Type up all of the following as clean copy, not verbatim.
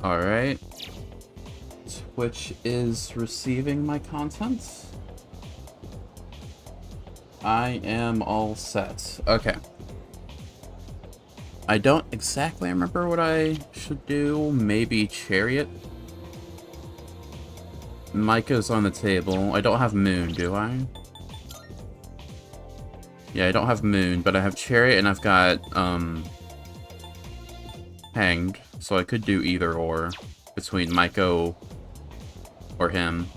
Alright. Twitch is receiving my content. I am all set. Okay. I don't exactly remember what I should do. Maybe Chariot? Micah's on the table. I don't have Moon, do I? Yeah, I don't have Moon, but I have Chariot and I've got, Hanged. So I could do either or between Micah or him.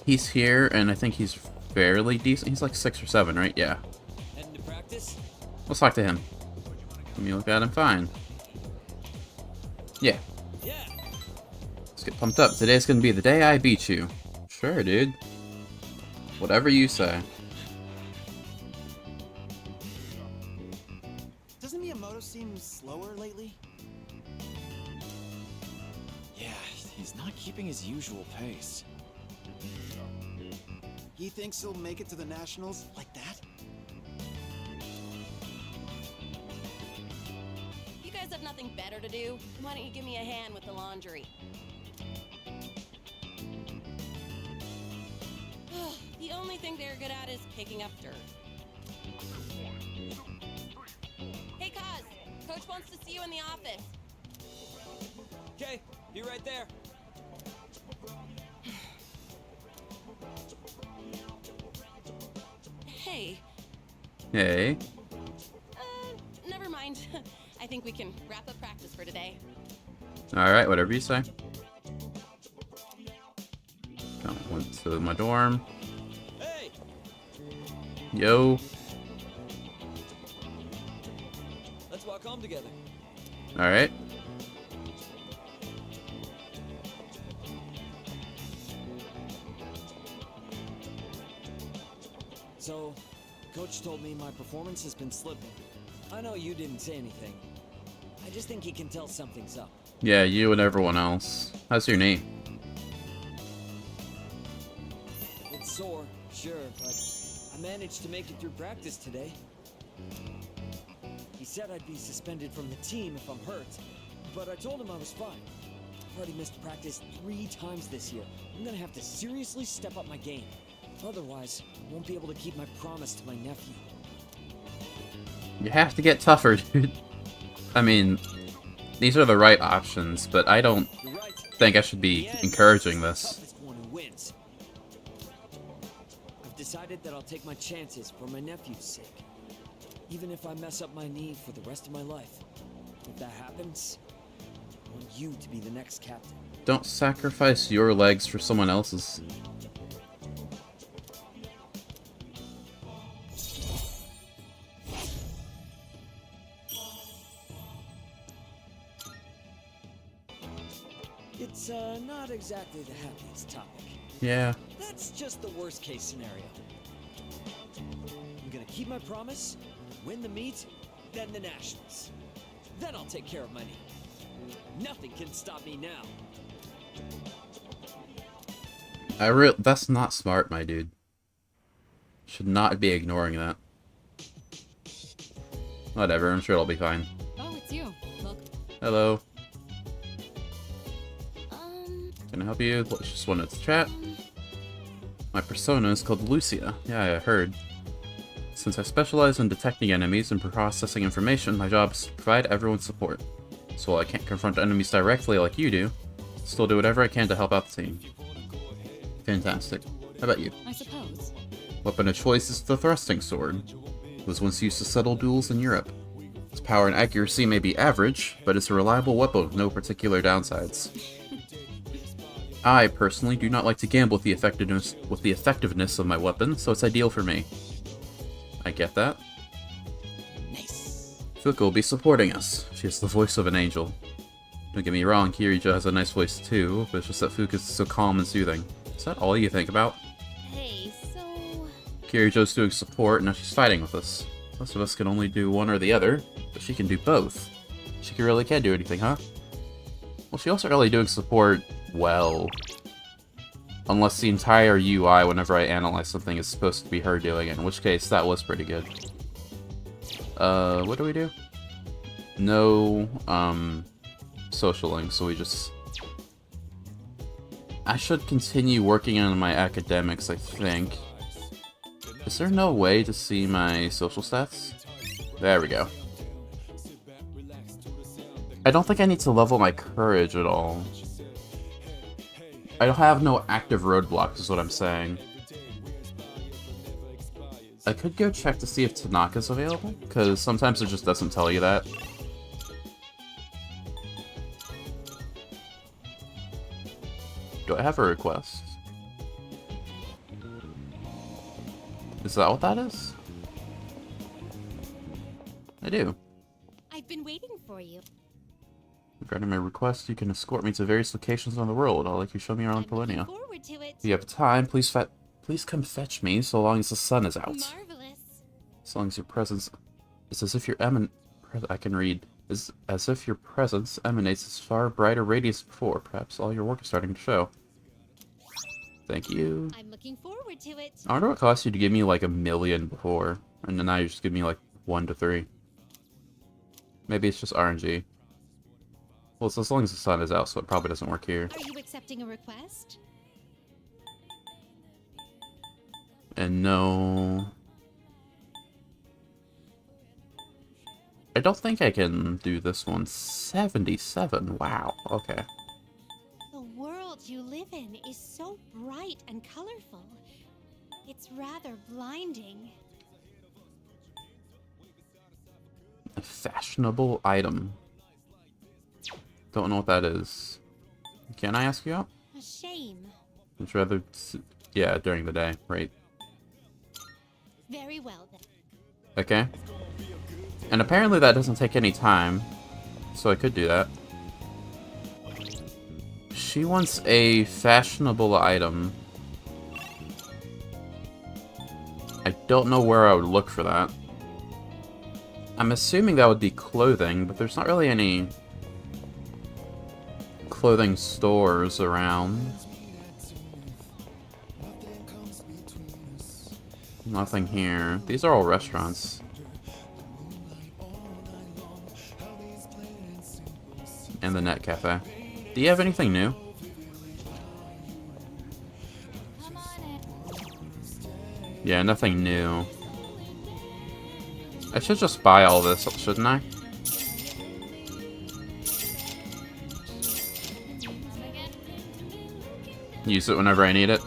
He's here, and I think he's fairly decent. He's like 6 or 7, right? Yeah. Heading to practice? Let's talk to him. Let me look at him. Fine. Yeah. Yeah. Let's get pumped up. Today's gonna be the day I beat you. Sure, dude. Whatever you say. Doesn't Miyamoto seem slower lately? Yeah, he's not keeping his usual pace. He thinks he'll make it to the Nationals like that? You guys have nothing better to do? Why don't you give me a hand with the laundry? The only thing they're good at is picking up dirt. Hey, Kaz! Coach wants to see you in the office. Okay, be right there. Hey. Hey. Never mind. I think we can wrap up practice for today. Alright, whatever you say. Went to my dorm. Hey! Yo. Let's walk home together. Alright. So, Coach told me my performance has been slipping. I know you didn't say anything. I just think he can tell something's up. Yeah, you and everyone else. How's your knee? It's sore, sure, but I managed to make it through practice today. He said I'd be suspended from the team if I'm hurt, but I told him I was fine. I've already missed practice 3 times this year. I'm gonna have to seriously step up my game. Otherwise, I won't be able to keep my promise to my nephew. You have to get tougher, dude. I mean, these are the right options, but I don't You're right. think I should be encouraging this. Toughest one who wins. I've decided that I'll take my chances for my nephew's sake. Even if I mess up my knee for the rest of my life. If that happens, I want you to be the next captain. Don't sacrifice your legs for someone else's. It's not exactly the happiest topic. Yeah. That's just the worst case scenario. I'm gonna keep my promise, win the meet, then the Nationals. Then I'll take care of my knee. Nothing can stop me now. That's not smart, my dude. Should not be ignoring that. Whatever, I'm sure it'll be fine. Oh, it's you. Look. Hello. Can I help you? Just wanted to chat. My persona is called Lucia. Yeah, I heard. Since I specialize in detecting enemies and processing information, my job is to provide everyone support. So while I can't confront enemies directly like you do, I'll still do whatever I can to help out the team. Fantastic. How about you? I suppose. Weapon of choice is the thrusting sword. It was once used to settle duels in Europe. Its power and accuracy may be average, but it's a reliable weapon with no particular downsides. I, personally, do not like to gamble with the effectiveness of my weapon, so it's ideal for me. I get that. Nice. Fuka will be supporting us. She has the voice of an angel. Don't get me wrong, Kirito has a nice voice too, but it's just that Fuka's so calm and soothing. Is that all you think about? Hey, so... Kirito's doing support, and now she's fighting with us. Most of us can only do one or the other, but she can do both. She really can do anything, huh? Well, she also really doing support well. Unless the entire UI, whenever I analyze something, is supposed to be her doing it, in which case, that was pretty good. What do we do? no social links, so we just... I should continue working on my academics, I think. Is there no way to see my social stats? There we go. I don't think I need to level my courage at all. I don't have no active roadblocks, is what I'm saying. I could go check to see if Tanaka's available, because sometimes it just doesn't tell you that. Do I have a request? Is that what that is? I do. I've been waiting for you. Regarding my request, you can escort me to various locations on the world. I'll let you show me around I'm looking Polonia. forward to it. If you have time, please come fetch me, so long as the sun is out. Marvelous. As long as your presence... It's as if your I can read. Is as if your presence emanates as far brighter radius before. Perhaps all your work is starting to show. Thank you. I'm looking forward to it. I wonder what it cost you to give me like 1 million before, and then now you just give me like 1 to 3. Maybe it's just RNG. Well, it's as long as the sun is out, so it probably doesn't work here. Are you accepting a request? And no... I don't think I can do this one. 77, wow, okay. The world you live in is so bright and colorful. It's rather blinding. A fashionable item. Don't know what that is. Can I ask you out? A shame. It's rather... Yeah, during the day, right? Very well then. Okay. And apparently that doesn't take any time, so I could do that. She wants a fashionable item. I don't know where I would look for that. I'm assuming that would be clothing, but there's not really any clothing stores around. Nothing here. These are all restaurants. And the Net Cafe. Do you have anything new? Yeah, nothing new. I should just buy all this, shouldn't I? Use it whenever I need it.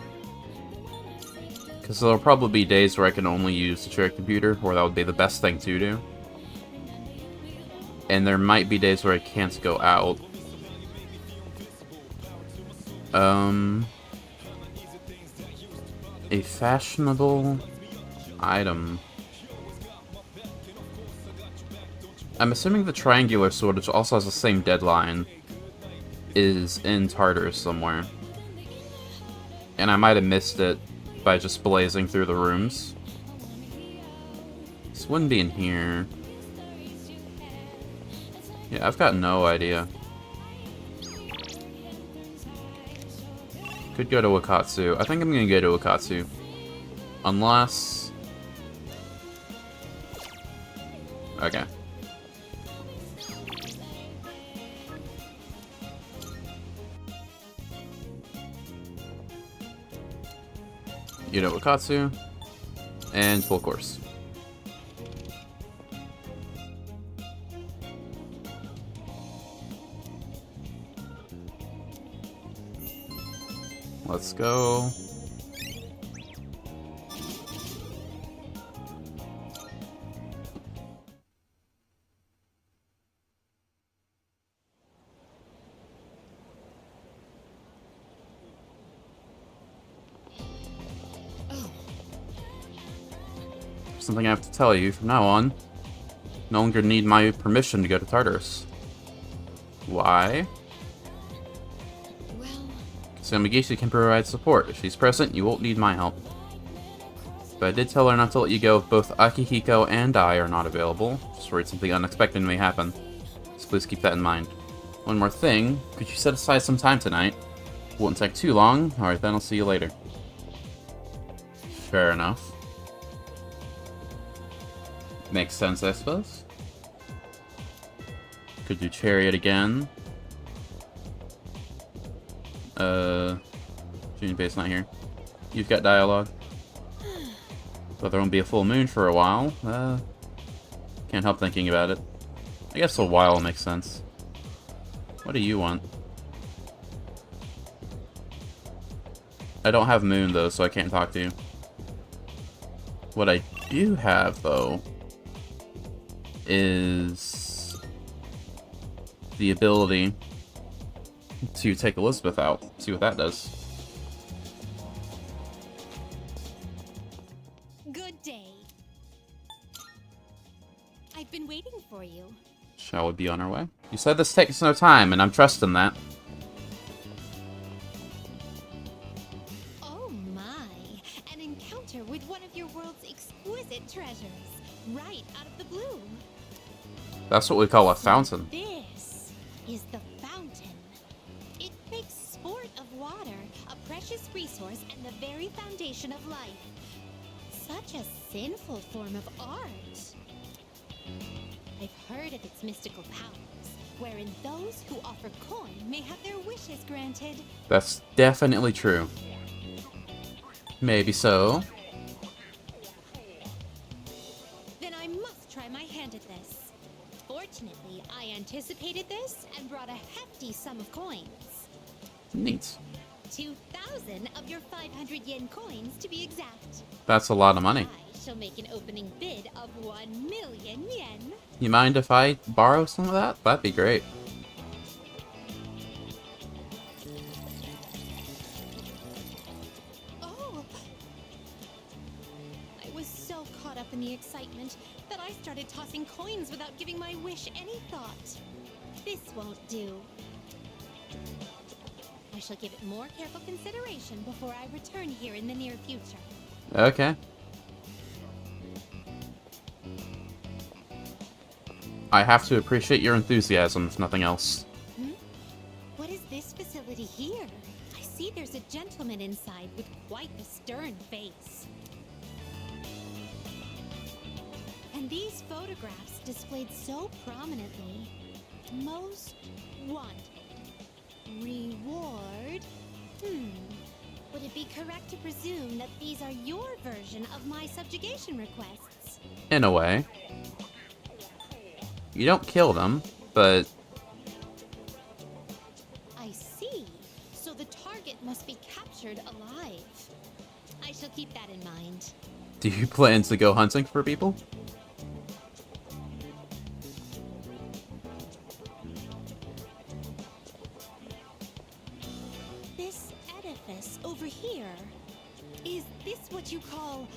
Because there'll probably be days where I can only use the shared computer, or that would be the best thing to do. And there might be days where I can't go out. A fashionable item. I'm assuming the triangular sword, which also has the same deadline, is in Tartarus somewhere. And I might have missed it by just blazing through the rooms. This wouldn't be in here. Yeah, I've got no idea. Could go to Wakatsu. I think I'm gonna go to Wakatsu. Unless... Okay. You know Wakatsu. And full course. Let's go. Something I have to tell you from now on. No longer need my permission to go to Tartarus. Why? Yamagishi can provide support. If she's present, you won't need my help. But I did tell her not to let you go if both Akihiko and I are not available. Just worried something unexpected may happen. So please keep that in mind. One more thing, could you set aside some time tonight? Won't take too long. Alright then, I'll see you later. Fair enough. Makes sense, I suppose. Could do Chariot again. Junpei's not here. You've got dialogue. But there won't be a full moon for a while. Can't help thinking about it. I guess a while makes sense. What do you want? I don't have moon though, so I can't talk to you. What I do have though is the ability to take Elizabeth out. See what that does. Good day. I've been waiting for you. Shall we be on our way? You said this takes no time, and I'm trusting that. Oh my, an encounter with one of your world's exquisite treasures, right out of the blue. That's what we call a fountain. This is the fountain. It makes sport of water, a precious resource and the very foundation of life. Such a sinful form of art. I've heard of its mystical powers, wherein those who offer coin may have their wishes granted. That's definitely true. Maybe so. Then I must try my hand at this. Fortunately, I anticipated this and brought a hefty sum of coins. Neat. 2,000 of your 500 yen coins to be exact. That's a lot of money. I shall make an opening bid of 1 million yen. You mind if I borrow some of that? That'd be great. Oh! I was so caught up in the excitement that I started tossing coins without giving my wish any thought. This won't do. I shall give it more careful consideration before I return here in the near future. Okay. I have to appreciate your enthusiasm, if nothing else. What is this facility here? I see there's a gentleman inside with quite a stern face. And these photographs displayed so prominently. Most wanted. Reward? Would it be correct to presume that these are your version of my subjugation requests? In a way. You don't kill them, but... I see. So the target must be captured alive. I shall keep that in mind. Do you plan to go hunting for people? This edifice over here, is this what you call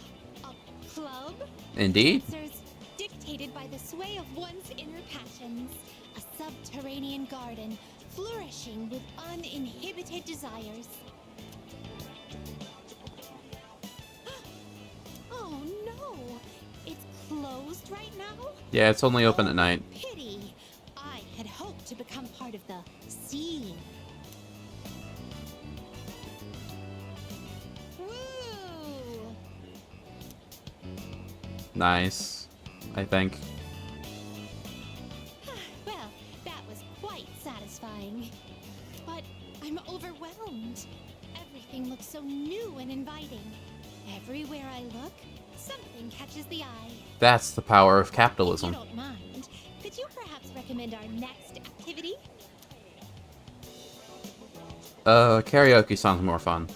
a club? Indeed. Answers dictated by the sway of one's inner passions. A subterranean garden, flourishing with uninhibited desires. Oh no! It's closed right now? Yeah, it's only open at night. Pity. I had hoped to become part of the scene. Woo! Nice. I think. Well, that was quite satisfying. But I'm overwhelmed. Everything looks so new and inviting. Everywhere I look, something catches the eye. That's the power of If you capitalism. don't mind, could you perhaps recommend our next activity? Karaoke sounds more fun.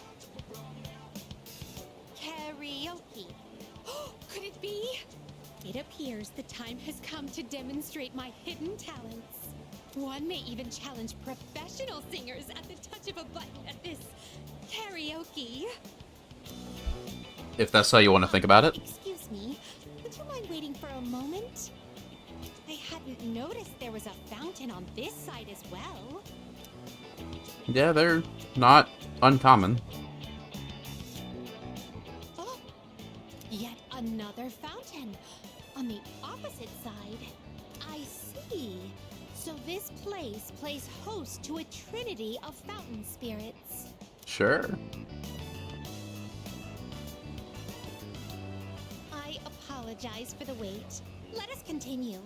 Karaoke. Could it be? It appears the time has come to demonstrate my hidden talents. One may even challenge professional singers at the touch of a button at this karaoke. If that's how you want to think about it. Excuse me, would you mind waiting for a moment? I hadn't noticed there was a fountain on this side as well. Yeah, they're not uncommon. Oh, yet another fountain on the opposite side. I see. So this place plays host to a trinity of fountain spirits. Sure. I apologize for the wait. Let us continue.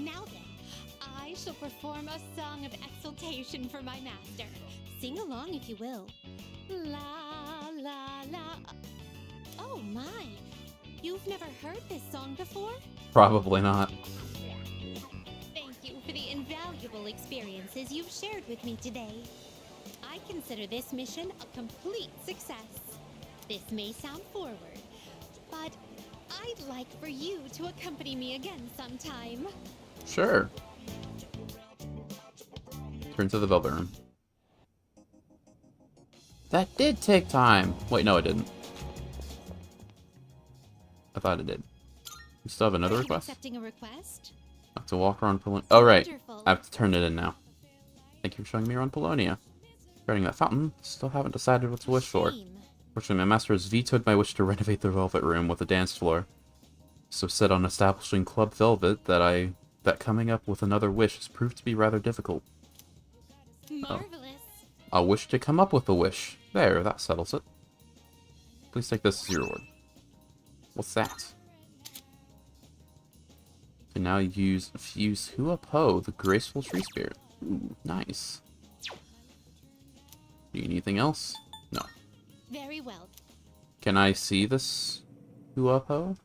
Now then, I shall perform a song of exultation for my master. Sing along if you will. La la la. Oh my. You've never heard this song before? Probably not. Thank you for the invaluable experiences you've shared with me today. I consider this mission a complete success. This may sound forward, but I'd like for you to accompany me again sometime. Sure. Turn to the Velvet Room. That did take time. Wait, no, it didn't. I thought it did. We still have another request? Accepting a request? I have to walk around Polonia. Oh, right. Wonderful. I have to turn it in now. Thank you for showing me around Polonia. Regarding that fountain, still haven't decided what to wish for. Shame. Fortunately, my master has vetoed my wish to renovate the Velvet Room with a dance floor. So set on establishing Club Velvet that coming up with another wish has proved to be rather difficult. Marvelous. I'll wish to come up with a wish. There, that settles it. Please take this as your reward. What's that? Can now fuse Huapo, the graceful tree spirit. Ooh, nice. Do you need anything else? No. Very well. Can I see this Huapo?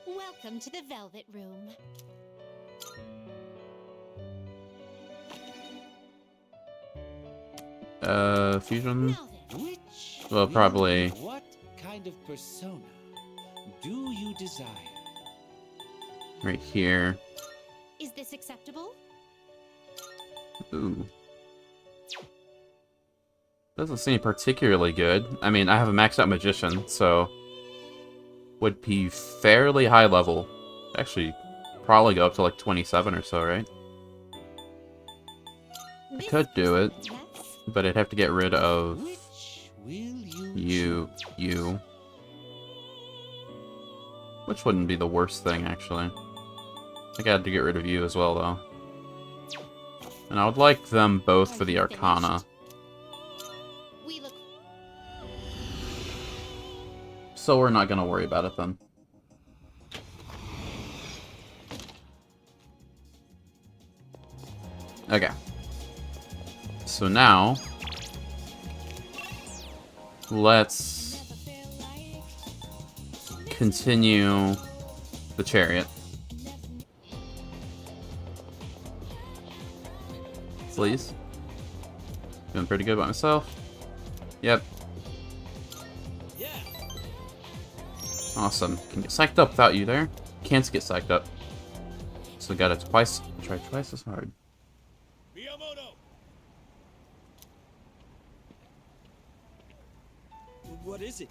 Welcome to the Velvet Room. Fusion? Now then, Which Well, probably- what kind of persona do you desire? Right here. is this acceptable? Ooh. Doesn't seem particularly good. I mean, I have a maxed out magician, so would be fairly high level. Actually, probably go up to like 27 or so, right? I could do it, Yes. but I'd have to get rid of Which will you you. Which wouldn't be the worst thing, actually. I think I had to get rid of you as well, though. And I would like them both for the Are you Arcana. finished? We look So we're not gonna worry about it then. Okay. So now, let's continue the chariot. Please. Doing pretty good by myself. Yep. Yeah. Awesome. Can get psyched up without you there. Can't get psyched up. So got it twice. Try twice as hard. Miyamoto. What is it?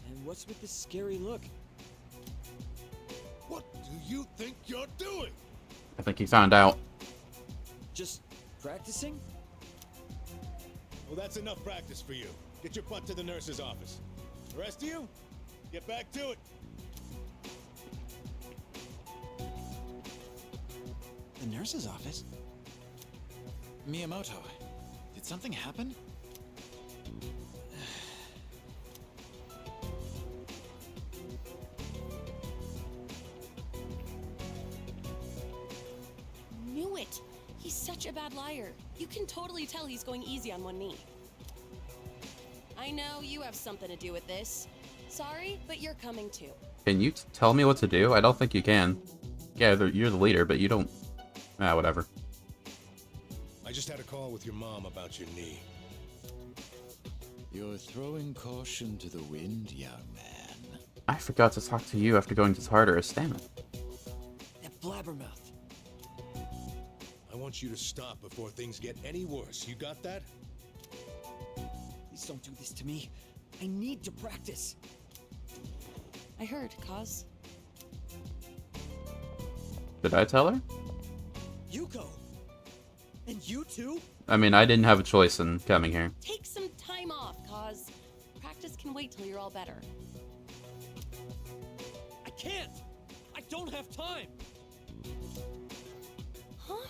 And what's with this scary look? What do you think you're doing? I think he found out. Just practicing? Well, that's enough practice for you. Get your butt to the nurse's office. The rest of you, get back to it. The nurse's office? Miyamoto, did something happen? Knew it! He's such a bad liar. You can totally tell he's going easy on one knee. I know you have something to do with this. Sorry, but you're coming too. Can you tell me what to do? I don't think you can. Yeah, you're the leader, but you don't... Ah, whatever. I just had a call with your mom about your knee. You're throwing caution to the wind, young man. I forgot to talk to you after going to Tartarus, damn it. That blabbermouth. I want you to stop before things get any worse. You got that? Please don't do this to me. I need to practice. I heard, Kaz. Did I tell her? Yuko! And you too? I mean, I didn't have a choice in coming here. Take some time off, Kaz. Practice can wait till you're all better. I can't! I don't have time! Huh?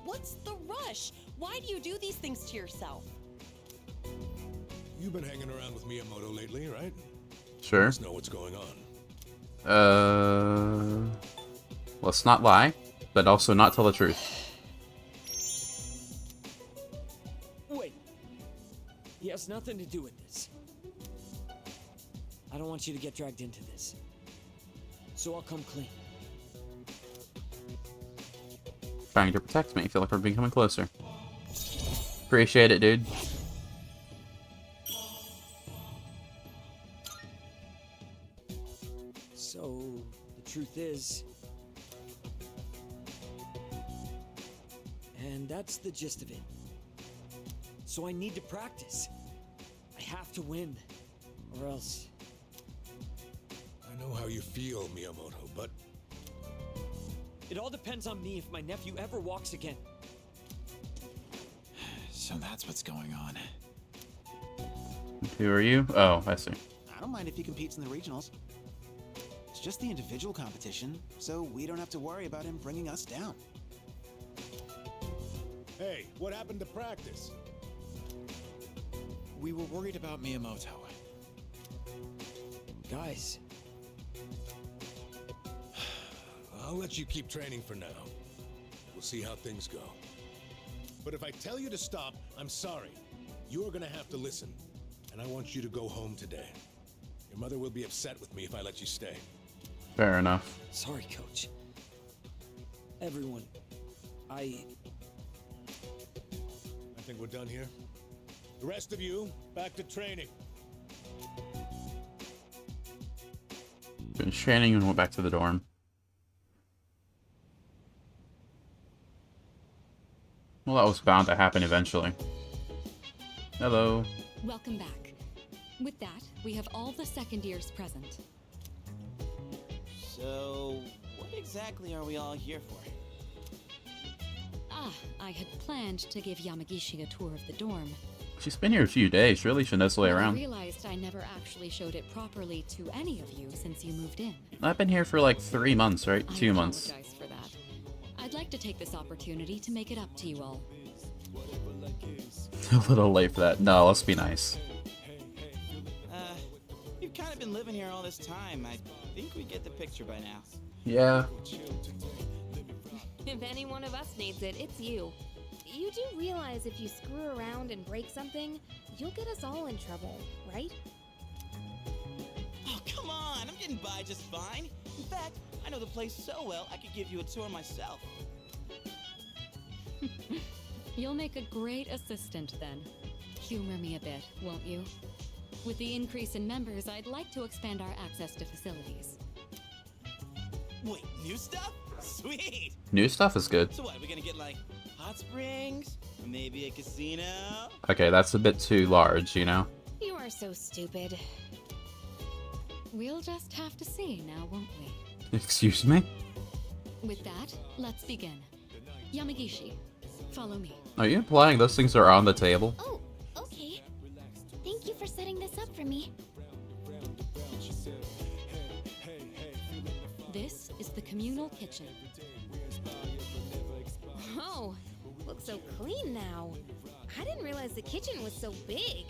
What's the rush? Why do you do these things to yourself? You've been hanging around with Miyamoto lately, right? Sure. Let's know what's going on. Let's not lie, but also not tell the truth. Wait. He has nothing to do with this. I don't want you to get dragged into this. So I'll come clean. Trying to protect me. I feel like we're becoming closer. Appreciate it, dude. So, the truth is... And that's the gist of it. So I need to practice. I have to win. Or else... I know how you feel, Miyamoto, but It all depends on me if my nephew ever walks again. So that's what's going on. Who are you? Oh, I see. I don't mind if he competes in the regionals. It's just the individual competition, so we don't have to worry about him bringing us down. hey, what happened to practice? We were worried about Miyamoto. Guys, I'll let you keep training for now. We'll see how things go. But if I tell you to stop, I'm sorry. You're gonna have to listen. And I want you to go home today. Your mother will be upset with me if I let you stay. Fair enough. sorry, Coach. Everyone, I think we're done here. The rest of you, back to training. Finished training and went back to the dorm. Well, that was bound to happen eventually. Hello. Welcome back. With that, we have all the second years present. So, what exactly are we all here for? Ah, I had planned to give Yamagishi a tour of the dorm. She's been here a few days. Surely she knows the way I around. realized I never actually showed it properly to any of you since you moved in. I've been here for like 3 months, right? 2 months. I apologize for that. I'd like to take this opportunity to make it up to you all. A little late for that. No, let's be nice. You've kind of been living here all this time. I think we get the picture by now. Yeah. If any one of us needs it, it's you. You do realize if you screw around and break something, you'll get us all in trouble, right? Oh, come on! I'm getting by just fine. In fact, I know the place so well, I could give you a tour myself. You'll make a great assistant then. Humor me a bit, won't you? With the increase in members, I'd like to expand our access to facilities. Wait, new stuff? Sweet! New stuff is good. So what, are we gonna get like hot springs? Or maybe a casino? Okay, that's a bit too large, you know? You are so stupid. We'll just have to see now, won't we? Excuse me? With that, let's begin. Yamagishi, follow me. Are you implying those things are on the table? Oh, okay. Thank you for setting this up for me. This is the communal kitchen. Oh, looks so clean now. I didn't realize the kitchen was so big.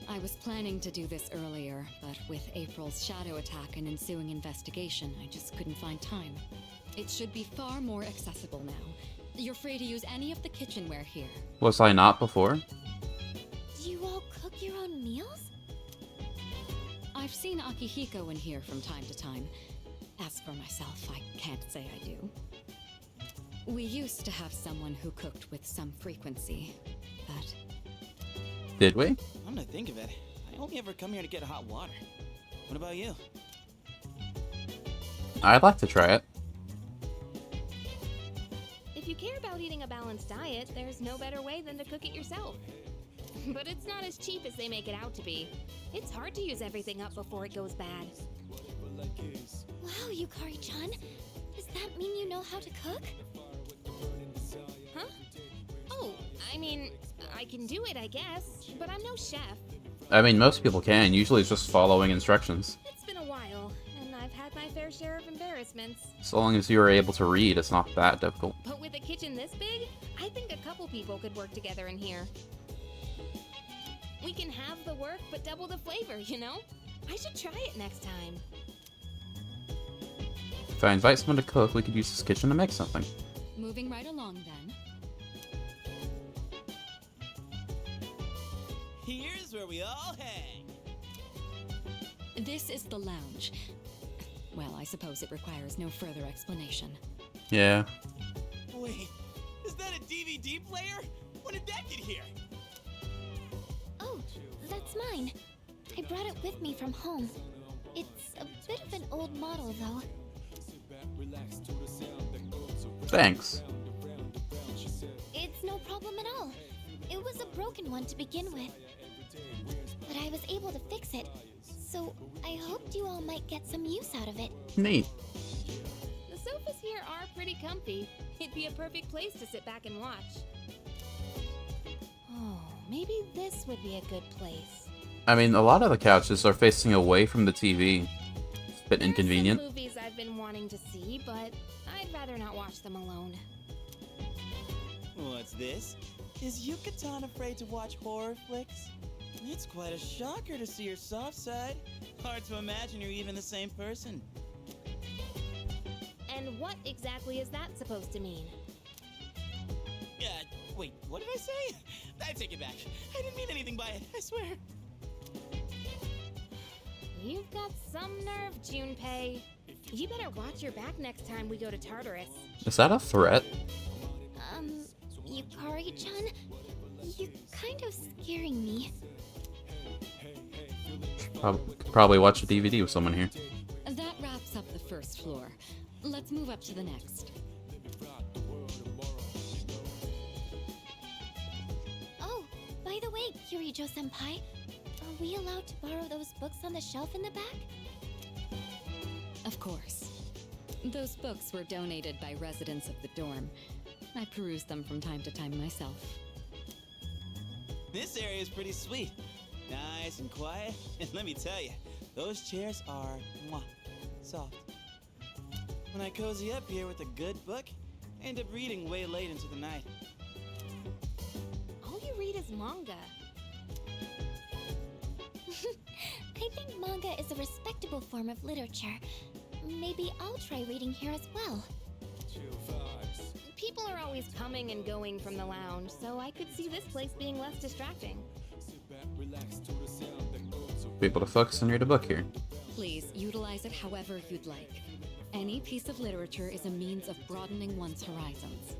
I was planning to do this earlier, but with April's shadow attack and ensuing investigation, I just couldn't find time. It should be far more accessible now. You're free to use any of the kitchenware here. Was I not before? Do you all cook your own meals? I've seen Akihiko in here from time to time. As for myself, I can't say I do. We used to have someone who cooked with some frequency, but... Did we? I'm gonna think of it. I only ever come here to get hot water. What about you? I'd like to try it. If you care about eating a balanced diet, there's no better way than to cook it yourself. But it's not as cheap as they make it out to be. It's hard to use everything up before it goes bad. Wow, Yukari-chan. Does that mean you know how to cook? Huh? Oh, I mean, I can do it, I guess, but I'm no chef. I mean, most people can. Usually it's just following instructions. It's been a while, and I've had my fair share of embarrassments. So long as you are able to read, it's not that difficult. But with a kitchen this big, I think a couple people could work together in here. We can have the work, but double the flavor, you know? I should try it next time. If I invite someone to cook, we could use this kitchen to make something. Moving right along then. Here's where we all hang. This is the lounge. Well, I suppose it requires no further explanation. Yeah. Wait, is that a DVD player? When did that get here? Oh, that's mine. I brought it with me from home. It's a bit of an old model, though. Thanks. It's no problem at all. It was a broken one to begin with. But I was able to fix it, so I hoped you all might get some use out of it. Neat. The sofas here are pretty comfy. It'd be a perfect place to sit back and watch. Oh, maybe this would be a good place. I mean, a lot of the couches are facing away from the TV. It's a bit There are inconvenient. some movies I've been wanting to see, but I'd rather not watch them alone. What's this? Is Yucatan afraid to watch horror flicks? It's quite a shocker to see your soft side. Hard to imagine you're even the same person. And what exactly is that supposed to mean? Wait, what did I say? I take it back. I didn't mean anything by it, I swear. You've got some nerve, Junpei. You better watch your back next time we go to Tartarus. Is that a threat? Yukari-chan? You're kind of scaring me. Probably watch a DVD with someone here. That wraps up the first floor. Let's move up to the next. Oh, by the way, Kirijo-senpai, are we allowed to borrow those books on the shelf in the back? Of course. Those books were donated by residents of the dorm. I peruse them from time to time myself. This area is pretty sweet. Nice and quiet. And let me tell you, those chairs are soft. When I cozy up here with a good book, I end up reading way late into the night. All you read is manga. I think manga is a respectable form of literature. Maybe I'll try reading here as well. People are always coming and going from the lounge, so I could see this place being less distracting. Be able to focus and read a book here. Please utilize it however you'd like. Any piece of literature is a means of broadening one's horizons.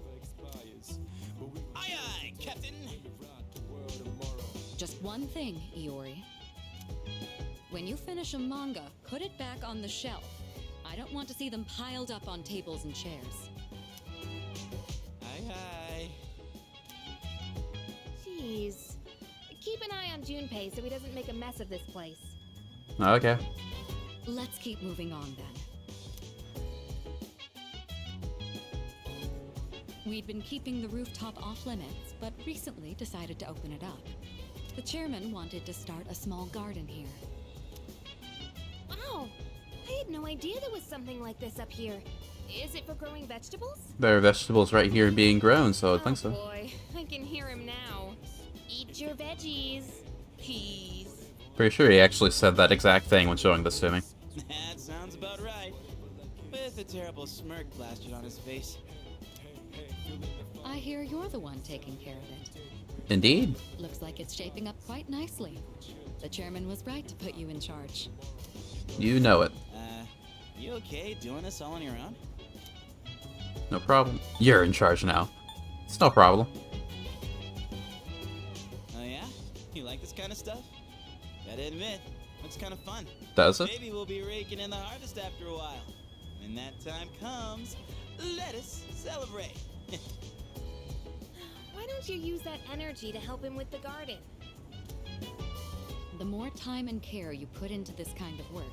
Aye aye, Captain! Just one thing, Iori. When you finish a manga, put it back on the shelf. I don't want to see them piled up on tables and chairs. Aye aye. Jeez. Keep an eye on Junpei so he doesn't make a mess of this place. Okay. Let's keep moving on then. We'd been keeping the rooftop off limits, but recently decided to open it up. The chairman wanted to start a small garden here. Wow! I had no idea there was something like this up here. Is it for growing vegetables? There are vegetables right here being grown, so I think so. Boy, I can hear him now. Eat your veggies. Peas. Pretty sure he actually said that exact thing when showing this to me. That sounds about right. With a terrible smirk plastered on his face. I hear you're the one taking care of it. Indeed. Looks like it's shaping up quite nicely. The chairman was right to put you in charge. You know it. You okay doing this all on your own? No problem. You're in charge now. It's no problem. Oh yeah? You like this kind of stuff? Gotta admit, looks kind of fun. Does it? Maybe we'll be raking in the harvest after a while. When that time comes, let us celebrate. Why don't you use that energy to help him with the garden? The more time and care you put into this kind of work,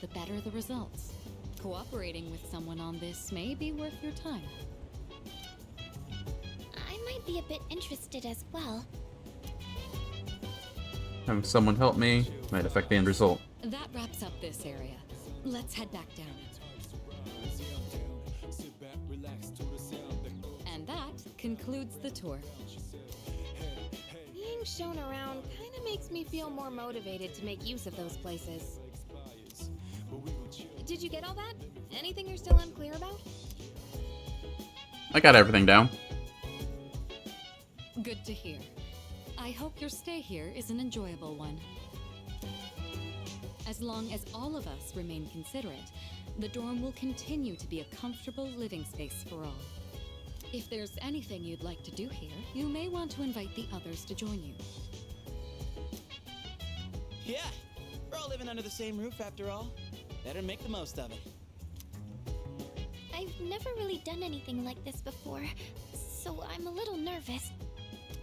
the better the results. Cooperating with someone on this may be worth your time. I might be a bit interested as well. Having someone help me might affect the end result. That wraps up this area. Let's head back down. And that concludes the tour. Being being shown around kind of makes me feel more motivated to make use of those places. Did you get all that? Anything you're still unclear about? I got everything down. Good to hear. I hope your stay here is an enjoyable one. As long as all of us remain considerate, the dorm will continue to be a comfortable living space for all. If there's anything you'd like to do here, you may want to invite the others to join you. Yeah, we're all living under the same roof after all. Better make the most of it. I've never really done anything like this before, so I'm a little nervous.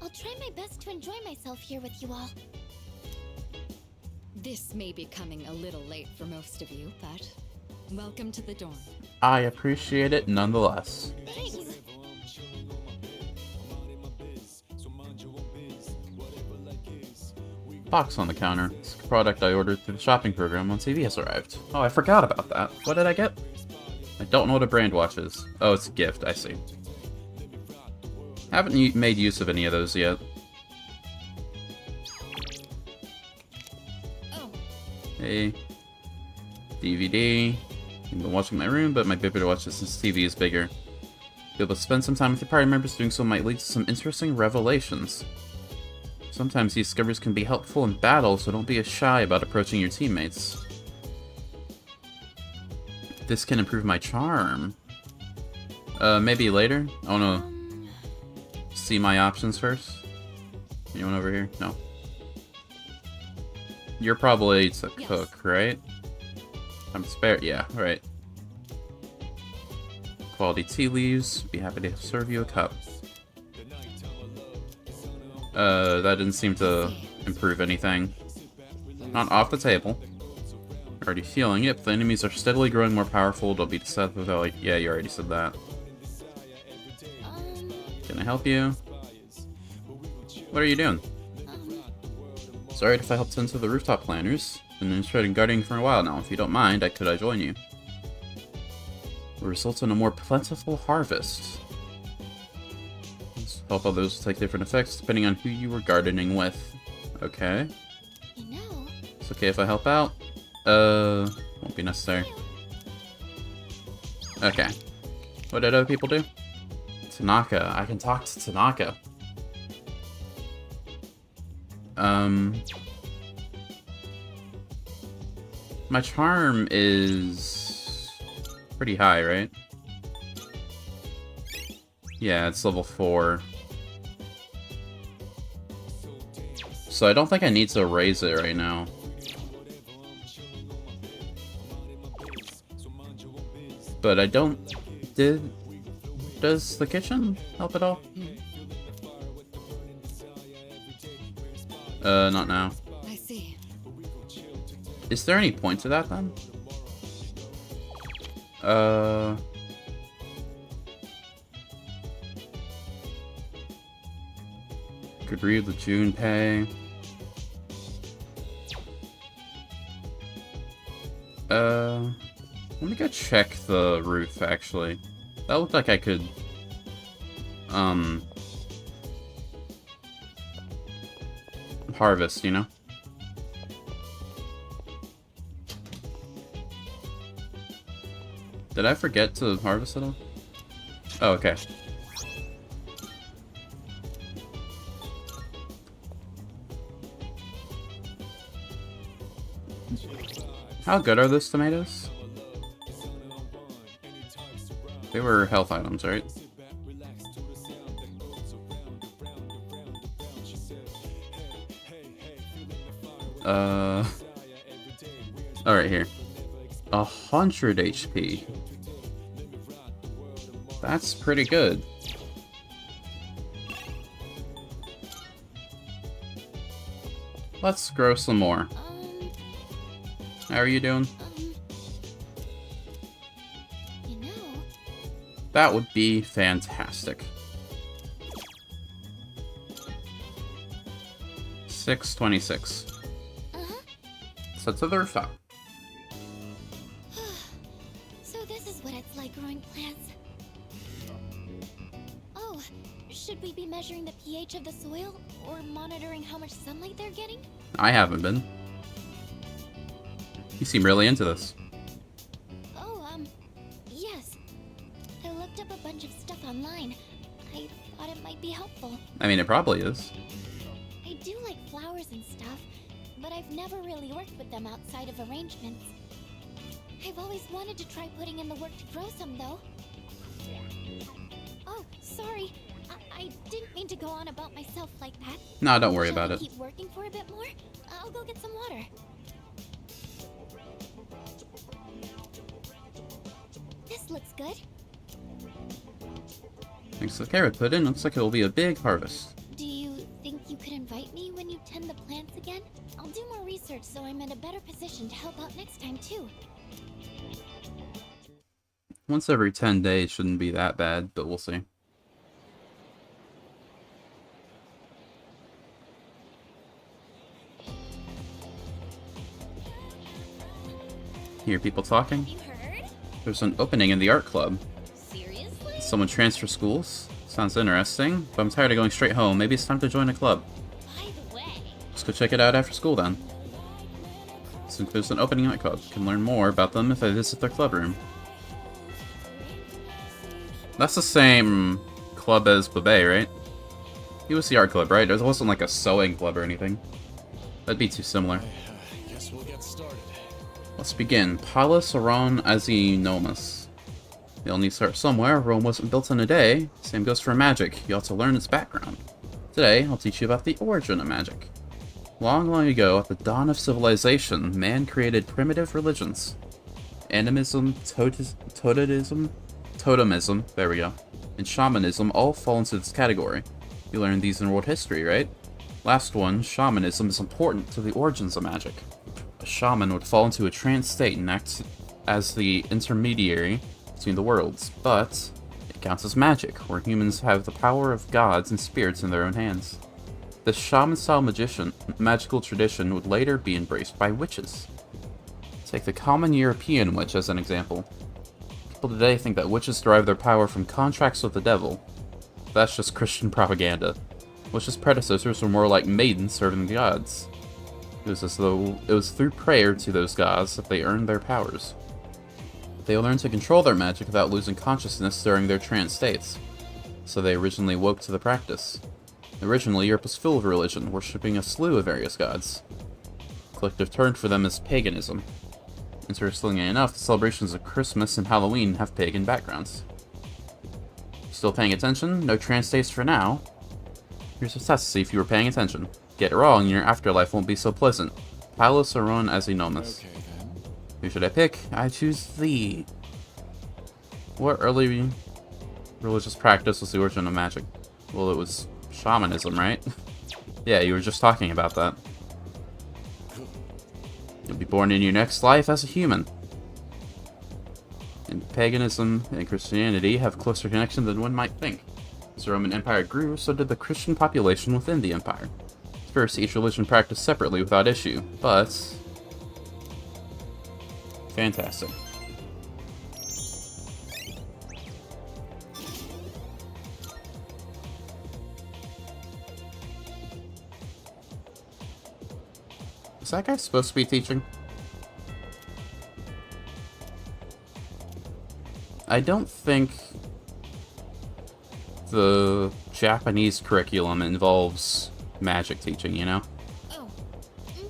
I'll try my best to enjoy myself here with you all. This may be coming a little late for most of you, but welcome to the dorm. I appreciate it nonetheless. Thanks. Box on the counter. This product I ordered through the shopping program on TV has arrived. Oh, I forgot about that. What did I get? I don't know what a brand watch is. Oh, it's a gift. I see. Haven't made use of any of those yet. Oh. Hey. DVD. I've been watching my room, but my bigger to watch it since TV is bigger. Be able to spend some time with your party members. Doing so might lead to some interesting revelations. Sometimes these discoveries can be helpful in battle, so don't be as shy about approaching your teammates. This can improve my charm. Maybe later? I wanna see my options first. Anyone over here? No. You're probably a cook, right? I'm spare. Yeah, right. Quality tea leaves. Be happy to serve you a cup. That didn't seem to improve anything. Not off the table. Already feeling it, but the enemies are steadily growing more powerful. Don't be deceptive without, like, yeah, you already said that. Can I help you? What are you doing? Sorry if I helped tend to the rooftop planners. Been interested in gardening for a while now. If you don't mind, could I join you? Will result in a more plentiful harvest. Let's help others take different effects depending on who you were gardening with. Okay. You know. It's okay if I help out. Won't be necessary. Okay. What did other people do? Tanaka. I can talk to Tanaka. My charm is pretty high, right? Yeah, it's level 4. So I don't think I need to raise it right now. But I don't... Does the kitchen help at all? Not now. I see. Is there any point to that, then? Could read the June pay. Let me go check the roof, actually. That looked like I could, harvest, you know? Did I forget to harvest it all? Oh, okay. How good are those tomatoes? They were health items, right? Alright, here. 100 HP. That's pretty good. Let's grow some more. How are you doing? You know. That would be fantastic. 626. So to the rooftop. So this is what it's like growing plants. Oh, Should we be measuring the pH of the soil or monitoring how much sunlight they're getting? I haven't been. You seem really into this. Oh, yes. I looked up a bunch of stuff online. I thought it might be helpful. I mean, it probably is. I do like flowers and stuff, but I've never really worked with them outside of arrangements. I've always wanted to try putting in the work to grow some, though. Oh, sorry. I didn't mean to go on about myself like that. No, don't worry Shall about we it. keep working for a bit more? I'll go get some water. This looks good. Thanks to the carrot pudding, looks like it will be a big harvest. Do you think you could invite me when you tend the plants again? I'll do more research so I'm in a better position to help out next time, too. Once every 10 days shouldn't be that bad, but we'll see. Hear people talking? You heard? There's an opening in the art club. Seriously? Someone transfer schools? Sounds interesting, but I'm tired of going straight home. Maybe it's time to join a club. By the way, Let's go check it out after school then. Since there's an opening art club, can learn more about them if I visit their club room. That's the same club as Babet, right? He was the art club, right? There wasn't like a sewing club or anything. That'd be too similar. Guess we'll get started. Let's begin. Palus Aron Azinomus. You'll need to start somewhere. Rome wasn't built in a day. Same goes for magic. You ought to learn its background. Today, I'll teach you about the origin of magic. Long, long ago, at the dawn of civilization, man created primitive religions. Animism, totemism, there we go, and shamanism all fall into this category. You learned these in world history, right? Last one, shamanism, is important to the origins of magic. A shaman would fall into a trance state and act as the intermediary between the worlds, but it counts as magic, where humans have the power of gods and spirits in their own hands. This shaman-style magical tradition would later be embraced by witches. Take the common European witch as an example. People today think that witches derive their power from contracts with the devil. That's just Christian propaganda. Witches' predecessors were more like maidens serving the gods. It was as though it was through prayer to those gods that they earned their powers. They learned to control their magic without losing consciousness during their trance states, so they originally woke to the practice. Originally, Europe was full of religion, worshipping a slew of various gods. The collective term for them is paganism. Interestingly enough, the celebrations of Christmas and Halloween have pagan backgrounds. Still paying attention? No trance states for now. Here's a test to see if you were paying attention. Get it wrong, and your afterlife won't be so pleasant. Palus Aron Azinomus. Okay, then. Who should I pick? I choose thee. What early religious practice was the origin of magic? Well, it was shamanism, right? Yeah, you were just talking about that. You'll be born in your next life as a human. And paganism and Christianity have closer connection than one might think. As the Roman Empire grew, so did the Christian population within the empire. At first, each religion practiced separately without issue, but... fantastic. Is that guy supposed to be teaching? I don't think the Japanese curriculum involves magic teaching, you know? Oh,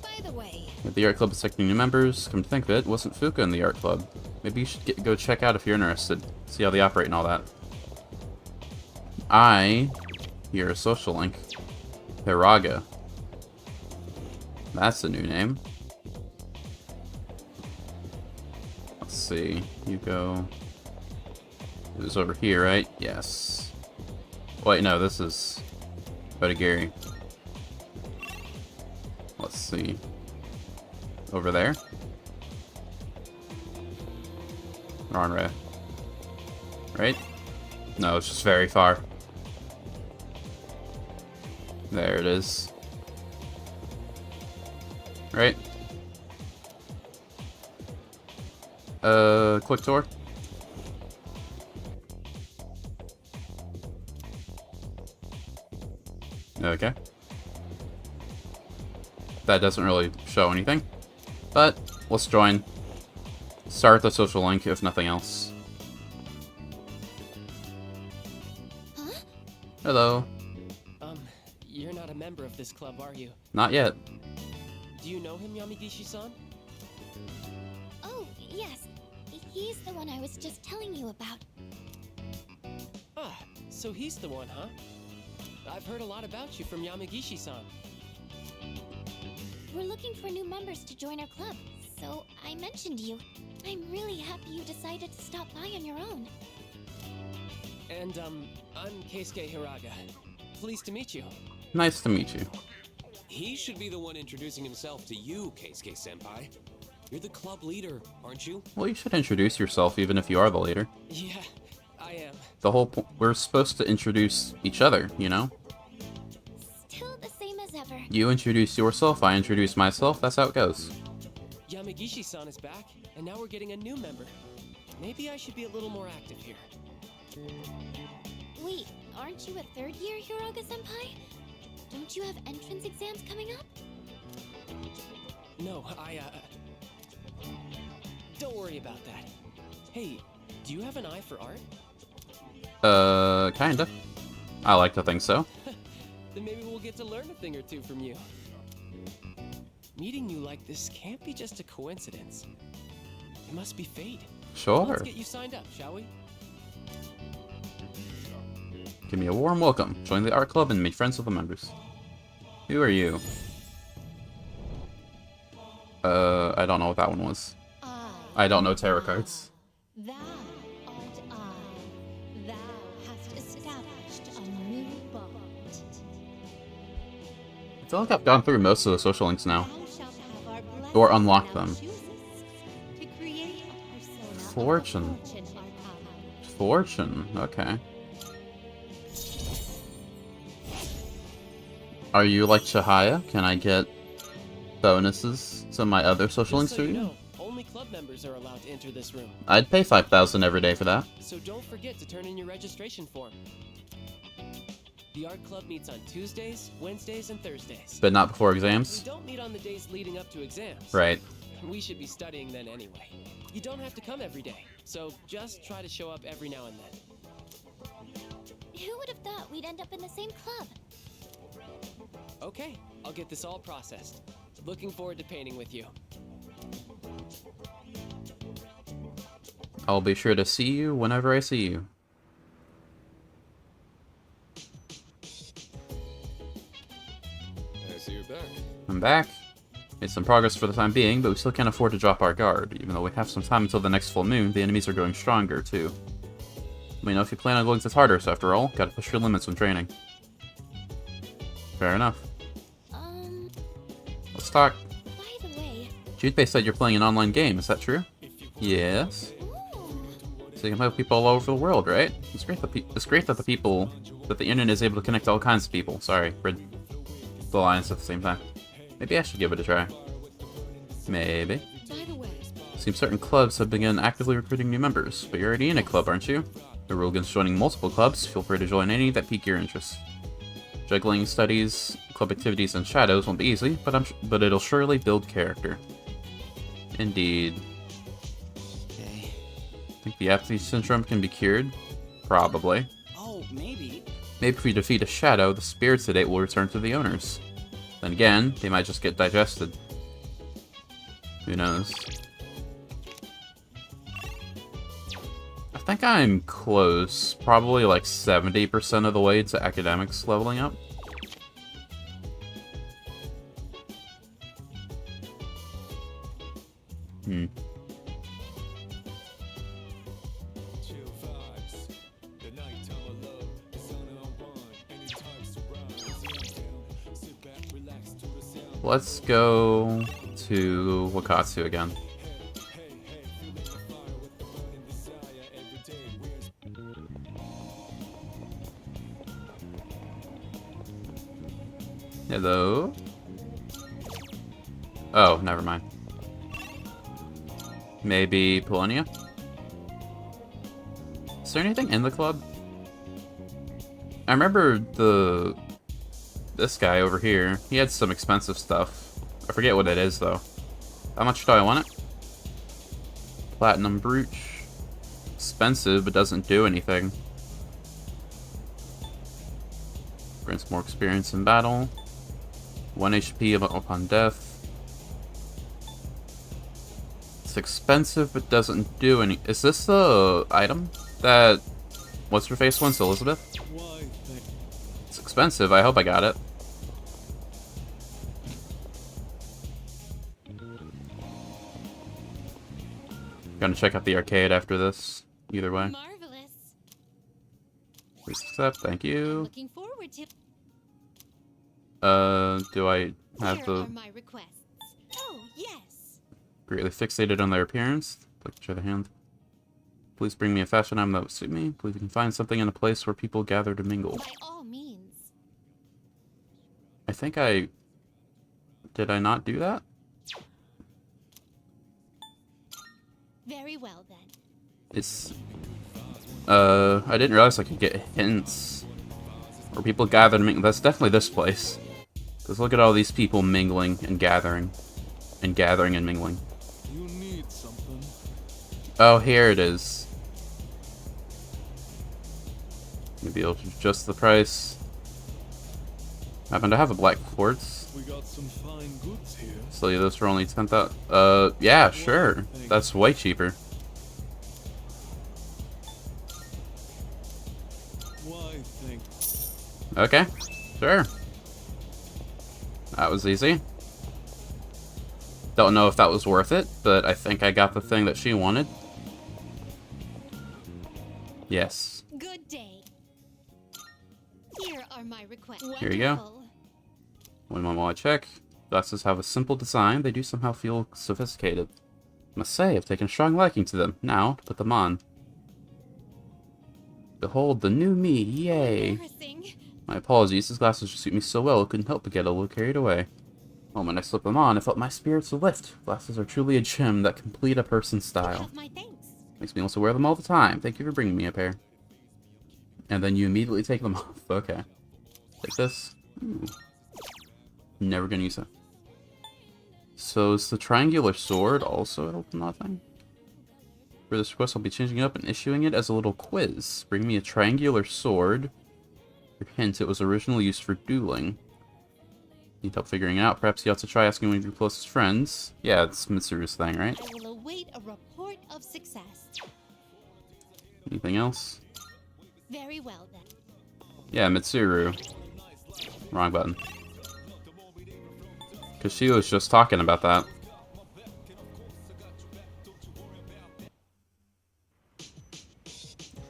by the way, If the art club is taking new members, come to think of it, wasn't Fuka in the art club? Maybe you should go check out if you're interested. See how they operate and all that. Here a social link. Hiraga. That's a new name. Let's see. You go... It was over here, right? Yes. Wait, no, this is... Odagiri. Let's see. Over there? Ronre. Right? No, it's just very far. There it is. Right? Quick tour? Okay. That doesn't really show anything. But, let's join. Start the social link, if nothing else. Huh? Hello. You're not a member of this club, are you? Not yet. Do you know him, Yamigishi-san? Oh, yes. He's the one I was just telling you about. Ah, so he's the one, huh? I've heard a lot about you from Yamigishi-san. We're looking for new members to join our club, so I mentioned you. I'm really happy you decided to stop by on your own. And, I'm Keisuke Hiraga. Pleased to meet you. Nice to meet you. He should be the one introducing himself to you, Keisuke-senpai. You're the club leader, aren't you? Well, you should introduce yourself even if you are the leader. Yeah, I am. The whole we're supposed to introduce each other, you know? Still the same as ever. You introduce yourself, I introduce myself, that's how it goes. Yamigishi-san is back, and now we're getting a new member. Maybe I should be a little more active here. Wait, aren't you a third year, Hiraga-senpai? Don't you have entrance exams coming up? No, don't worry about that. Hey, do you have an eye for art? Kinda. I like to think so. Then maybe we'll get to learn a thing or two from you. Meeting you like this can't be just a coincidence. It must be fate. Sure. Let's get you signed up, shall we? Give me a warm welcome. Join the art club and make friends with the members. Who are you? I don't know what that one was. I don't know tarot cards. Thou art I. Thou hast established a new bond. I feel like I've gone through most of the social links now. Thou shalt have our blessing Or unlocked thou them. choosest to create a persona of Fortune. Fortune Arcana. Fortune, okay. Are you like Chihaya? Can I get bonuses to my other social links Just so to you you? know, only club members are allowed to enter this room. I'd pay 5,000 every day for that. So don't forget to turn in your registration form. The art club meets on Tuesdays, Wednesdays, and Thursdays. But not before We exams? don't meet on the days leading up to exams. Right. We should be studying then anyway. You don't have to come every day, so just try to show up every now and then. Who would have thought we'd end up in the same club? Okay, I'll get this all processed. Looking forward to painting with you. I'll be sure to see you whenever I see you. I see you're back. I'm back. Made some progress for the time being, but we still can't afford to drop our guard. Even though we have some time until the next full moon, the enemies are growing stronger, too. I mean, if you plan on going to Tartarus after all, gotta push your limits when training. Fair enough. Let's talk. By the way... Junpei said you're playing an online game, is that true? Yes. So you can play with people all over the world, right? It's great that the internet is able to connect all kinds of people. Sorry, read the lines at the same time. Maybe I should give it a try. Maybe. By the way, Seems certain clubs have begun actively recruiting new members, but you're already in a club, aren't you? The rule against joining multiple clubs, feel free to join any that pique your interest. Juggling studies, club activities, and shadows won't be easy, but it'll surely build character. Indeed. Okay. Think the apathy syndrome can be cured? Probably. Oh, maybe. Maybe if we defeat a shadow, the spirits of it will return to the owners. Then again, they might just get digested. Who knows? I think I'm close. Probably like 70% of the way to academics leveling up. Let's go to Wakatsu again. Hello? Oh, never mind. Maybe Polonia? Is there anything in the club? I remember this guy over here. He had some expensive stuff. I forget what it is, though. How much do I want it? Platinum brooch. Expensive, but doesn't do anything. Grants more experience in battle. 1 HP upon death. It's expensive, but doesn't do any... Is this the item that... What's her face wants, Elizabeth? It's expensive. I hope I got it. Gonna check out the arcade after this. Either way. Marvelous. Please accept. Thank you. Looking forward to. Do I have Here the are my requests. Oh yes. greatly fixated on their appearance? Like to try the hand. Please bring me a fashion item that would suit me. Please you can find something in a place where people gather to mingle. By all means. I think I... Did I not do that? Very well then. It's... I didn't realize I could get hints. Where people gather to mingle. That's definitely this place. Because look at all these people mingling and gathering. And gathering and mingling. You need something. Oh, here it is. Maybe it'll adjust the price. Happen to have a black quartz. We got some fine goods here. Sell you those for only 10,000. Yeah, sure. That's way cheaper. Why think? Okay, sure. That was easy. Don't know if that was worth it, but I think I got the thing that she wanted. Yes. Good day. Here are my requests. Here you go. One moment while I check. Glasses have a simple design. They do somehow feel sophisticated. Must say, I've taken a strong liking to them. Now, to put them on. Behold the new me, yay! My apologies, these glasses suit me so well, I couldn't help but get a little carried away. The moment I slipped them on, I felt my spirits lift. Glasses are truly a gem that complete a person's style. Makes me want to wear them all the time. Thank you for bringing me a pair. And then you immediately take them off. Okay. Take this. Ooh. Never gonna use it. So is the triangular sword also an open nothing? For this request, I'll be changing it up and issuing it as a little quiz. Bring me a triangular sword. Your hint, it was originally used for dueling. Need help figuring it out? Perhaps you ought to try asking one of your closest friends. Yeah, it's Mitsuru's thing, right? I will await a report of success. Anything else? Very well then. Yeah, Mitsuru. Wrong button. Because she was just talking about that.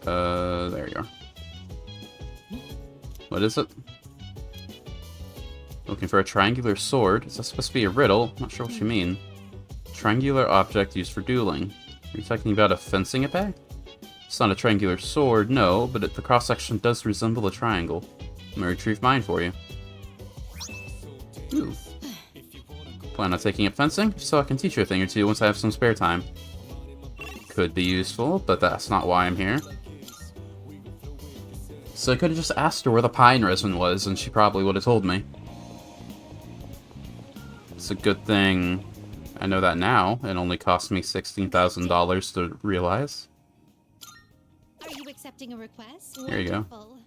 There you are. What is it? Looking for a triangular sword. Is that supposed to be a riddle? Not sure what you mean. Triangular object used for dueling. Are you talking about a fencing epee? It's not a triangular sword, no, but the cross-section does resemble a triangle. I'm gonna retrieve mine for you. Ooh. Plan on taking up fencing? So I can teach you a thing or two once I have some spare time. Could be useful, but that's not why I'm here. So I could have just asked her where the pine resin was, and she probably would have told me. It's a good thing I know that now. It only cost me $16,000 to realize. Are you accepting a request? Here you go. Wonderful.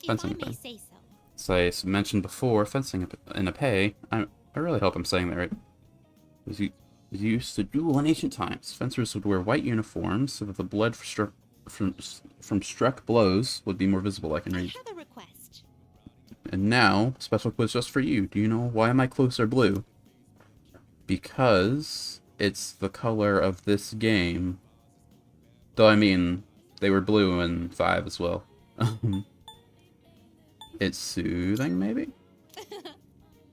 Fencing If I may epee. say so. As I mentioned before, fencing in epee. I really hope I'm saying that right. Was used to duel in ancient times. Fencers would wear white uniforms so that the blood from struck blows would be more visible. I can read. I have a request. And now, special quiz just for you. Do you know why my clothes are blue? Because it's the color of this game. Though, I mean, they were blue in 5 as well. It's soothing, maybe?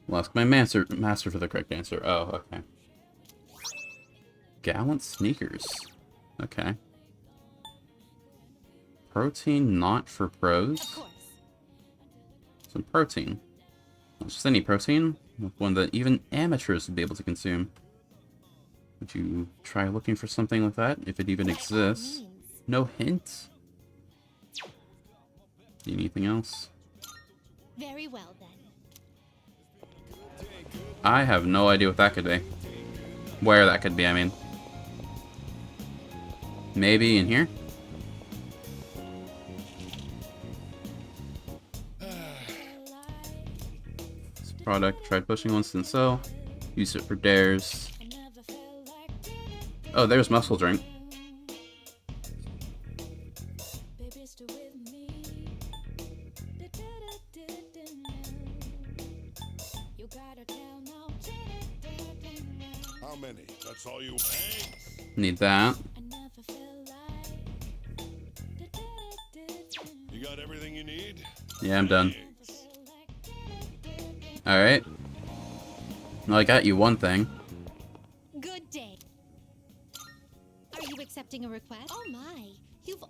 We'll ask my master for the correct answer. Oh, okay. Gallant sneakers. Okay. Protein not for pros? Some protein. Not just any protein. One that even amateurs would be able to consume. Would you try looking for something like that, if it even exists? No hint? Anything else? Very well then. I have no idea what that could be. Where that could be, I mean. Maybe in here? This product, tried pushing once and so. Use it for dares. Oh, there's muscle drink. How many? That's all you. Hey! Need that. You got everything you need? Yeah, I'm done. Alright. Well, I got you one thing. Good day. Are you accepting a request? Oh my, you've...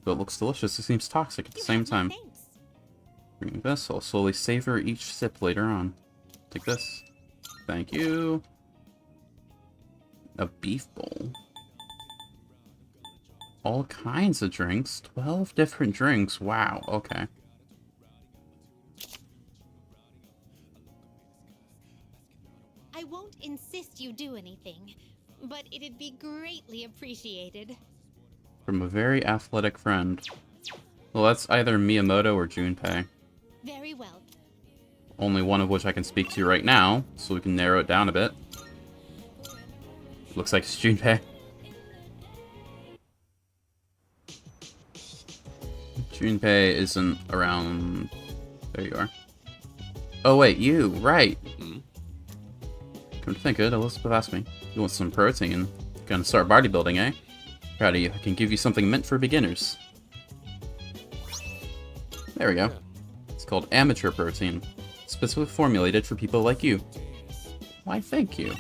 But it looks delicious. It seems toxic at the same time. Bring this. I'll slowly savor each sip later on. Take this. Thank you. A beef bowl. All kinds of drinks. 12 different drinks. Wow. Okay. I won't insist you do anything, but it'd be greatly appreciated. From a very athletic friend. Well, that's either Miyamoto or Junpei. Very well. Only one of which I can speak to right now, so we can narrow it down a bit. Looks like it's Junpei. Junpei isn't around... There you are. Oh wait, you! Right! Come to think of it, Elizabeth asked me. You want some protein? Gonna start bodybuilding, eh? Proud of you. I can give you something meant for beginners. There we go. It's called amateur protein. Specifically formulated for people like you. Why, thank you.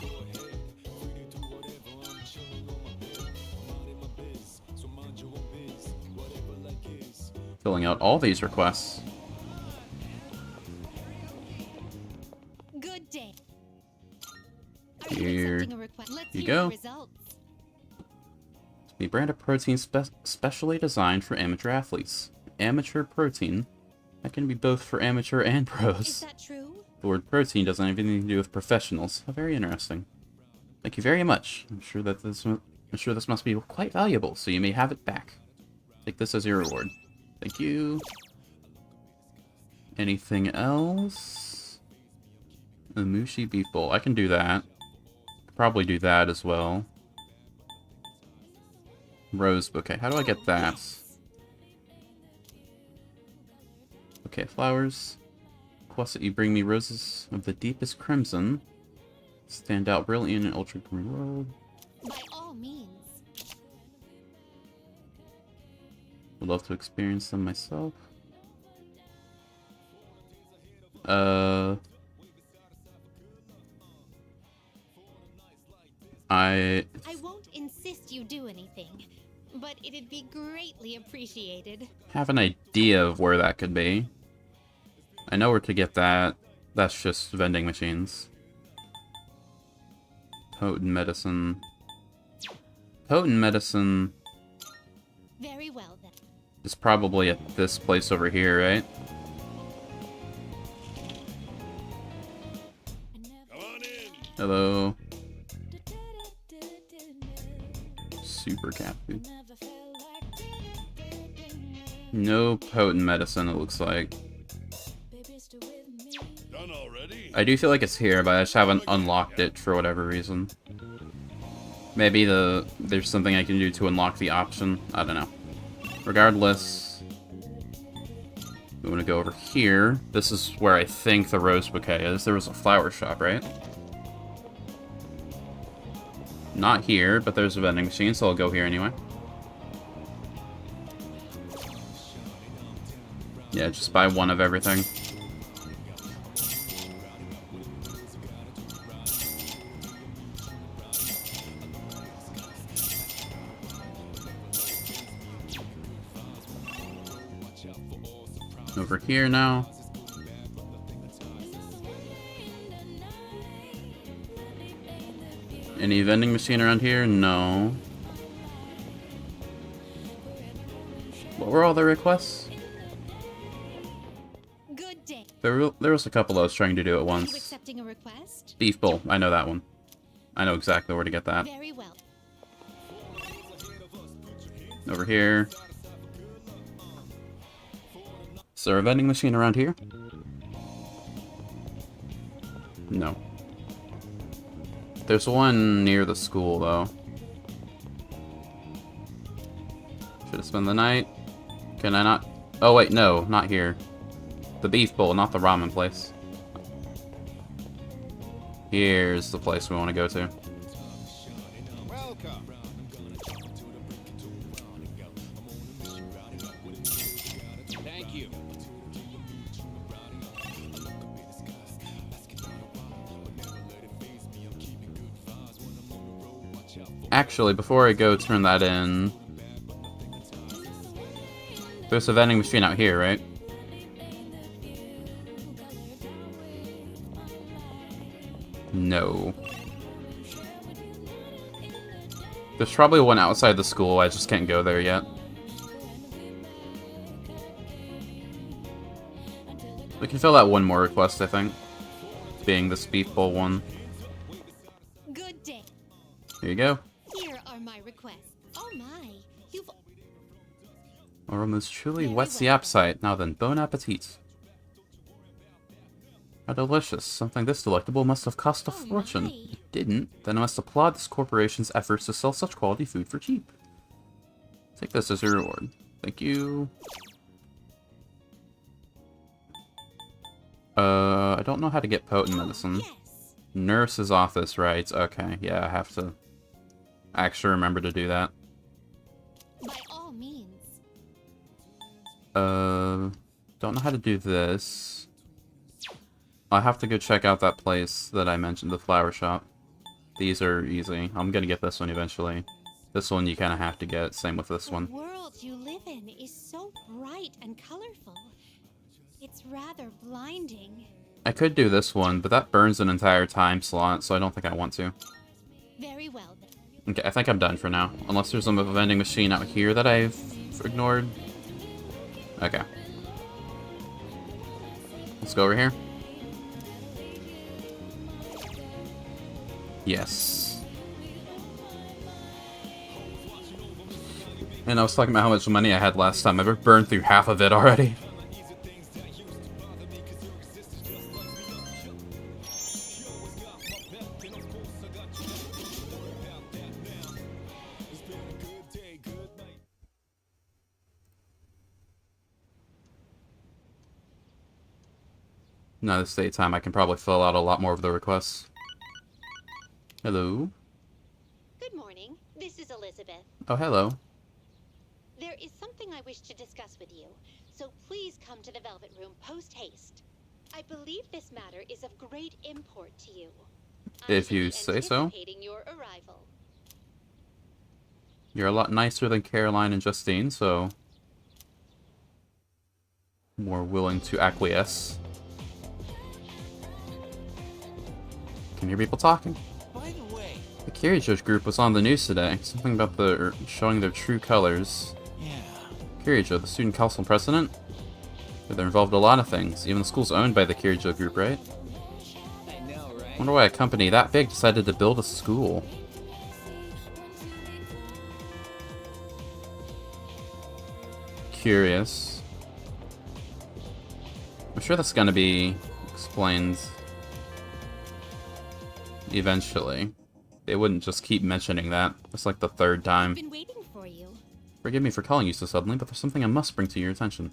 Filling out all these requests. Good day. Here you go. The brand of protein specially designed for amateur athletes. Amateur protein. That can be both for amateur and pros. Is that true? The word protein doesn't have anything to do with professionals. How very interesting. Thank you very much. I'm sure this must be quite valuable, so you may have it back. Take this as your reward. Thank you. Anything else? The Mushi beef bowl. I can do that. Probably do that as well. Rose bouquet. How do I get that? Okay, flowers. Request that you bring me roses of the deepest crimson. Stand out brilliant in an ultra green world. By all means. Would love to experience them myself. I won't insist you do anything, but it'd be greatly appreciated. have an idea of where that could be. I know where to get that. That's just vending machines. Potent medicine. Potent medicine Very well then. is probably at this place over here, right? Hello. Super cat food. No potent medicine, it looks like. Done already? I do feel like it's here, but I just haven't unlocked it for whatever reason. Maybe there's something I can do to unlock the option. I don't know. Regardless, we want to go over here. This is where I think the rose bouquet is. There was a flower shop, right? Not here, but there's a vending machine, so I'll go here anyway. Yeah, just buy one of everything. Over here now. Any vending machine around here? No. What were all the requests? There was a couple I was trying to do at Are you once. accepting a request? Beef bowl, I know that one. I know exactly where to get that. Very well. Over here. Is there a vending machine around here? No. There's one near the school, though. Should have spent the night. Can I not? Oh, wait, no, not here. The beef bowl, not the ramen place. Here's the place we want to go to. Thank you. Actually, before I go turn that in... There's a vending machine out here, right? No. There's probably one outside the school, I just can't go there yet. We can fill out one more request, I think. Being this beef bowl one. Good day. Here you go. Here are my requests. Oh my, you've Aroma's truly whets the appetite. Now then, bon appetit. How delicious. Something this delectable must have cost a fortune. It didn't, then I must applaud this corporation's efforts to sell such quality food for cheap. Take this as your reward. Thank you. I don't know how to get potent medicine. Nurse's office, right. Okay, yeah, I have to actually remember to do that. by all means. Don't know how to do this. I have to go check out that place that I mentioned, the flower shop. These are easy. I'm gonna get this one eventually. This one you kind of have to get, same with this one. The world you live in is so bright and colorful. It's rather blinding. I could do this one, but that burns an entire time slot, so I don't think I want to. Very well then. Okay, I think I'm done for now. Unless there's a vending machine out here that I've ignored. Okay. Let's go over here. Yes. And I was talking about how much money I had last time. I've burned through half of it already. Now this daytime, I can probably fill out a lot more of the requests. Hello? Good morning. This is Elizabeth. Oh, hello. There is something I wish to discuss with you, so please come to the Velvet Room post-haste. I believe this matter is of great import to you. If you say so. Anticipating your arrival. You're a lot nicer than Caroline and Justine, so... more willing to acquiesce. Can hear people talking. By the way, The Kiryu group was on the news today. Something about the showing their true colors. yeah. Kiryu, the student council president? They're involved in a lot of things. Even the school's owned by the Kiryu group, right? I know, right? Wonder why a company that big decided to build a school. Curious. I'm sure that's gonna be explained eventually. They wouldn't just keep mentioning that. It's like the third time. Been waiting for you. Forgive me for calling you so suddenly, but there's something I must bring to your attention.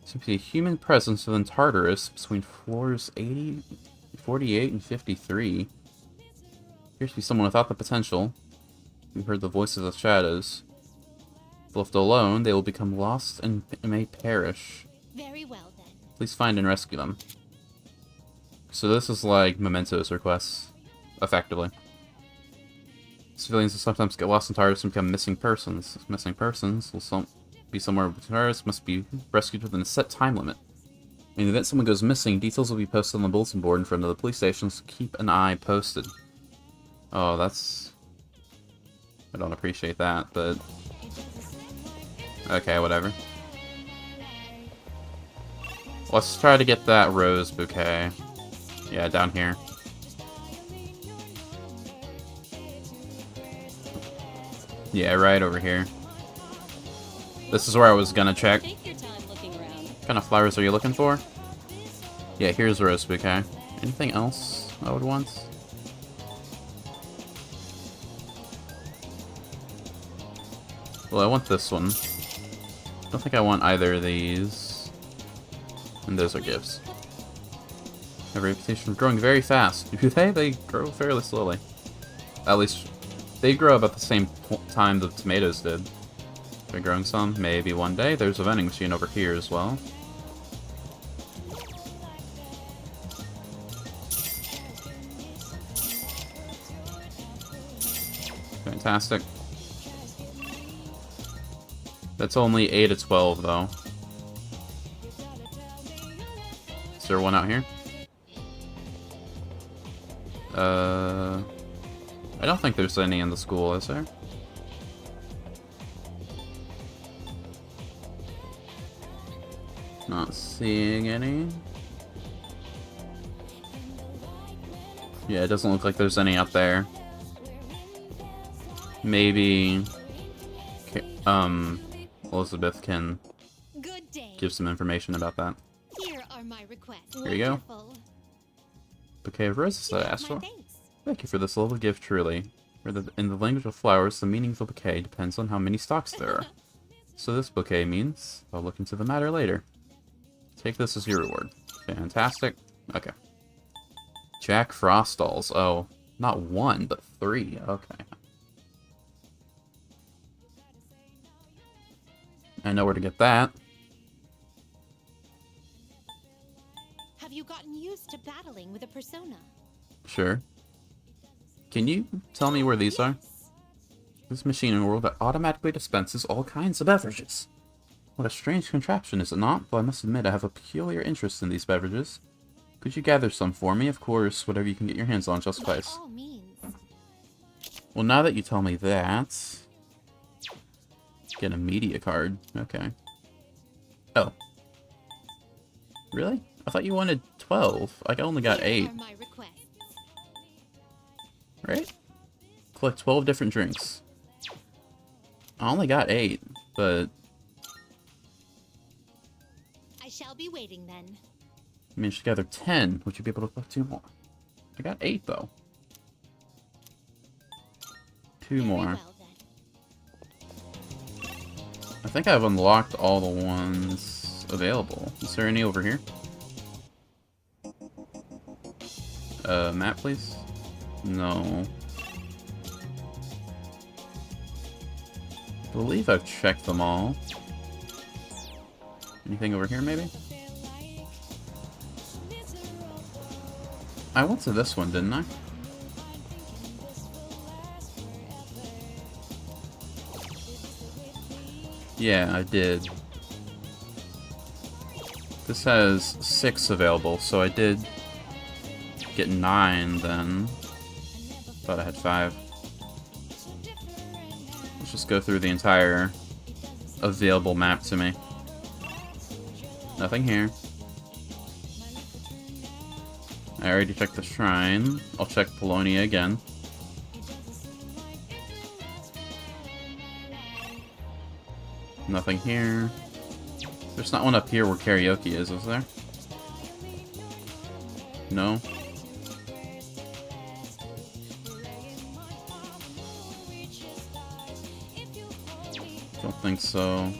Seems to be a human presence within Tartarus between floors 48 and 53. Appears to be someone without the potential. You heard the voices of shadows. If left alone, they will become lost and may perish. Very well then. Please find and rescue them. So this is like Memento's requests, effectively. Civilians will sometimes get lost in Tartarus and become missing persons. Missing persons will be somewhere between Tartarus, must be rescued within a set time limit. In the event someone goes missing, details will be posted on the bulletin board in front of the police station, so keep an eye posted. Oh, that's... I don't appreciate that, but... okay, whatever. Let's try to get that rose bouquet. Yeah, down here. Yeah, right over here. This is where I was gonna check. What kind of flowers are you looking for? Yeah, here's rose bouquet. Anything else I would want? Well, I want this one. I don't think I want either of these. And those are gifts. I have a reputation for growing very fast. Do they? They grow fairly slowly. At least, they grow about the same time the tomatoes did. They're growing some. Maybe one day. There's a vending machine over here as well. Fantastic. That's only 8 of 12, though. Is there one out here? I don't think there's any in the school, is there? Not seeing any. Yeah, it doesn't look like there's any out there. Maybe... Elizabeth can give some information about that. Here are my requests. Here you go. Bouquet of roses that I asked for. Thank you for this lovely gift, truly. In the language of flowers, the meaning of a bouquet depends on how many stalks there are. So this bouquet means I'll look into the matter later. Take this as your reward. Fantastic. Okay. Jack Frost dolls. Oh, not 1, but 3. Okay. I know where to get that. Have you gotten used to battling with a persona? Sure. Can you tell me where these are? This machine in a world that automatically dispenses all kinds of beverages. What a strange contraption, is it not? Though I must admit I have a peculiar interest in these beverages. Could you gather some for me? Of course, whatever you can get your hands on just suffice. Well, now that you tell me that... Get a media card. Okay. Oh. Really? I thought you wanted 12. Like, I only got 8. Right? Collect 12 different drinks. I only got 8, but... I shall be waiting then. I mean, gather 10. Would you be able to collect 2 more? I got 8, though. 2 more. I think I've unlocked all the ones available. Is there any over here? Map, please? No. I believe I've checked them all. Anything over here, maybe? I went to this one, didn't I? Yeah, I did. This has 6 available, so I did get 9 then. Thought I had 5. Let's just go through the entire available map to me. Nothing here. I already checked the shrine. I'll check Polonia again. Nothing here. There's not one up here where karaoke is there? No? Don't think so.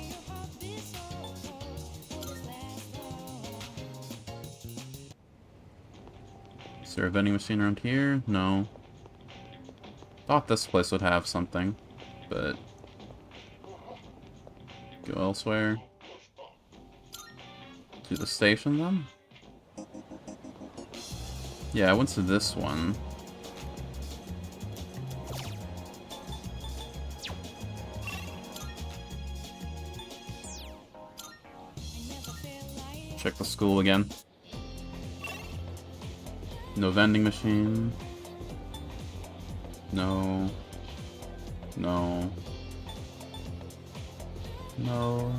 Is there a vending machine around here? No. Thought this place would have something, but... Go elsewhere. To the station, then? Yeah, I went to this one. Check the school again. No vending machine. No. No. No.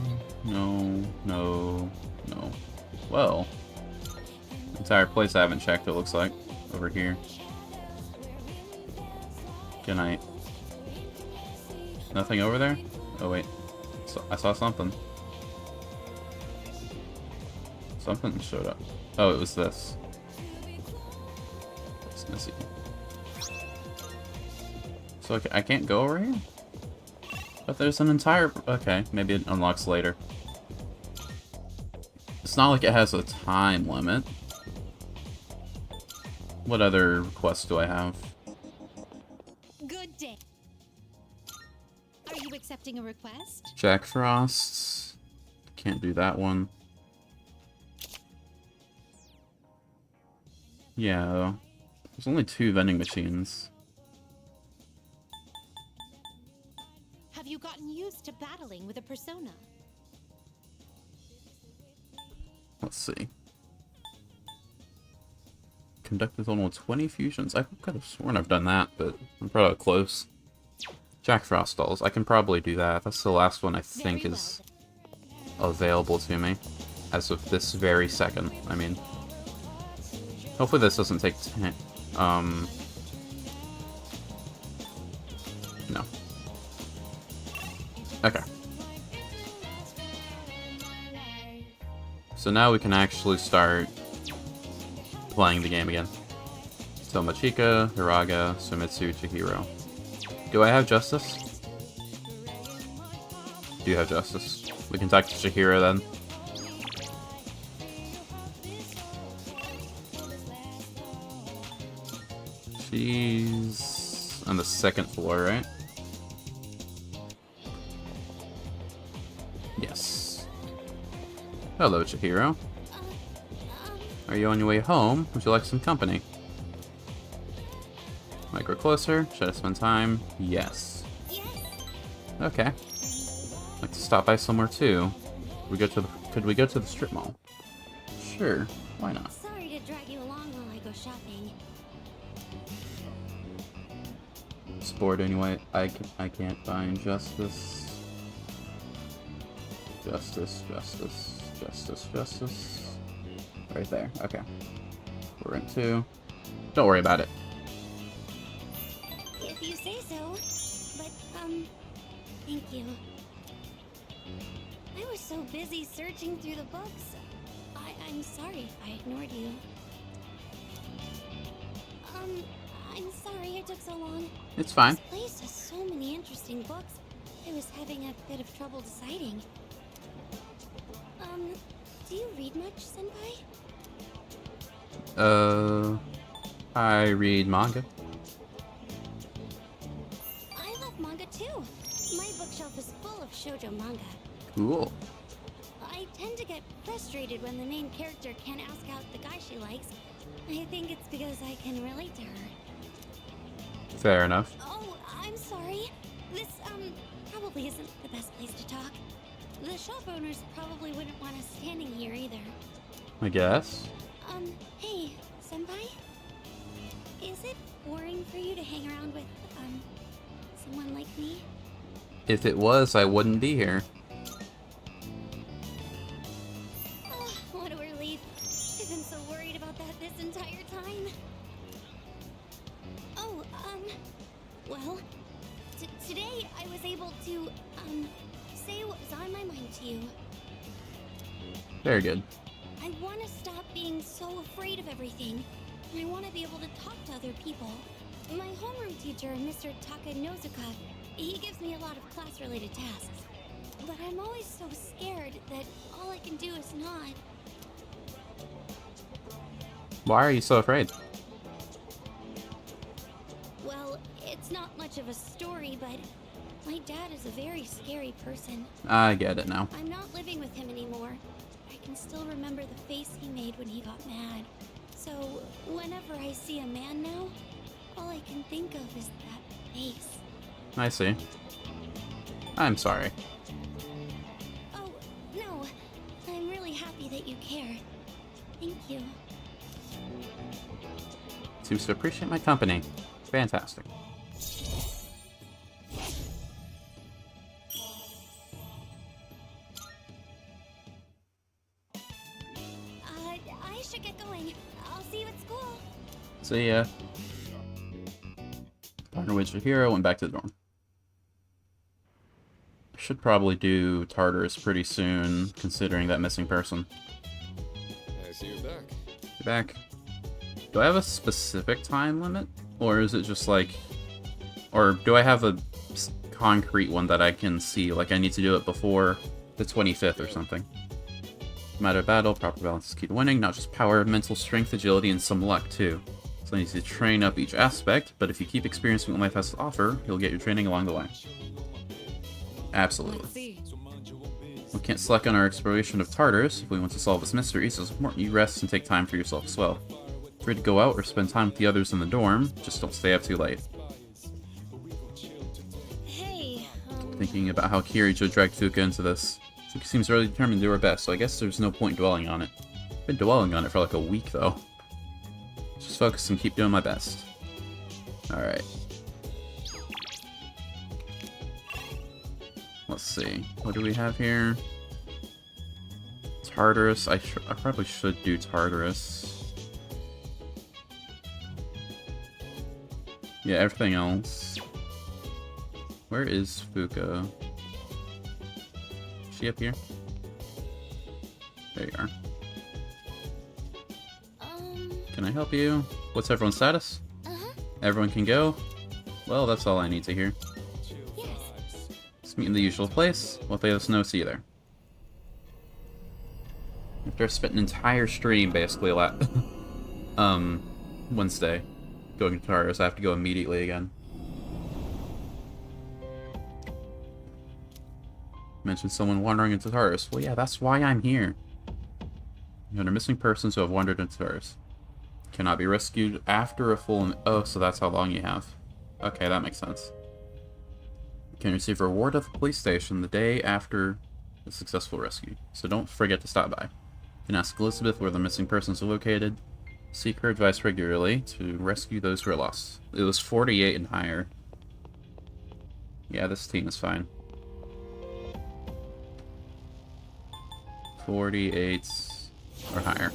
No. No. No. Well, entire place I haven't checked, it looks like. Over here. Good night. Nothing over there? Oh wait. So, I saw something. Something showed up. Oh, it was this. It's messy. So I can't go over here? But there's an entire... Okay, maybe it unlocks later. It's not like it has a time limit. What other quests do I have? Good day. Are you accepting a request? Jack Frost. Can't do that one. Yeah. There's only 2 vending machines. Have you gotten used to battling with a persona? Let's see. Conducted almost 20 fusions. I could have sworn I've done that, but I'm probably close. Jack Frost dolls. I can probably do that. That's the last one I think is available to me. As of this very second, I mean. Hopefully this doesn't take no. Okay. So now we can actually start playing the game again. So Machika, Hiraga, Sumitsu, Chihiro. Do I have Justice? Do you have Justice? We can talk to Chihiro then. She's on the 2nd floor, right? Yes. Hello, Chihiro. Are you on your way home? Would you like some company? Micro closer. Should I spend time? Yes. Okay. Like to stop by somewhere too. Could we go to the strip mall? Sure. Why not? Sorry to drag you along while I go shopping. It's bored anyway. I can't find Justice. Justice. Right there. Okay. We're in 2. Don't worry about it. If you say so. But, thank you. I was so busy searching through the books. I'm sorry if I ignored you. I'm sorry it took so long. It's fine. This place has so many interesting books. I was having a bit of trouble deciding. Do you read much, Senpai? I read manga. I love manga too. My bookshelf is full of shoujo manga. Cool. I tend to get frustrated when the main character can't ask out the guy she likes. I think it's because I can relate to her. Fair enough. Oh, I'm sorry. This, probably isn't the best place to talk. The shop owners probably wouldn't want us standing here either. I guess. Hey, Senpai? Is it boring for you to hang around with, someone like me? If it was, I wouldn't be here. Oh, what a relief. I've been so worried about that this entire time. Oh, well, today I was able to, say what was on my mind to you. Very good. I want to stop being so afraid of everything, and I want to be able to talk to other people. My homeroom teacher, Mr. Takanozuka, he gives me a lot of class-related tasks. But I'm always so scared that all I can do is nod. Why are you so afraid? Well, it's not much of a story, but my dad is a very scary person. I get it now. I'm not living with him anymore. I can still remember the face he made when he got mad. So, whenever I see a man now, all I can think of is that face. I see. I'm sorry. Oh, no. I'm really happy that you care. Thank you. Seems to appreciate my company. Fantastic. everything. I'll see you at school. See ya. Partner with your hero, went back to the dorm. Should probably do Tartarus pretty soon, considering that missing person. I see you're back. You're back. Do I have a specific time limit? Or is it just like... Or do I have a concrete one that I can see? Like I need to do it before the 25th or something. Matter of battle, proper balance is key to winning. Not just power, mental strength, agility, and some luck too. So I need to train up each aspect, but if you keep experiencing what life has to offer, you'll get your training along the way. Absolutely. We can't slack on our exploration of Tartarus if we want to solve its mysteries, so it's important you rest and take time for yourself as well. Free to go out or spend time with the others in the dorm, just don't stay up too late. Hey, Thinking about how Kirito dragged Fuka into this. Fuka seems really determined to do her best, so I guess there's no point dwelling on it. I've been dwelling on it for like a week though. Just focus and keep doing my best. Alright. Let's see. What do we have here? Tartarus. I probably should do Tartarus. Yeah, everything else. Where is Fuka? Is she up here? There you are. Can I help you? What's everyone's status? Everyone can go? Well, that's all I need to hear. Let's meet in the usual place. We'll play the snow, see you there. After I spent an entire stream, basically, Wednesday, going to Tartarus, I have to go immediately again. Mentioned someone wandering into Tartarus. Well, yeah, that's why I'm here. There are missing persons who have wandered into Tartarus. Cannot be rescued after a full... Oh, so that's how long you have. Okay, that makes sense. You can receive a reward at the police station the day after a successful rescue, so don't forget to stop by. You can ask Elizabeth where the missing persons are located. Seek her advice regularly to rescue those who are lost. It was 48 and higher. Yeah, this team is fine. 48 or higher.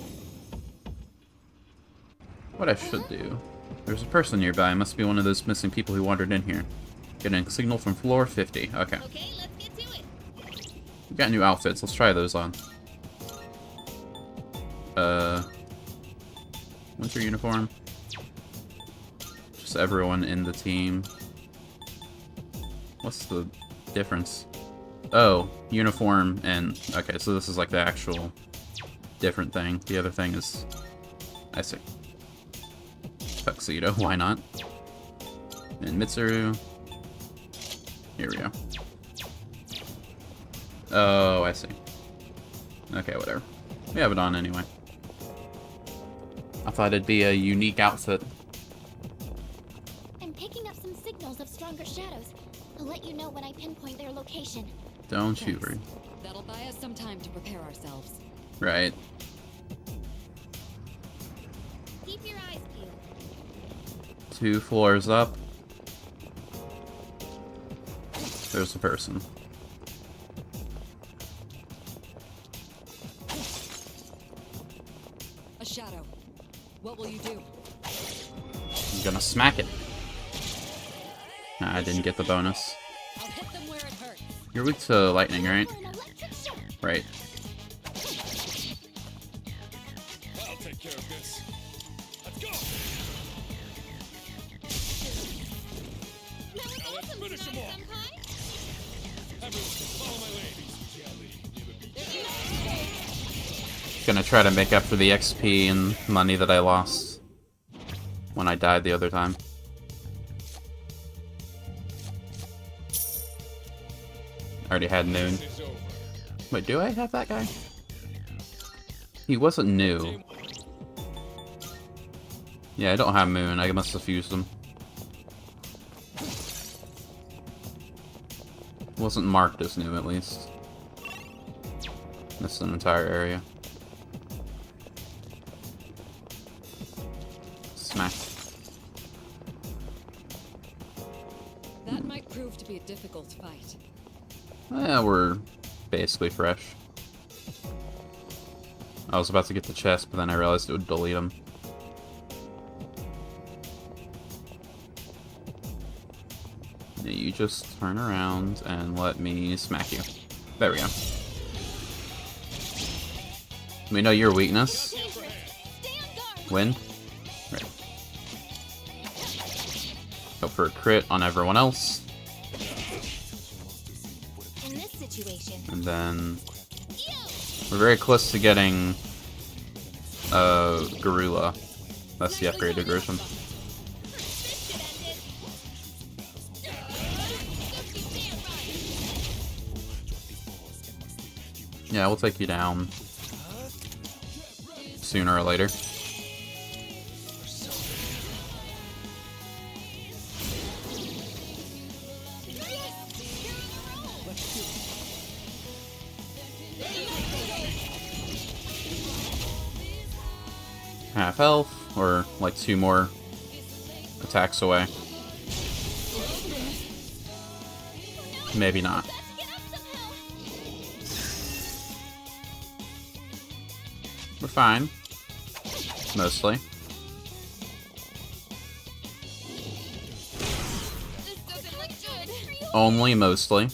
What I should do... There's a person nearby. It must be one of those missing people who wandered in here. Getting a signal from floor 50. Okay. Okay, let's get to it. We got new outfits. Let's try those on. Winter uniform. Just everyone in the team. What's the difference? Oh, uniform and... Okay, so this is like the actual different thing. The other thing is... I see. Tuxedo, why not? And Mitsuru. Here we go. Oh, I see. Okay, whatever. We have it on anyway. I thought it'd be a unique outfit. I'm picking up some signals of stronger shadows. I'll let you know when I pinpoint their location. Don't you worry. That'll buy us some time to prepare ourselves. Right. Keep your eyes peeled. 2 floors up. There's a person. A shadow. What will you do? I'm gonna smack it. Nah, I didn't get the bonus. I'll hit them where it hurts. You're weak to lightning, right? Right. I'll take care of this. Let's go. Now let's finish him off. Everyone, follow my lead. Gonna try to make up for the XP and money that I lost when I died the other time. Already had Noon. Wait, do I have that guy? He wasn't new. Yeah, I don't have Moon. I must have fused him. Wasn't marked as new, at least. Missed an entire area. Smack. That might prove to be a difficult fight. Yeah, we're basically fresh. I was about to get the chest, but then I realized it would delete them. You just turn around and let me smack you. There we go. We know your weakness. Wind. Right. Hope for a crit on everyone else. In this situation. And then we're very close to getting Garula. That's the upgraded version. Yeah, we'll take you down sooner or later. Half health, or like 2 more attacks away. Maybe not. We're fine. Mostly. Only mostly.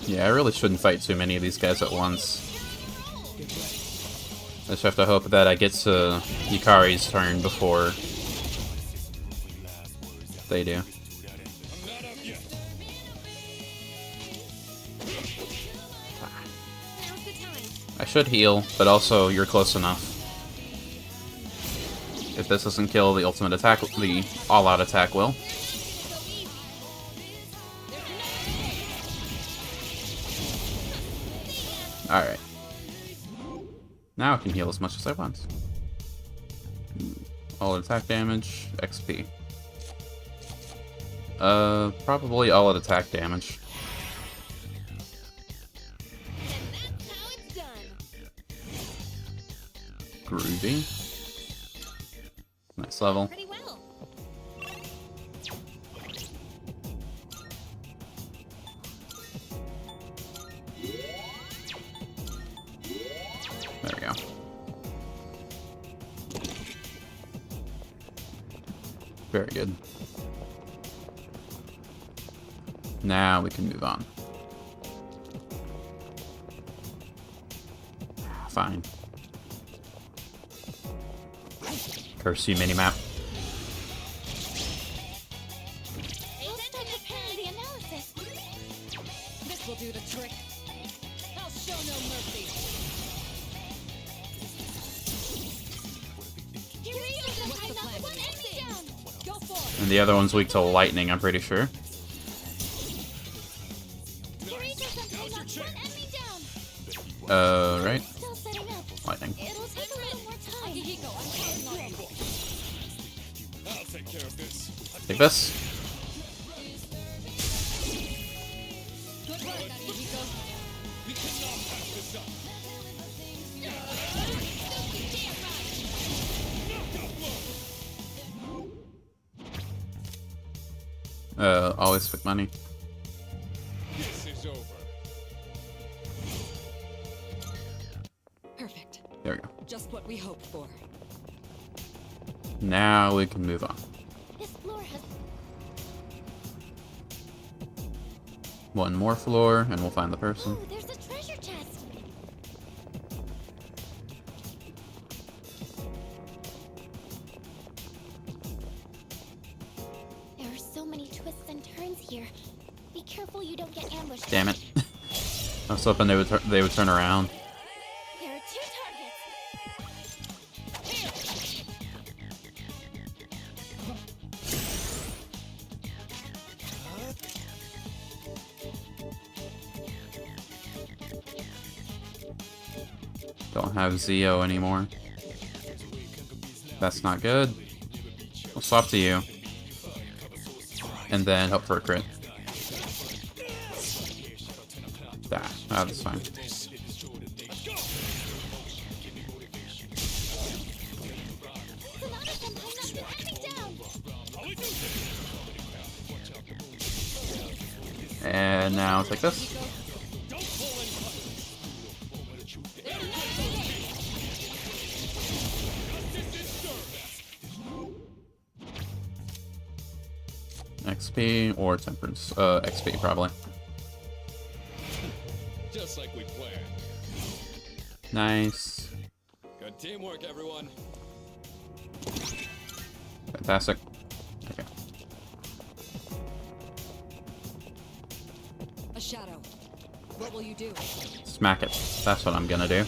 Yeah, I really shouldn't fight too many of these guys at once. I just have to hope that I get to Yukari's turn before they do. I should heal, but also you're close enough. If this doesn't kill, the ultimate attack, the all-out attack will. Alright. Now I can heal as much as I want. All attack damage, XP. Probably all at attack damage. Groovy. Nice level. There we go. Very good. Now we can move on. Fine. Curse you, minimap. This will do the trick. I'll show no mercy. What's the plan? Go for it. And the other one's weak to lightning, I'm pretty sure. Right? Lightning. It'll take a little more time. I'll take care of this. Take this. Good work, Akihiko. We cannot pass this up. Always pick money. This is over. Perfect. There we go. Just what we hoped for. Now we can move on. This floor has One more floor, and we'll find the person. Oh, there's a treasure chest. There are so many twists and turns here. Be careful you don't get ambushed. Damn it. I was hoping they would turn around. There are 2 targets. Don't have Zio anymore. That's not good. We'll swap to you. And then hope for a crit. That's fine. And now it's like this. XP or temperance? XP probably. Just like we planned. Nice. Good teamwork, everyone. Fantastic. Okay. A shadow. What will you do? Smack it. That's what I'm gonna do.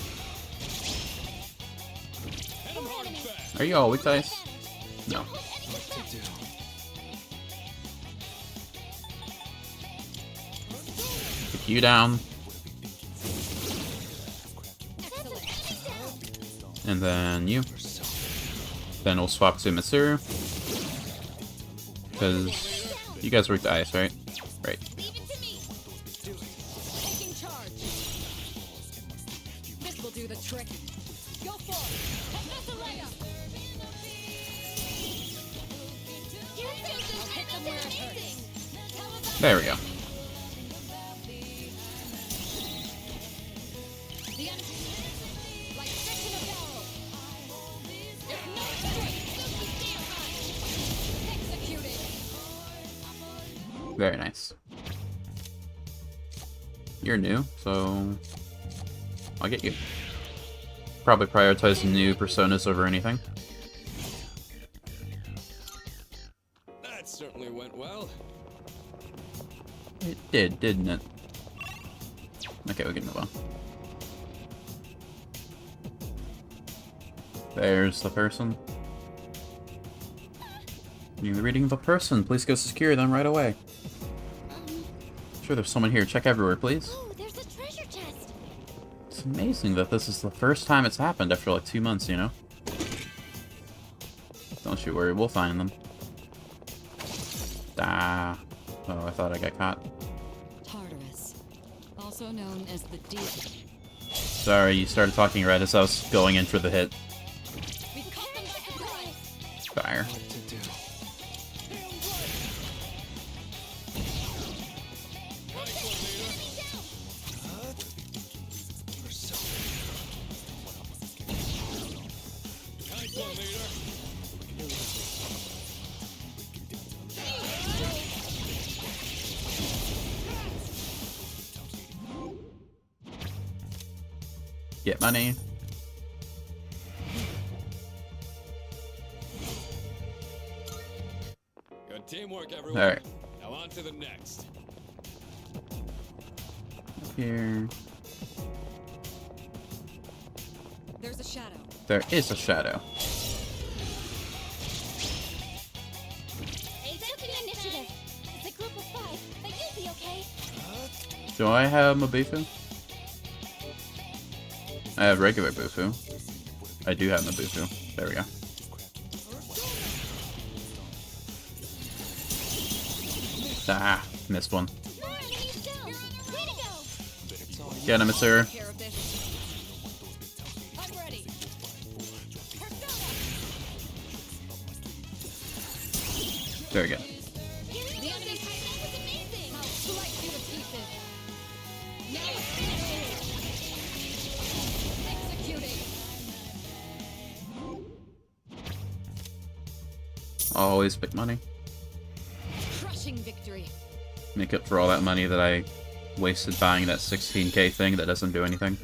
Are you all weak dice? No. Kick you down. And then you. Then we'll swap to Mitsuru. Because you guys work the ice, right? Right. Taking charge. This will do the trick. Go for it. Messalea. I'll hit them where it hurts. There we go. The enemy, like fish in a barrel. There's no strength. Executed. Very nice. You're new, so I'll get you. Probably prioritize new personas over anything. That certainly went well. It did, didn't it? Okay, we can move on. There's the person. You're reading the person. Please go secure them right away. Sure, there's someone here. Check everywhere, please. Oh, there's a treasure chest. It's amazing that this is the first time it's happened after like 2 months, you know? Don't you worry, we'll find them. Ah. Oh, I thought I got caught. Tartarus, also known as the Deep. Sorry, you started talking right as I was going in for the hit. Fire. Get money. Good teamwork, everyone. All right. Now on to the next. Here. There's a shadow. There is a shadow. Hey, took the initiative. It's a group of 5, but you'll be okay. Do I have Mabufu? I have regular Bufu. I do have Mabufu. There we go. Ah, missed one. Get him, sir. There we go. The enemy was amazing. I'll slice you to pieces. Now executing. Always pick money. Crushing victory. Make up for all that money that I wasted buying that 16k thing that doesn't do anything.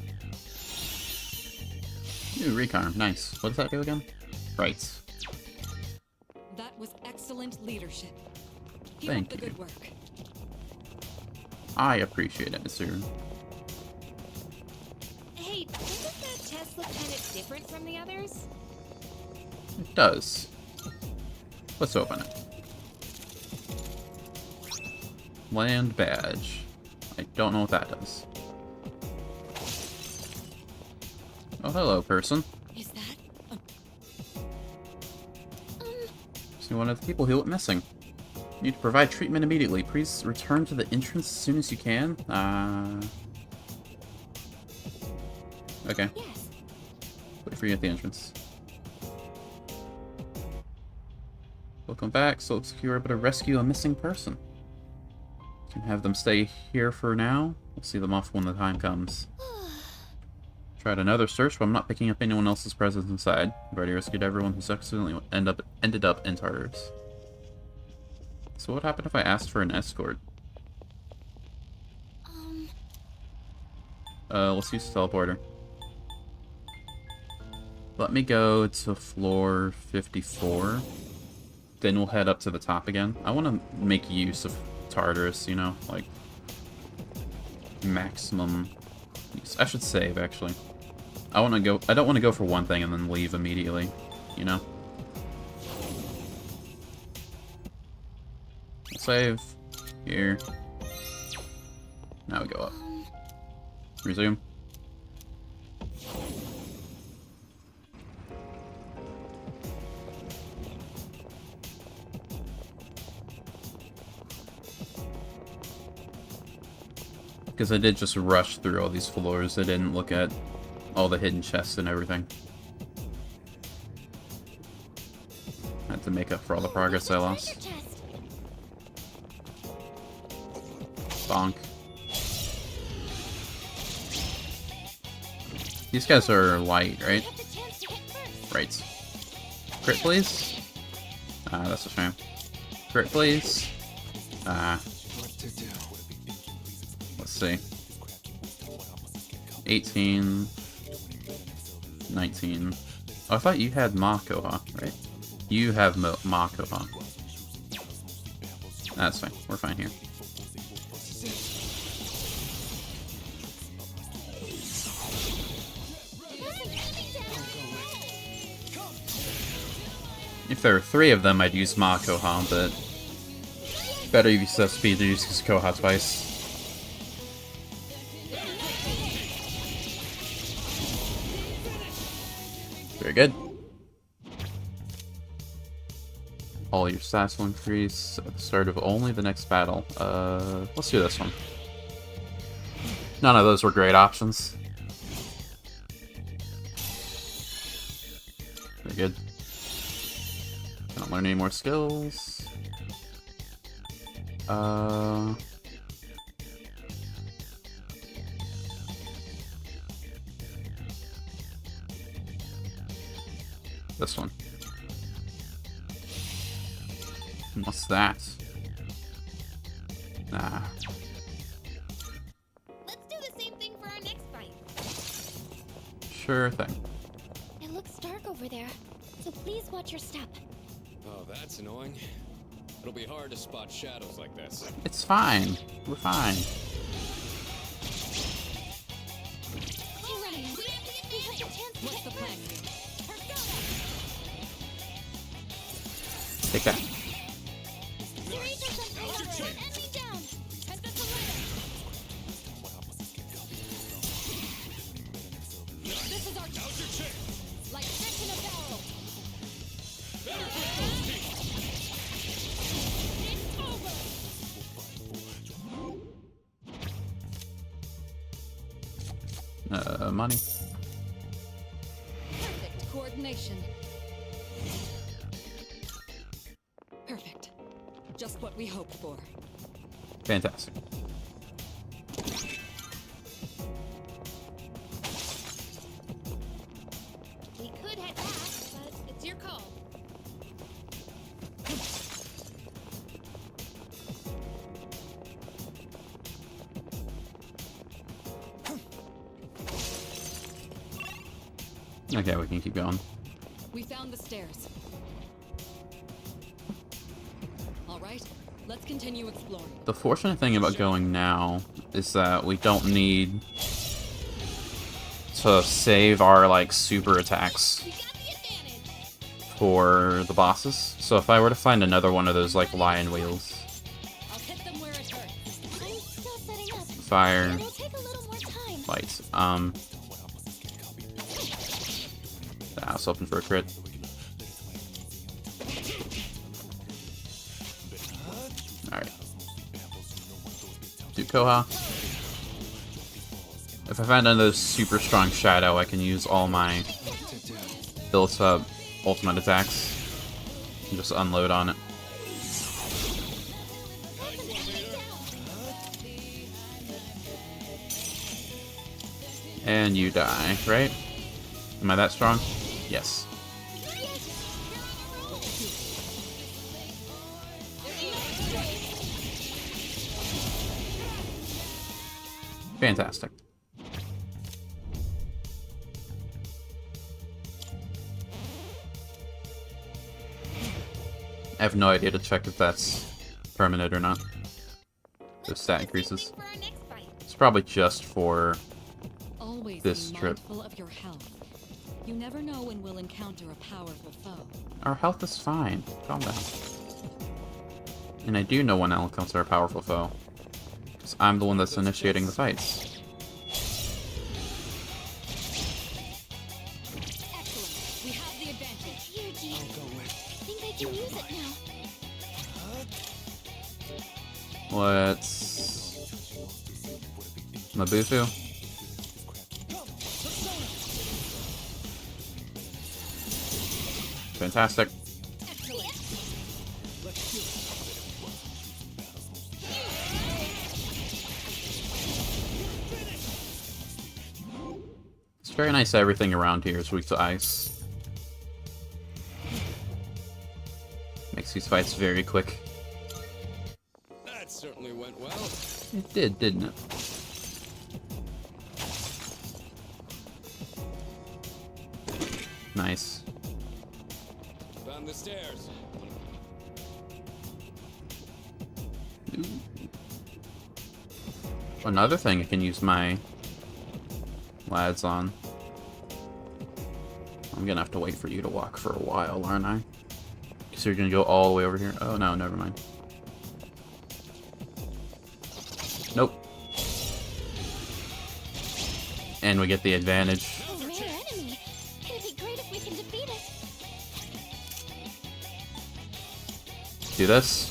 New recon, nice. What does that do again? Right. That was excellent leadership. Keep Thank up the you. good work. I appreciate it, Mitsuru. Hey, doesn't that chest look kind of different from the others? It does. Let's open it. Land badge. I don't know what that does. Oh, hello, person. Is that See one of the people who went missing. Need to provide treatment immediately. Please return to the entrance as soon as you can. Okay. Wait for you at the entrance. Welcome back. So looks like you were able to rescue a missing person. Can have them stay here for now. We'll see them off when the time comes. Tried another search, but I'm not picking up anyone else's presence inside. I've already rescued everyone who's accidentally ended up in Tartarus. So what happened if I asked for an escort? Let's use the teleporter. Let me go to floor 54. Then we'll head up to the top again. I want to make use of Tartarus, you know, like maximum use. I should save, actually. I don't want to go for one thing and then leave immediately, you know? Save. Here. Now we go up. Resume. Because I did just rush through all these floors. I didn't look at all the hidden chests and everything. I had to make up for all the progress I lost. Bonk. These guys are light, right? Right. Crit, please? Ah, that's a shame. Crit, please? Ah. Let's see. 18. 19. Oh, I thought you had Mako, huh? Right? You have Mako, huh? That's fine. We're fine here. If there were 3 of them, I'd use Makoha, but better if you set speed to use Koha twice. Very good. All your stats will increase at the start of only the next battle. Let's do this one. None of those were great options. Very good. Don't learn any more skills. This one. What's that? Nah. Let's do the same thing for our next fight. Sure thing. It looks dark over there, so please watch your step. Oh, that's annoying. It'll be hard to spot shadows like this. It's fine. We're fine. What's the plan? Take that. This is our chance. Like fish in a barrel. Money. Perfect coordination. Perfect. Just what we hoped for. Fantastic. We could head back, but it's your call. Okay, we can keep going. We found the stairs. All right, let's continue exploring. The fortunate thing about going now is that we don't need to save our, like, super attacks for the bosses. So if I were to find another one of those, like, lion wheels. Fire. Light. I was hoping for a crit. Alright. Do Koha. If I find another super strong shadow, I can use all my built-up ultimate attacks and just unload on it. And you die, right? Am I that strong? Yes. Fantastic. I have no idea to check if that's permanent or not. The stat increases. It's probably just for Always this be trip. mindful of your health. You never know when we'll encounter a powerful foe. Our health is fine. Calm down. And I do know when I'll encounter a powerful foe. Because I'm the one that's initiating the fights. Excellent. We have the advantage. Here, G. I think I can use it now. Let's... Mabufu? Fantastic. It's very nice that everything around here is weak to ice. Makes these fights very quick. That certainly went well. It did, didn't it? Nice. Found the stairs. Ooh. Another thing I can use my lads on. I'm gonna have to wait for you to walk for a while, aren't I? Because you're gonna go all the way over here. Oh no, never mind. Nope. And we get the advantage. Oh, rare enemy. It'd be great if we can defeat it. Do this.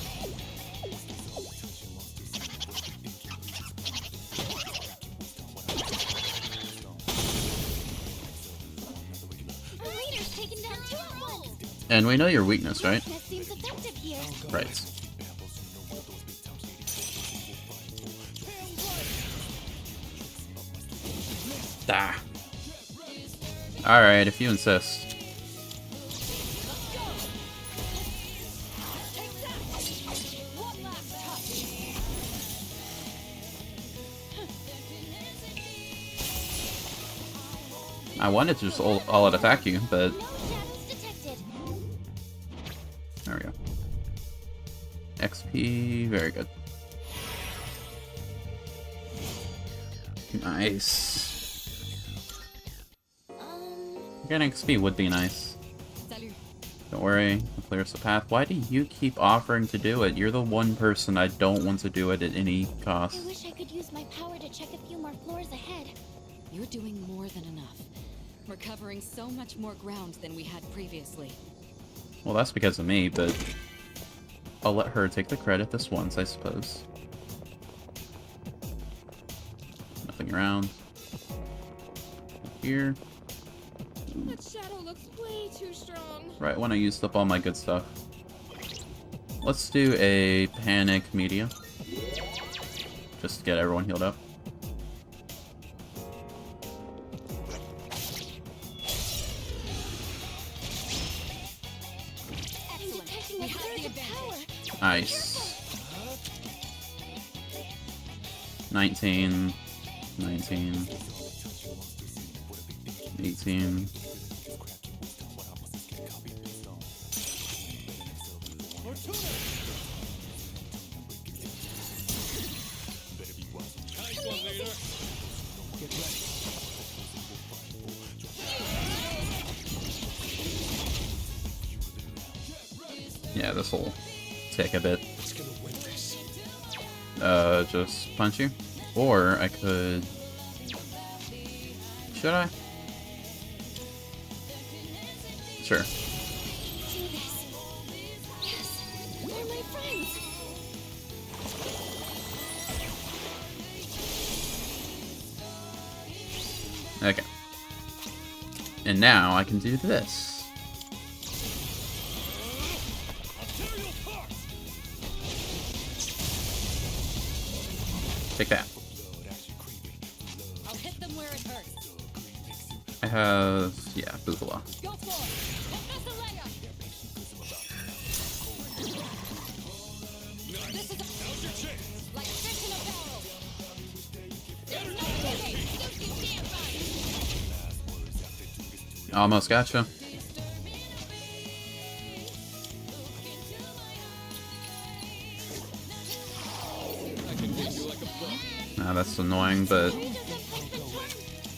Our leader's taken down 2 at once. And we know your weakness, right? That seems effective here. Right. Ah. Alright, if you insist. I wanted to just all out attack you, but... There we go. XP, very good. Nice. Getting XP would be nice. Don't worry, I'll clear us the path. Why do you keep offering to do it? You're the one person I don't want to do it at any cost. I wish I could use my power to check a few more floors ahead. You're doing more than enough. We're covering so much more ground than we had previously. Well, that's because of me, but I'll let her take the credit this once, I suppose. Nothing around. Here. That shadow looks way too strong. Right when I used up all my good stuff. Let's do a panic media. Just to get everyone healed up. Nice. 19. 19. 18. Yeah, this will take a bit. Just punch you? Or I could... Should I? Sure. Do this. Yes, they're my friends. Okay. And now I can do this. Take that. I'll hit them where it hurts. I have, yeah, Boovala. Go for it! Professor Leia! This is a... like fish in a barrel! There's no escape! Don't you dare run! Almost gotcha. Nah, that's annoying, but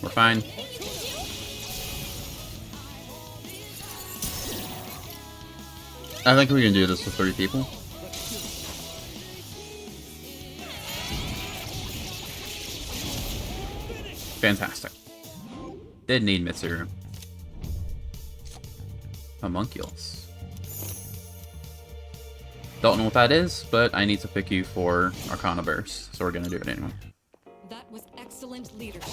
we're fine. I think we can do this with 3 people. Fantastic. Did need Mitsuru. Homunculus. Don't know what that is, but I need to pick you for Arcana Burst, so we're gonna do it anyway. That was excellent leadership.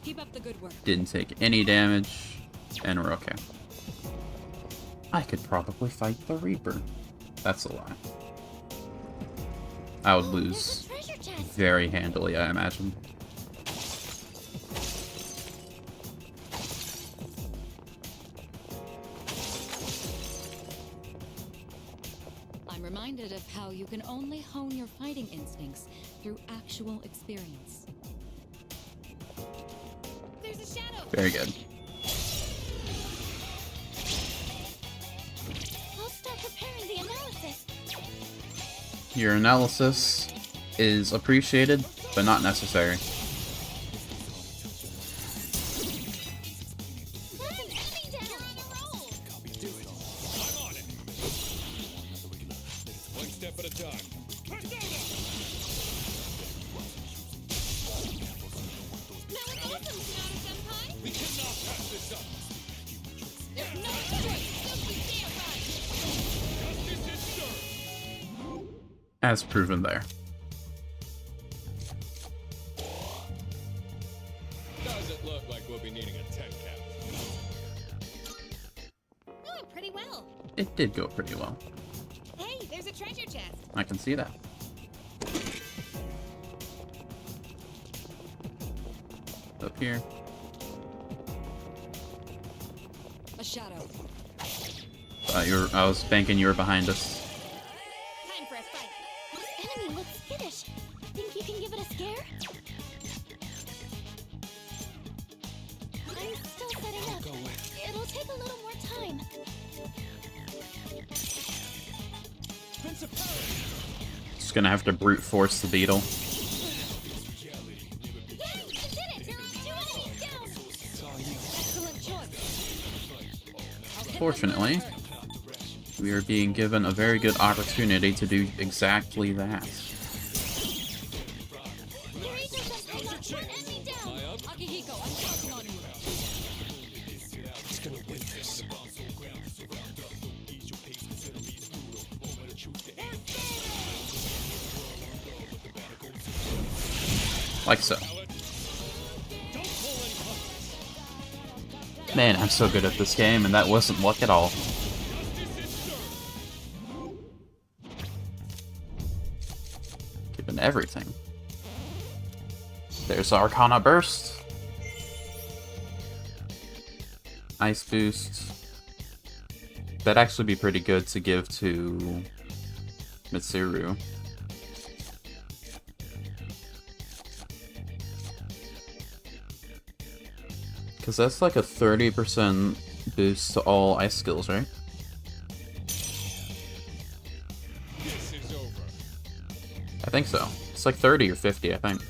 Keep up the good work. Didn't take any damage, and we're okay. I could probably fight the Reaper. That's a lie. I would lose very handily, I imagine. I'm reminded of how you can only hone your fighting instincts through actual experience. There's a shadow. Very good. I'll start preparing the analysis. Your analysis is appreciated, but not necessary. One step at a time. We cannot pass this up. There's no choice. Don't you dare run. Justice is served. As proven there. Does it look like we'll be needing a 10 count? Oh, pretty well. It did go pretty well. Hey, there's a treasure chest. I can see that. Up here. A shadow. I was banking you were behind us. Time for a fight. This enemy looks skittish. Think you can give it a scare? I'm still setting up. It'll take a little more time. Just gonna have to brute force the beetle. Fortunately, we are being given a very good opportunity to do exactly that. Akihiko, I'm counting on you. He's gonna win this. Like so. Man, I'm so good at this game, and that wasn't luck at all. Given everything. There's Arcana Burst. Ice Boost. That'd actually be pretty good to give to Mitsuru. Because that's like a 30% boost to all ice skills, right? This is over. I think so. It's like 30 or 50, I think.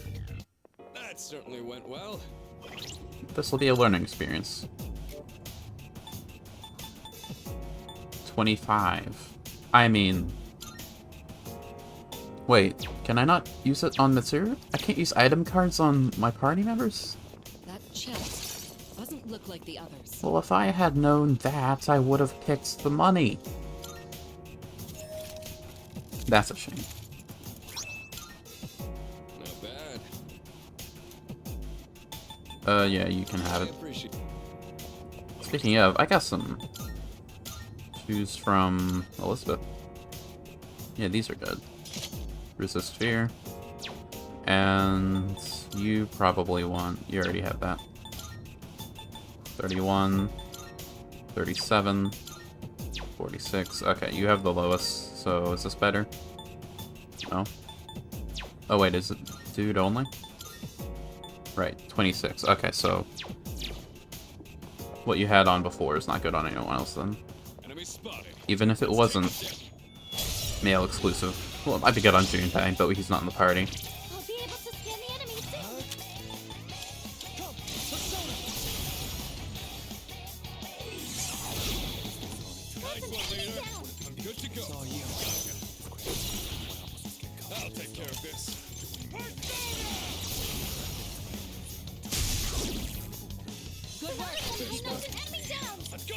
That certainly went well. This will be a learning experience. 25. I mean... Wait, can I not use it on Mitsuru? I can't use item cards on my party members? That chest doesn't look like the others. Well, if I had known that, I would have picked the money. That's a shame. Not bad. Yeah, you can have I it. appreciate. Speaking of, I got some shoes from Elizabeth. Yeah, these are good. Resist Fear. And you probably want... You already have that. 31, 37, 46. Okay, you have the lowest, so is this better? No. Oh wait, is it dude only? Right, 26. Okay, so what you had on before is not good on anyone else then. Even if it wasn't male exclusive. Well, it might be good on Junpei, but he's not in the party. I'll be able to scan the enemy soon. I'm good to go. I'll take care of this. Good work. Enemy down. Let's go.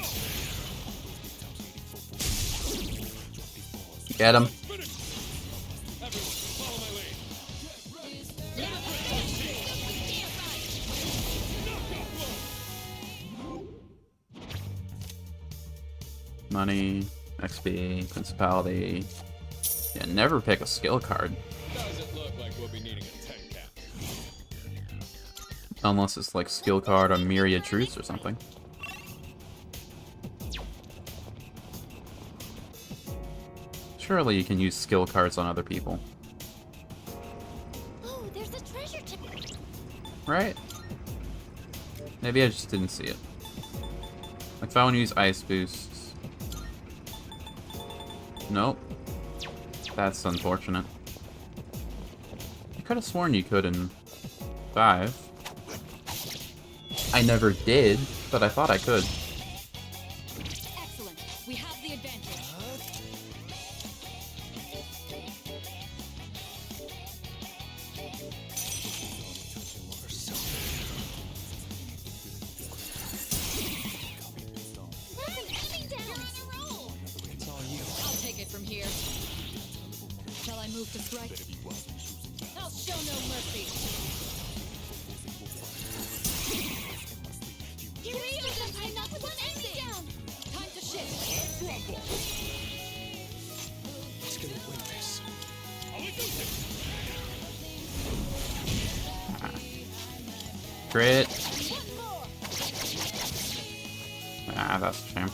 Get him. Money, XP, Principality. Yeah, never pick a skill card. Doesn't look like we'll be needing a 10 cap. Unless it's like skill card on Myriad Truths or something. Surely you can use skill cards on other people. Oh, there's a treasure chest. Right? Maybe I just didn't see it. Like if I want to use Ice Boosts. Nope. That's unfortunate. I could have sworn you could in 5. I never did, but I thought I could. Excellent. We have the advantage. It's all you. I'll take it from here. Shall I move to strike? I'll show no mercy. I knocked one enemy down. Time to shift. He's gonna win this. Crit. Ah, that's a shame.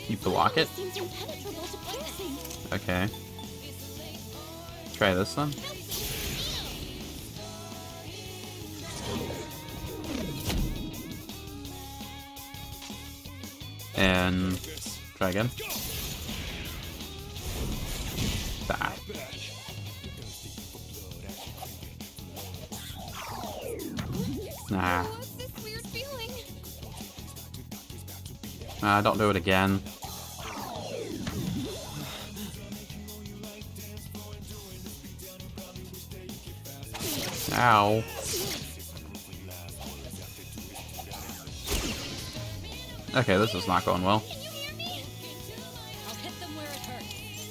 You block it? Seems impenetrable to piercing. Okay. Try this one. And try again. Ah. Nah. What's this weird feeling? Nah, don't do it again. Ow. Okay, this is not going well. I'll hit them where it hurts.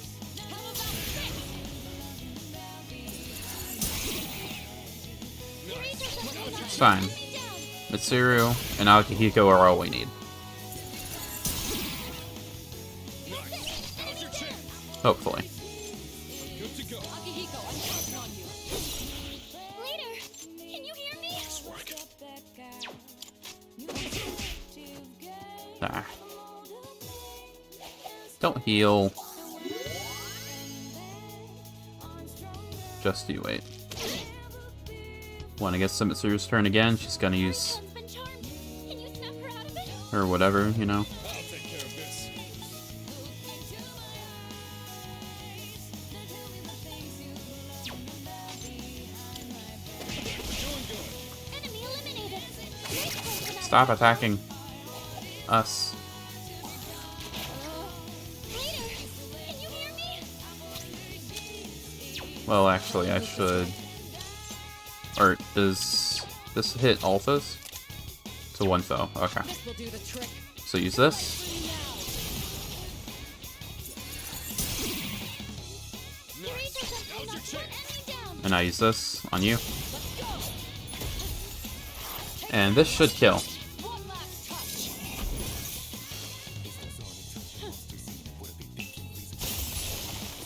It's fine. Mitsuru and Akihiko are all we need. Hopefully. Akihiko, I'm counting on you. Later. Can you hear me? Ah. Don't heal. Just you wait. When it gets to Mitsuru's turn again, she's gonna use... or whatever, you know. Stop attacking us. Well, actually, I should... or does this hit alphas? To one foe, okay. So use this. And I use this on you. And this should kill.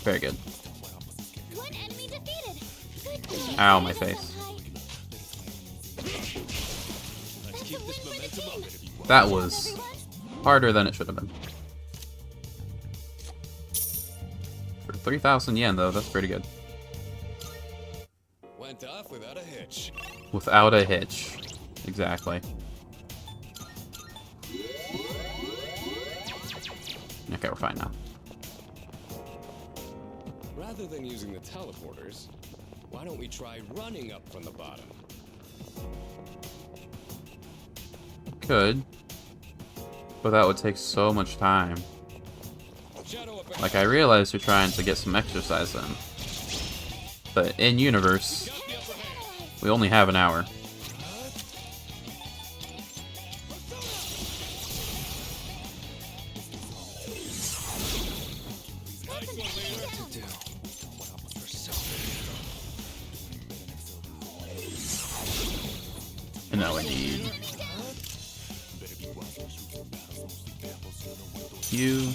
Very good. Ow, my face. Let's keep this That was harder than it should have been. For 3,000 yen, though, that's pretty good. Went off without a hitch. Without a hitch. Exactly. Okay, we're fine now. Rather than using the teleporters, why don't we try running up from the bottom? Could. But that would take so much time. Like, I realize you're trying to get some exercise in. But in universe, we only have an hour. And now I need you.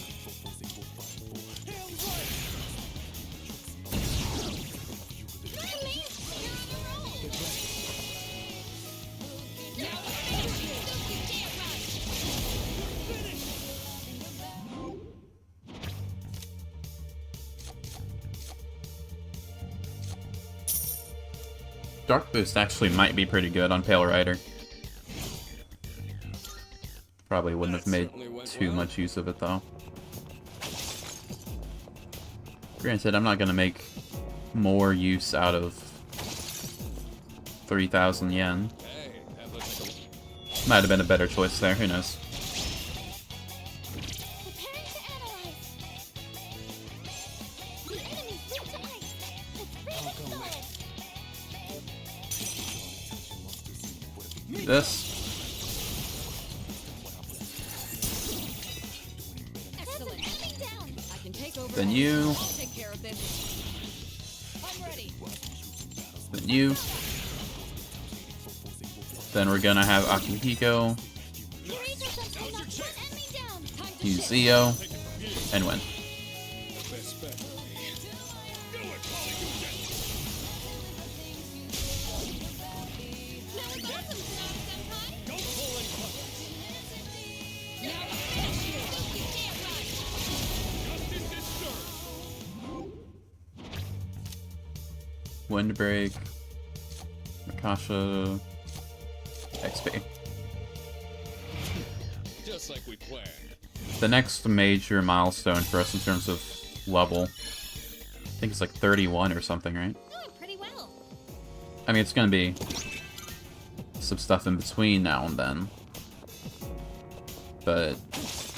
Dark Boost actually might be pretty good on Pale Rider. Probably wouldn't have made too much use of it though. Granted, I'm not gonna make more use out of 3,000 yen. Might have been a better choice there, who knows. This. Then you. Then you. Then we're gonna have Akihiko. Use Zio. And win. Windbreak, Mikasha, XP. Just like we planned. The next major milestone for us in terms of level, I think it's like 31 or something, right? Oh, pretty well. I mean, it's gonna be some stuff in between now and then, but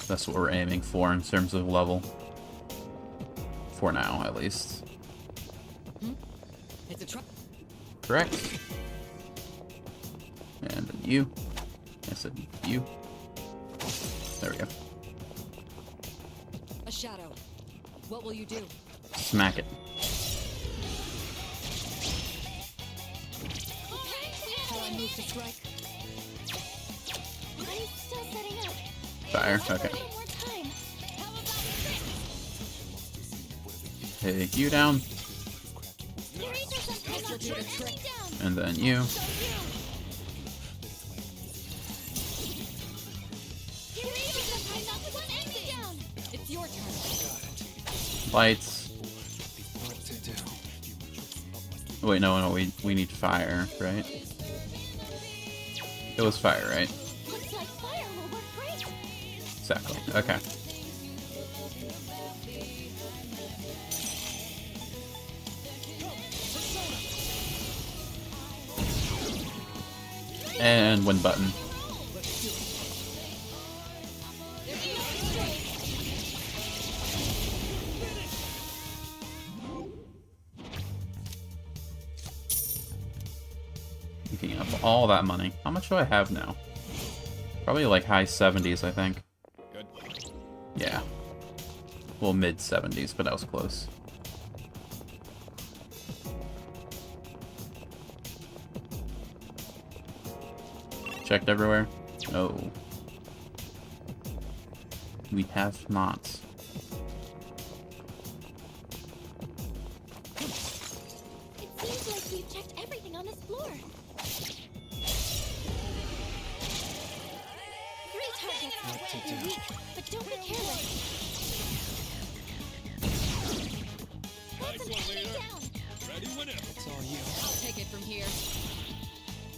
that's what we're aiming for in terms of level. For now, at least. It's a truck. Correct. And then you. I said you. There we go. A shadow. What will you do? Smack it. Shall I move to strike? I'm still setting up. Fire. Okay. More time. Take you down. And then you. It's your turn. Lights. Wait, no, we need fire, right? It was fire, right? Looks like fire will work great. Exactly. Okay. And win button. Picking up all that money. How much do I have now? Probably like high 70s, I think. Good. Yeah. Well, mid 70s, but that was close. Checked everywhere? No. We have not. It seems like we've checked everything on this floor. heart gets wetter every week, but don't be careless. Nice one, leader. Ready whenever. It's all you. I'll take it from here.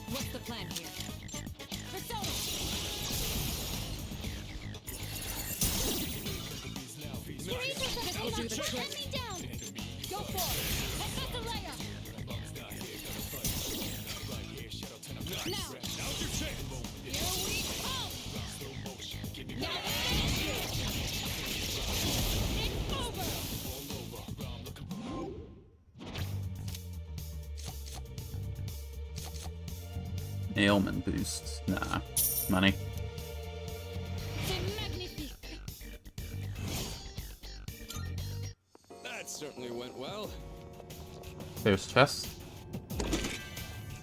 What's the plan here? Persona! I'll do the trick. Me down. Go for it! Professor Leia! Now. Now's your chance. Here we come! Now it's over! Ailment boost. Nah. Money. C'est magnifique! That certainly went well. There's chest.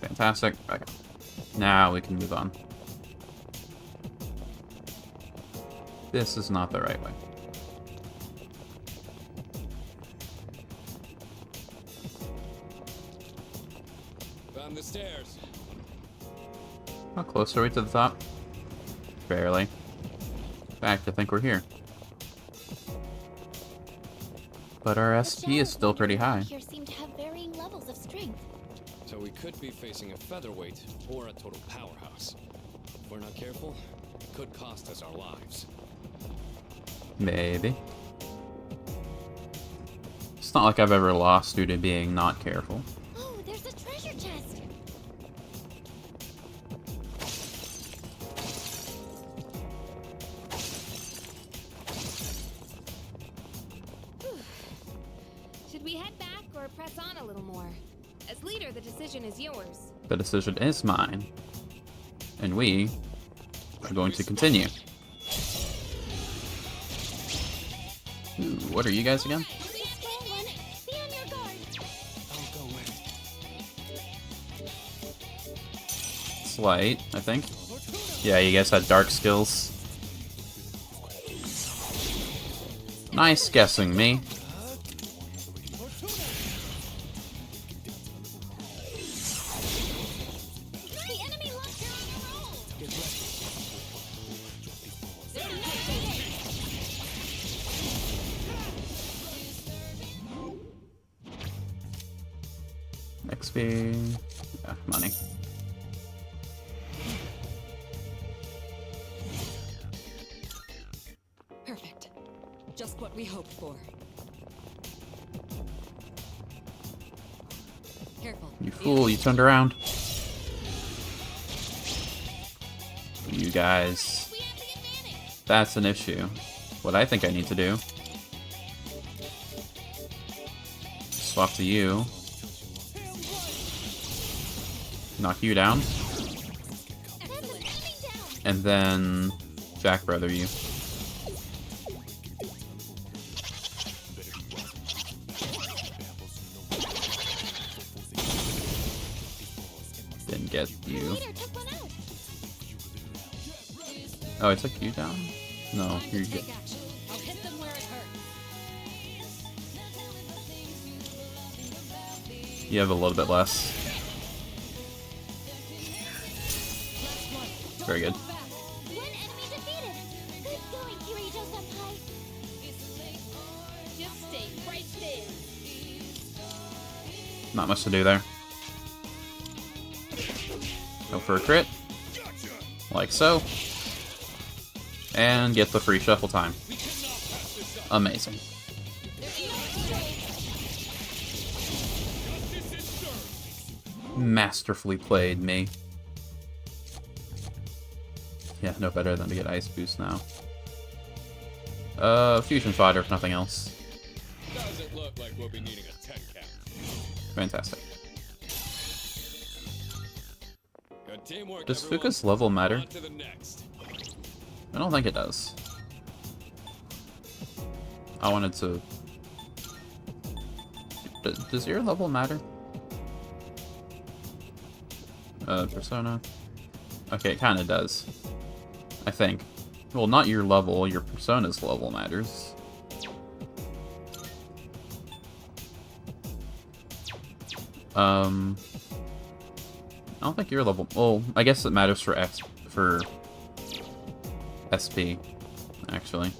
Fantastic. Okay. Now we can move on. This is not the right way. Found the stairs. How close are we to the top? Barely. In fact, I think we're here. But our SP is still pretty high. Here seem to have varying levels of strength. So we could be facing a featherweight or a total powerhouse. If we're not careful, it could cost us our lives. Maybe. It's not like I've ever lost due to being not careful. Oh, there's a treasure chest. Should we head back or press on a little more? As leader, the decision is yours. The decision is mine. And we are going to continue. Ooh, what are you guys again? Be on your guard. I'll go with. Slight, I think. Yeah, you guys had dark skills. Nice guessing me. The enemy launcher on a roll. XP. Yeah, money. Perfect. Just what we hoped for. Careful. You fool, you turned around. You guys. That's an issue. What I think I need to do. Swap to you. Knock you down. And then Jack Brother you. Then get you. Oh, I took you down? No, you're good. I'll hit them where it hurts. You have a little bit less. Very good. One enemy defeated. Good going, Kirito-senpai. Just stay right there. Not much to do there. Go for a crit. Like so. And get the free shuffle time. Amazing. Masterfully played, me. Yeah, no better than to get Ice Boost now. Fusion fodder if nothing else. Doesn't look like we'll be needing a 10 count. Fantastic. Good teamwork, Does everyone. Fuka's level matter? On to the next. I don't think it does. I wanted to... Does your level matter? Persona? Okay, it kinda does. I think. Well, not your level, your Persona's level matters. I don't think your level... Well, I guess it matters for SP, actually.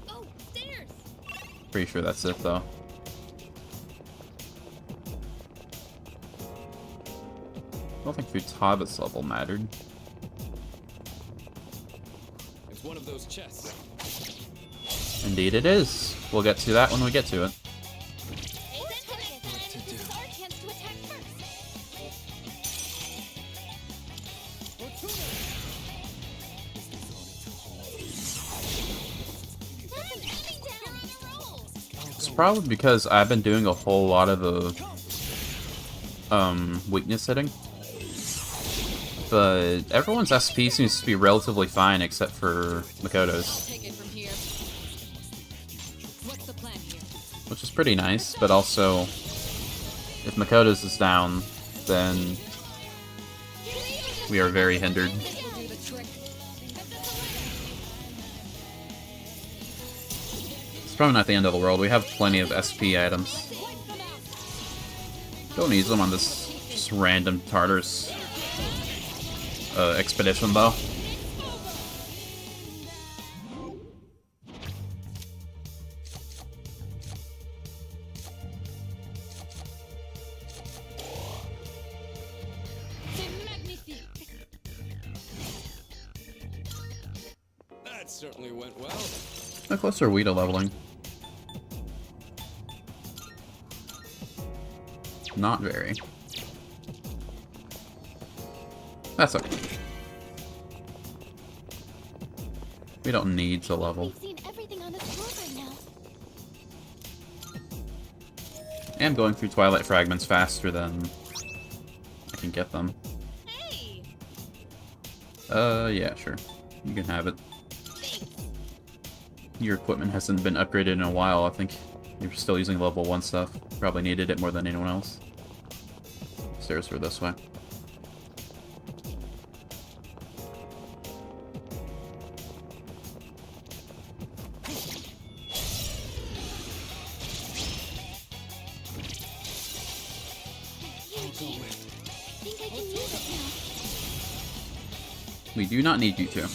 Oh, stairs! Pretty sure that's it, though. I don't think Futaba's level mattered. It's one of those chests. Indeed it is. We'll get to that when we get to it. It's probably because I've been doing a whole lot of the weakness hitting. But everyone's SP seems to be relatively fine except for Makoto's. Which is pretty nice, but also if Makoto's is down, then we are very hindered. It's probably not the end of the world. We have plenty of SP items. Don't use them on this just random Tartarus expedition, though. That certainly went well. How close are we to leveling? Not very. That's okay. We don't need to level. We've seen everything on this floor right now. I am going through Twilight Fragments faster than I can get them. Yeah, sure. You can have it. Your equipment hasn't been upgraded in a while. I think you're still using level 1 stuff. Probably needed it more than anyone else. Stairs were this way. We do not need you to.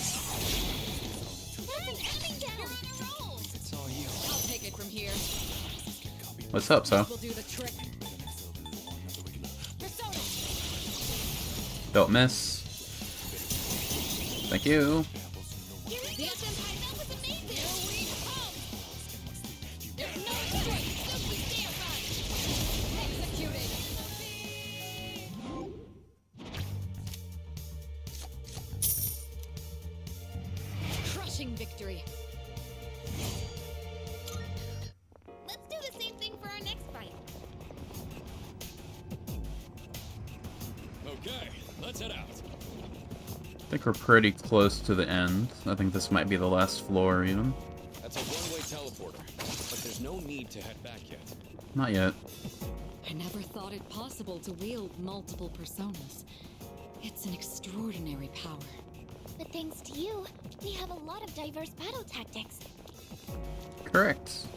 What's up, so? Don't miss. Thank you. Crushing victory. Let's do the same thing for our next fight. Okay, let's head out. I think we're pretty close to the end. I think this might be the last floor, even. That's a one-way teleporter, but there's no need to head back yet. Not yet. I never thought it possible to wield multiple personas. It's an extraordinary power. But thanks to you, we have a lot of diverse battle tactics. Correct.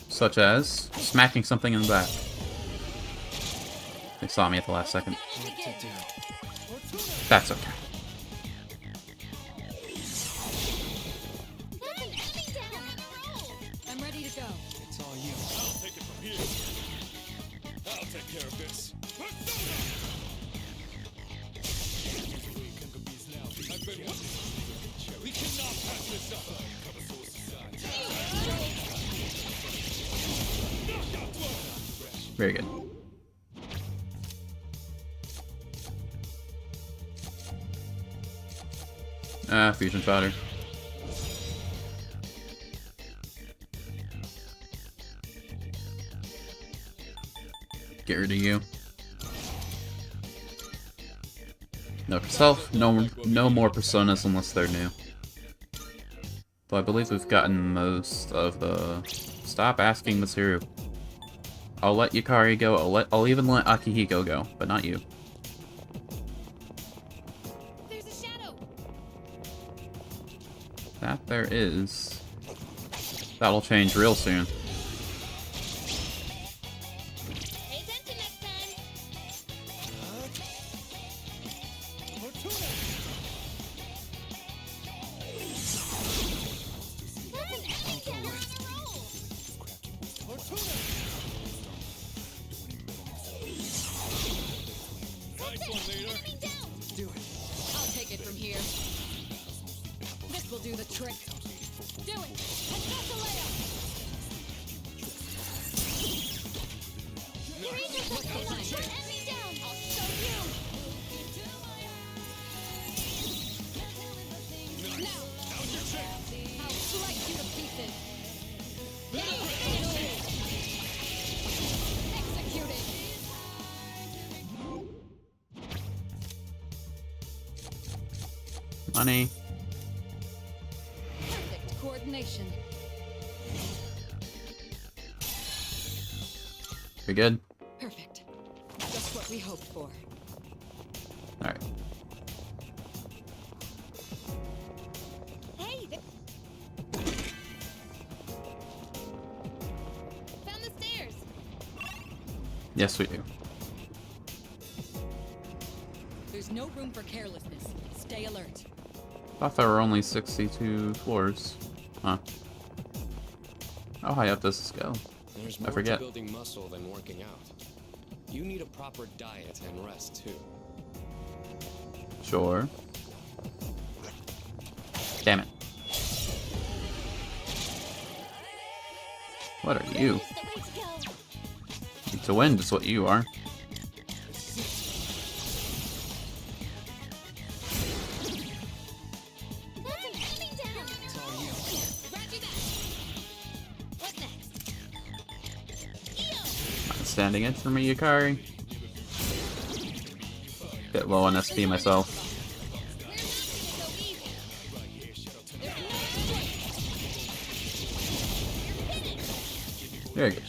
Such as smacking something in the back. They saw me at the last second. That's okay. I'm ready to go. It's all you. I'll take it from here. I'll take care of this. I've been waiting. We cannot pass this up. Very good. Fusion powder. Get rid of you. Note to self, no more personas unless they're new. Though I believe we've gotten most of the... Stop asking Masaru. I'll let Yukari go, I'll even let Akihiko go, but not you. There's a shadow. That there is. That'll change real soon. Pay attention next time. do the trick. Do it! Escalate! Your angels have come up for enemy down! I'll show you! Now! I'll slice you to pieces! Executed! Money. Perfect coordination. We good? Perfect. Just what we hoped for. Alright. Hey, found the stairs. Yes, we do. There's no room for carelessness. Stay alert. Thought there were only 62 floors. Huh. How high up does this go? There's I more forget. to building muscle than working out. You need a proper diet and rest too. Sure. Damn it. What are you? To win is what you are. Not standing in for me, Yukari. Bit low on SP myself. Very good.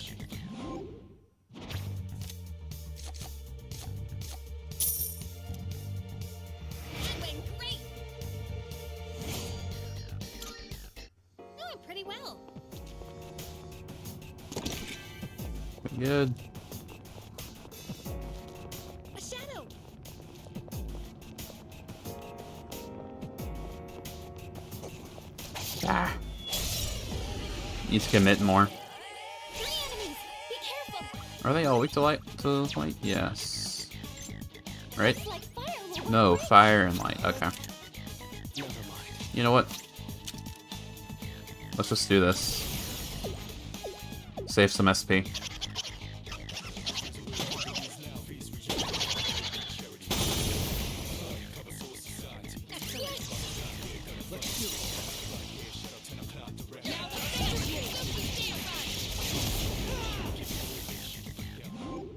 Doing pretty well. Pretty good. A shadow. Ah. Need to commit more. Are they all weak to light? Yes. Right? No, fire and light. Okay. You know what? Let's just do this. Save some SP.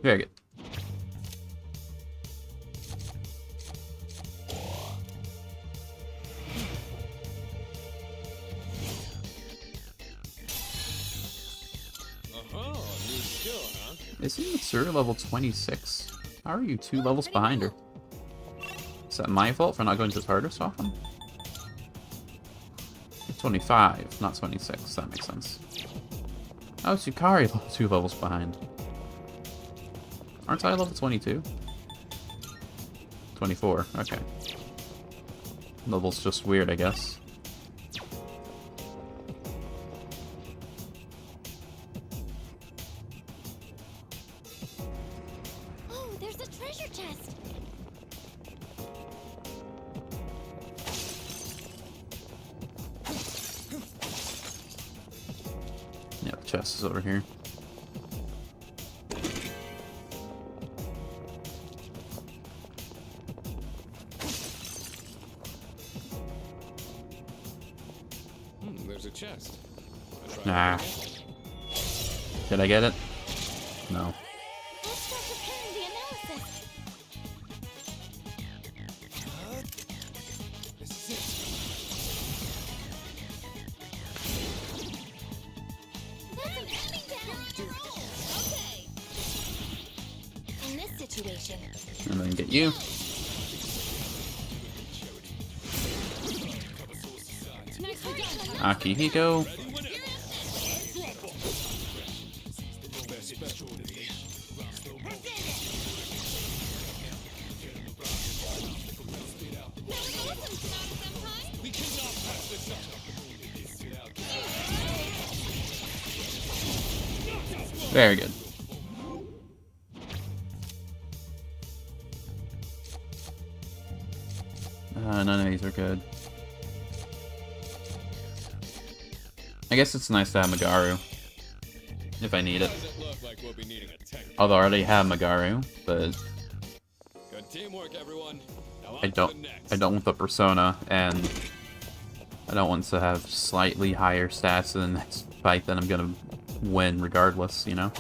Very good. New skill, huh? Isn't Mitsuru level 26? How are you 2 levels behind her? Is that my fault for not going to TARDIS often? 25, not 26. That makes sense. Oh, it's Yukari level 2 levels behind. Aren't I level 22? 24, okay. Level's just weird, I guess. Oh, there's a treasure chest. Yeah, the chest is over here. There's a chest. Nah. Did I get it? No. Let's start preparing the analysis. That's an enemy down. Okay. In this situation, And then get you. Akihiko. Very good. None of these are good. I guess it's nice to have Magaru. If I need it. Does it look like we'll be needing a tech? Although I already have Magaru, but Good teamwork, everyone. Now on I to don't the next. I don't want the persona, and I don't want to have slightly higher stats in the next fight that I'm gonna win regardless, you know?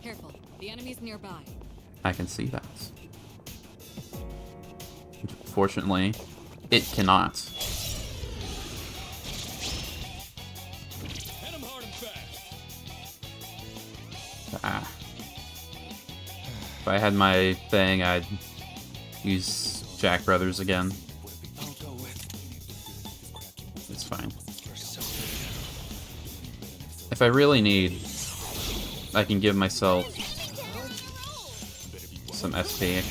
Careful, the enemy's nearby. I can see that. Fortunately, it cannot. Hit 'em hard and fast. Ah. If I had my thing, I'd use Jack Brothers again. It's fine. If I really need, I can give myself some SP.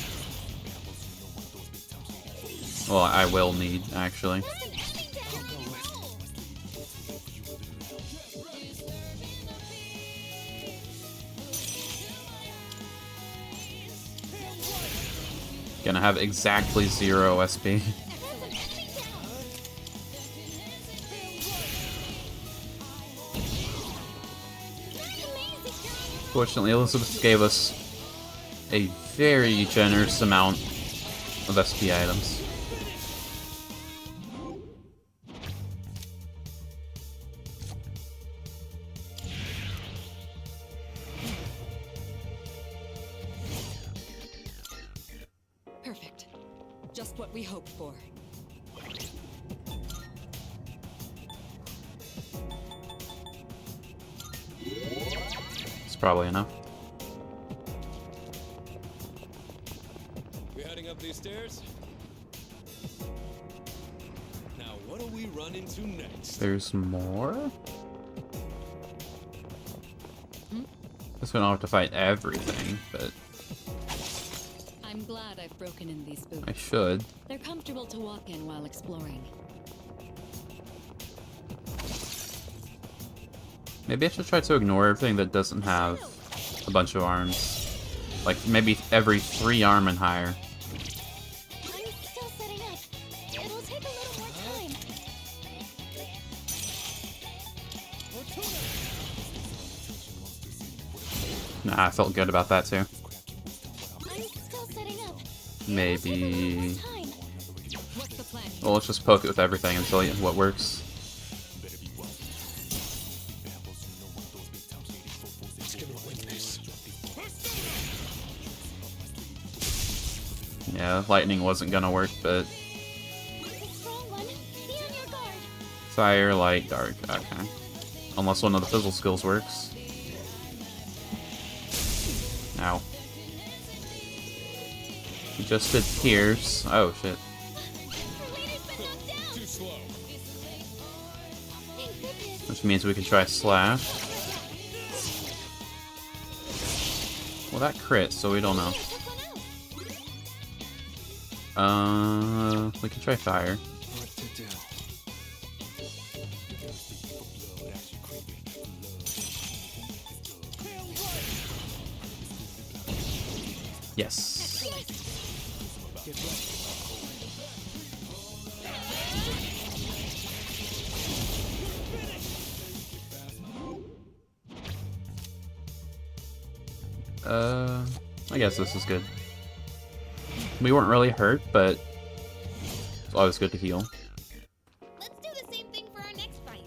Well, I will need, actually. Gonna have exactly 0 SP. Fortunately, Elizabeth gave us a very generous amount of SP items. Perfect. Just what we hoped for. It's probably enough. We heading up these stairs? Now, what do we run into next? There's more? Guess we don't have to fight everything, but I'm glad I've broken in these boots. I should. They're comfortable to walk in while exploring. Maybe I should try to ignore everything that doesn't have a bunch of arms. Like, maybe every 3 arm and higher. I'm still setting up. It'll take a little more time. Nah, I felt good about that too. I'm still setting up. Maybe... Time. What's the plan? Well, let's just poke it with everything and see what works. Yeah, lightning wasn't gonna work, but... Strong one. Be on your guard. Fire, light, dark. Okay. Unless one of the fizzle skills works. Ow. He just did Pierce. Oh, shit. Too slow. Which means we can try Slash. Well, that crit, so we don't know. We can try Fire. What to do? Yes. I guess this is good. We weren't really hurt, but it's always good to heal. Let's do the same thing for our next fight.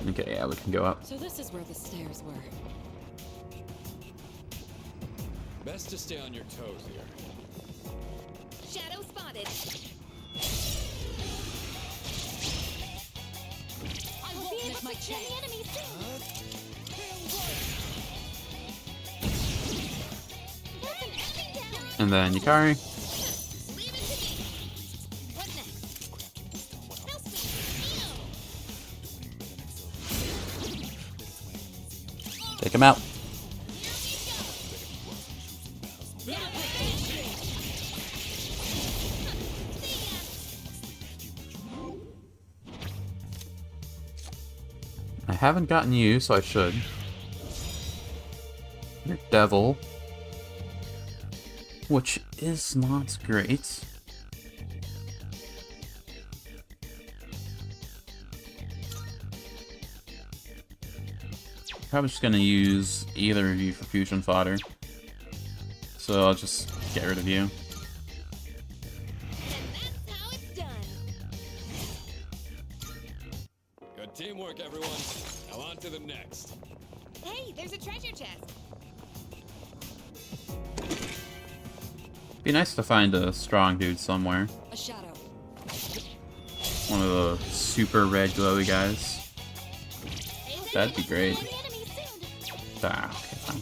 Okay, yeah, we can go up. So this is where the stairs were. Best to stay on your toes here. Shadow spotted. I'll be able to kill the enemy soon. That's an enemy down. And then Yukari. Leave it to me. What next? No speed. Take him out. I haven't gotten you, so I should. You're devil. which is not great. Probably just gonna use either of you for fusion fodder. So I'll just get rid of you. Good teamwork, everyone. Now on to the next. Hey, there's a treasure chest. Be nice to find a strong dude somewhere. A shadow. One of the super red glowy guys. That'd be great. Ah, okay, fine.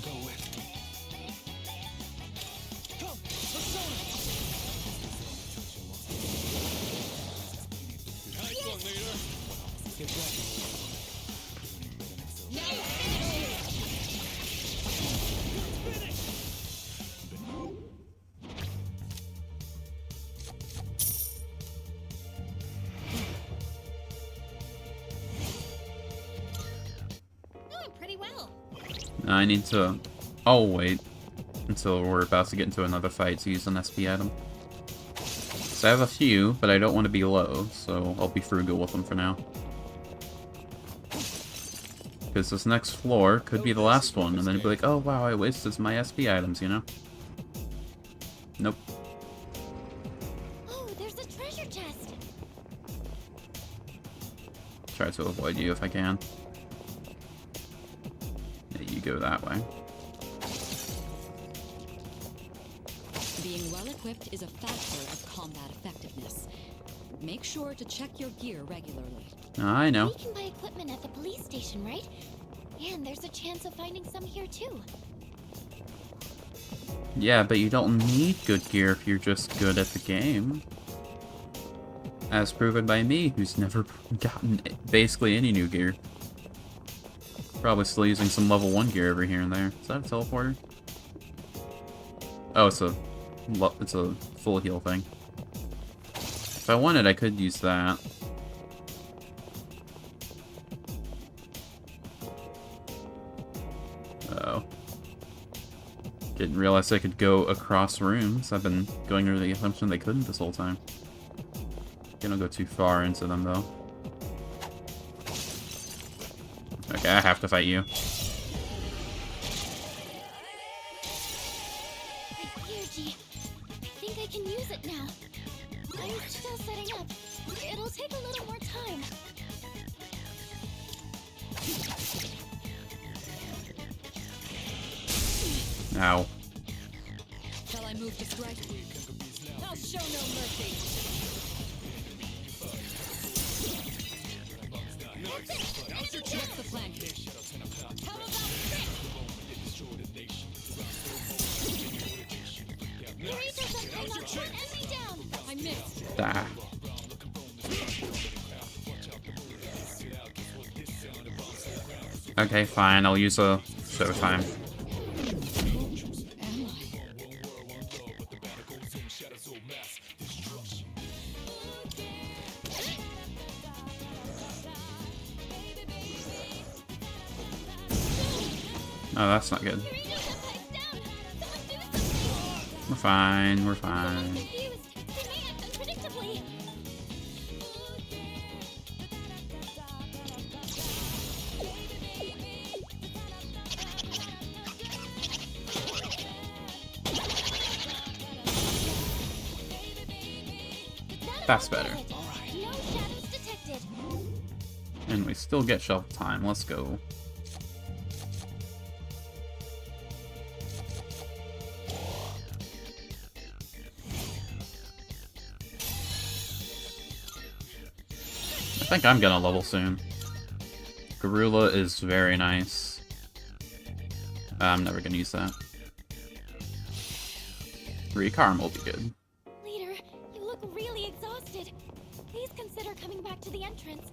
Pretty well. I need to... Oh, wait. Until we're about to get into another fight to use an SP item. So I have a few, but I don't want to be low, so I'll be frugal with them for now. Because this next floor could be the last one, and then it'd be like, oh wow, I wasted my SP items, you know? Nope. Oh, there's a treasure chest. Try to avoid you if I can. Yeah, you go that way. Being well equipped is a factor of combat effectiveness. Make sure to check your gear regularly. I know. We can buy equipment at the police station, right? And there's a chance of finding some here too. Yeah, but you don't need good gear if you're just good at the game. As proven by me, who's never gotten basically any new gear. Probably still using some level 1 gear over here and there. Is that a teleporter? Oh, it's a full heal thing. If I wanted, I could use that. Uh-oh. Didn't realize I could go across rooms. I've been going under the assumption they couldn't this whole time. Don't go too far into them, though. Okay, I have to fight you. Energy. I think I can use it now. I'm still setting up. It'll take a little more time. Ow. Shall I move to strike? I'll show no mercy. What's the plan? How about I missed. Ah. Okay, fine. I'll use a Showtime. Oh, that's not good. We're fine, we're fine. That's better. And we still get shelf time. Let's go. I think I'm gonna level soon. Garula is very nice. I'm never gonna use that. Recarm will be good. Leader, you look really exhausted. Please consider coming back to the entrance.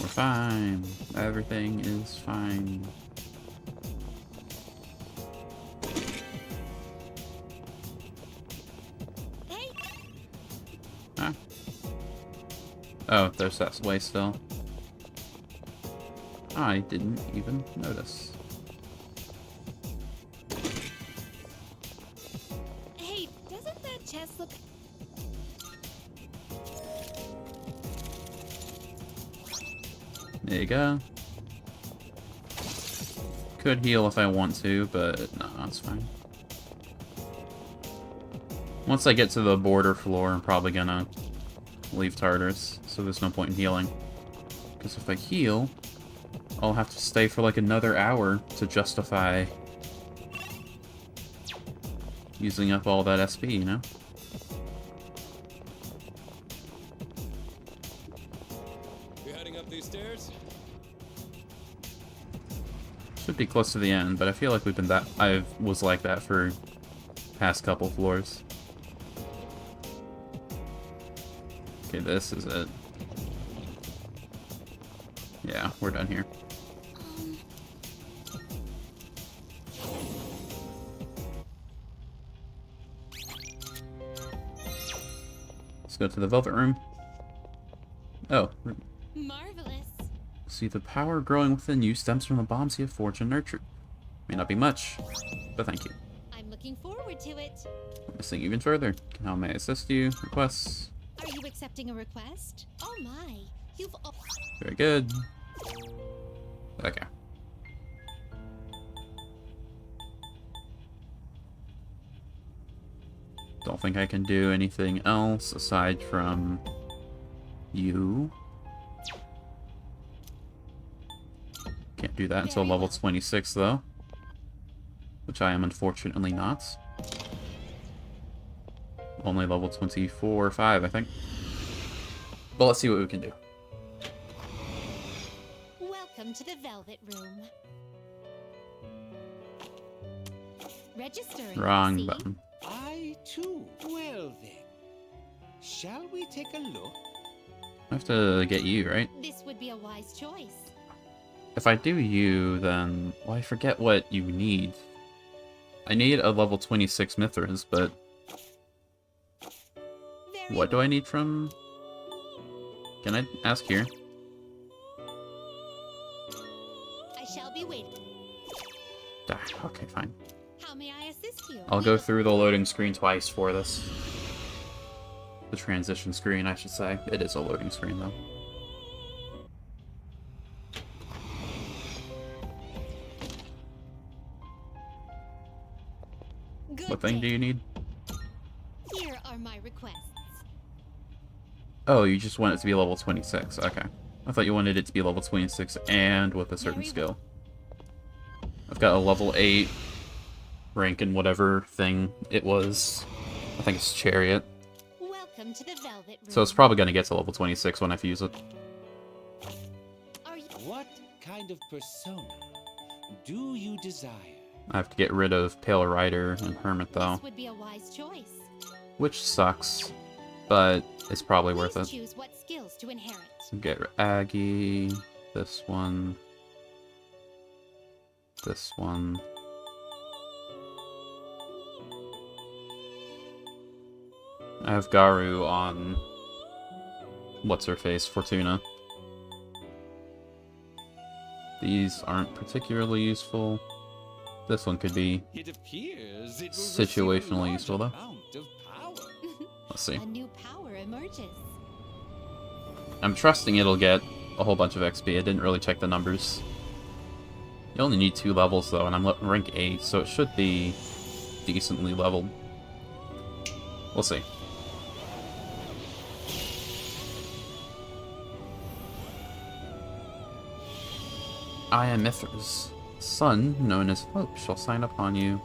We're fine. Everything is fine. Hey. Huh? Oh, there's that way still. I didn't even notice. Hey, tests look... There you go. Could heal if I want to, but no, that's fine. Once I get to the border floor, I'm probably gonna leave Tartarus, so there's no point in healing. Because if I heal, I'll have to stay for like another hour to justify using up all that SP, you know? You heading up these stairs? Should be close to the end, but I feel like we've been that... I was like that for past couple floors. Okay, this is it. Yeah, we're done here. Let's go to the Velvet Room. Oh. Marvelous. See, the power growing within you stems from the bombs you have forged and nurtured. May not be much, but thank you. I'm looking forward to it. Missing even further. How may I assist you? Requests? Are you accepting a request? Oh my, you've... Very good. Okay. Don't think I can do anything else aside from you. Can't do that until level 26 though. Which I am unfortunately not. Only level 24 or 5, I think. But let's see what we can do. Welcome to the Velvet Room. Registering. Wrong see? button. I too. Well then, shall we take a look? I have to get you, right? This would be a wise choice. If I do you, then... Well, I forget what you need. I need a level 26 Mithras, but... What do I need from... Can I ask here? I shall be waiting. Ah, okay, fine. How may I assist you? I'll go through the loading screen twice for this. The transition screen, I should say. It is a loading screen, though. Good What thing do you need? Here are my requests. Oh, you just want it to be level 26. Okay. I thought you wanted it to be level 26 and with a certain skill. I've got a level 8 rank in whatever thing it was. I think it's Chariot. Welcome to the Velvet Room. So it's probably going to get to level 26 when I fuse it. What kind of persona do you desire? I have to get rid of Pale Rider and Hermit, though. This would be a wise choice. Which sucks, but it's probably worth it. Choose what skills to inherit. Get Aggie, this one, this one. I have Garu on what's-her-face, Fortuna. These aren't particularly useful. This one could be It appears it will situationally useful, though. Let's see. A new power emerges. I'm trusting it'll get a whole bunch of XP. I didn't really check the numbers. You only need 2 levels, though, and I'm rank 8, so it should be decently leveled. We'll see. I am Mithras. Son, known as Hope, shall sign upon you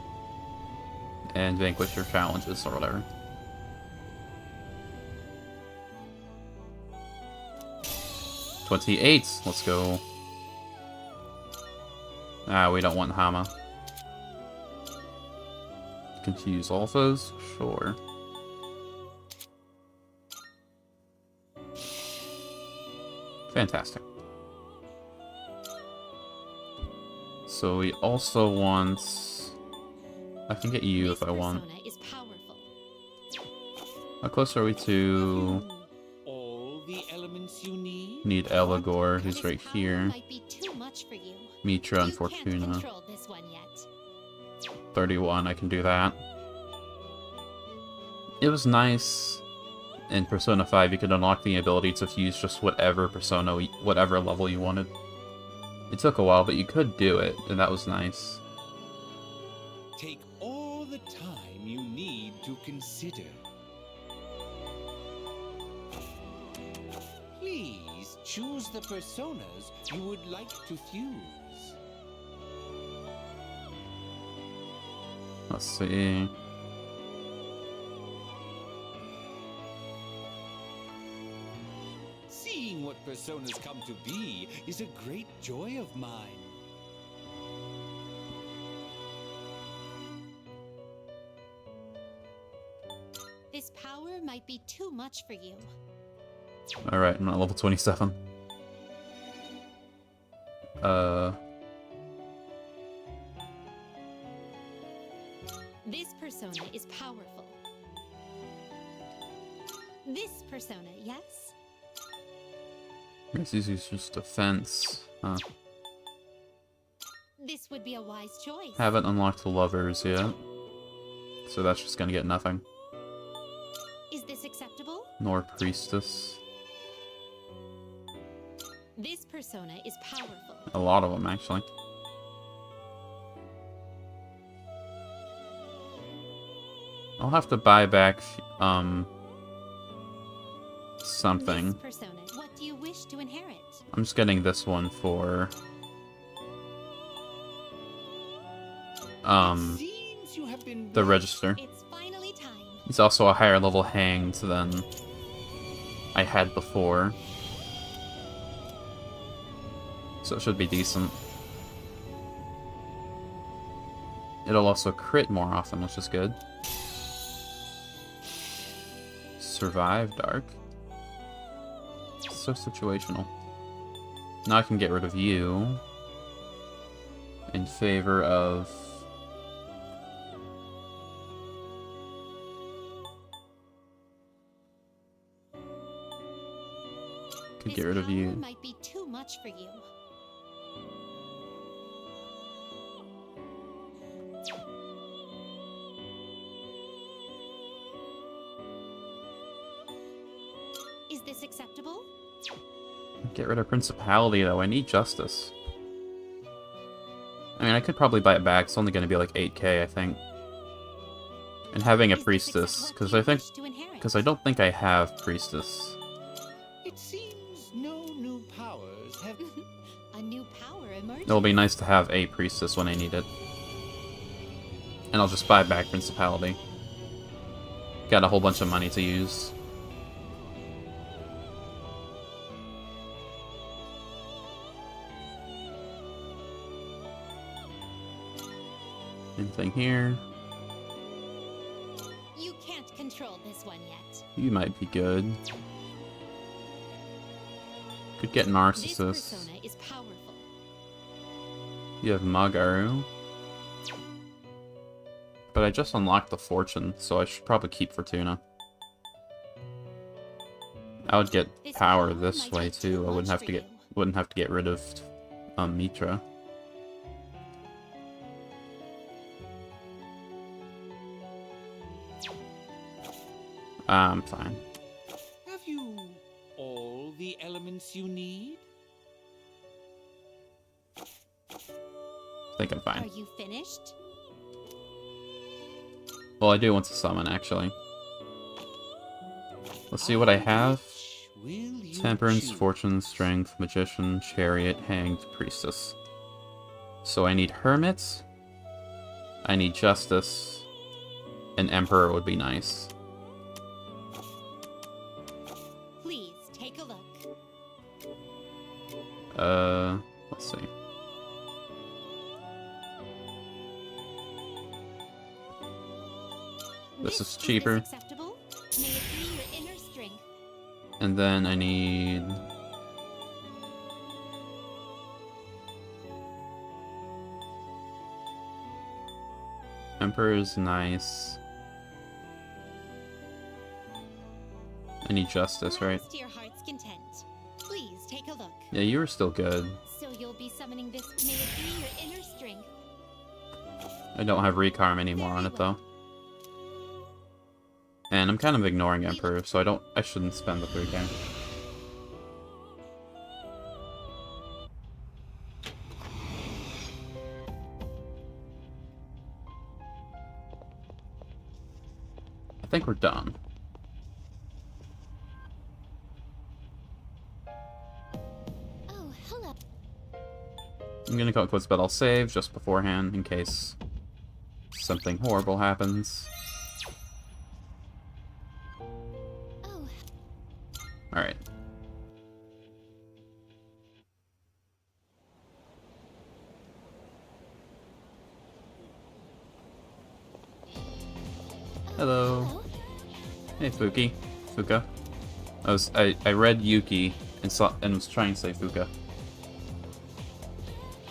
and vanquish your challenges, or whatever. $28. Let's go. Ah, we don't want Hama. Confuse all foes? Sure. Fantastic. So we also want... I can get you if I want. Is powerful. How close are we to... All the elements you need? Need Eligor, who's right here. Might be too much for you. Mitra and You can't Fortuna. control this one yet. 31, I can do that. It was nice in Persona 5 you could unlock the ability to fuse just whatever persona, whatever level you wanted. It took a while, but you could do it, and that was nice. Take all the time you need to consider. Please choose the personas you would like to fuse. Let's see. Seeing what personas come to be is a great joy of mine. This power might be too much for you. Alright, I'm at level 27. This persona is powerful. This persona, yes? This is just defense. Huh. This would be a wise choice. Haven't unlocked the lovers yet. So that's just gonna get nothing. Is this acceptable? Nor priestess. This persona is powerful. A lot of them, actually. I'll have to buy back, something. This persona, what do you wish to inherit? I'm just getting this one for, the register. It's finally time. He's also a higher level hanged than I had before. So it should be decent. It'll also crit more often, which is good. Survive Dark. So situational. Now I can get rid of you in favor of could get rid of you. Might be too much for you. Is this acceptable? Get rid of Principality, though. I need Justice. I mean, I could probably buy it back. It's only going to be like 8k, I think. And having a Priestess, because I don't think I have Priestess. It seems no new powers have... A new power emerged. It'll be nice to have a Priestess when I need it. And I'll just buy back Principality. Got a whole bunch of money to use. Anything here? You can't control this one yet. You might be good. Could get This Narcissus. persona is powerful. You have Magaru. But I just unlocked the Fortune, so I should probably keep Fortuna. I would get power this way too. I wouldn't have to get rid of Mitra. I'm fine. Have you all the elements you need? I think I'm fine. Are you finished? Well, I do want to summon, actually. Let's see what I have. Temperance, Fortune, Strength, Magician, Chariot, Hanged, Priestess. So I need Hermit. I need Justice. An Emperor would be nice. Please take a look. Let's see. This is cheaper. Acceptable? May it be your inner strength. And then I need... Emperor is nice. I need Justice, right? To your heart's content. Please take a look. Yeah, you were still good. So you'll be summoning this. May it be your inner strength. I don't have Recarm anymore on it, though. And I'm kind of ignoring Emperor, so I shouldn't spend the 3K. I think we're done. Oh, hello. I'm gonna call it quits, but I'll save just beforehand in case something horrible happens. Oh. Alright. Hello. Hey, Fuki. Fuka. I read Yuki and was trying to say Fuka.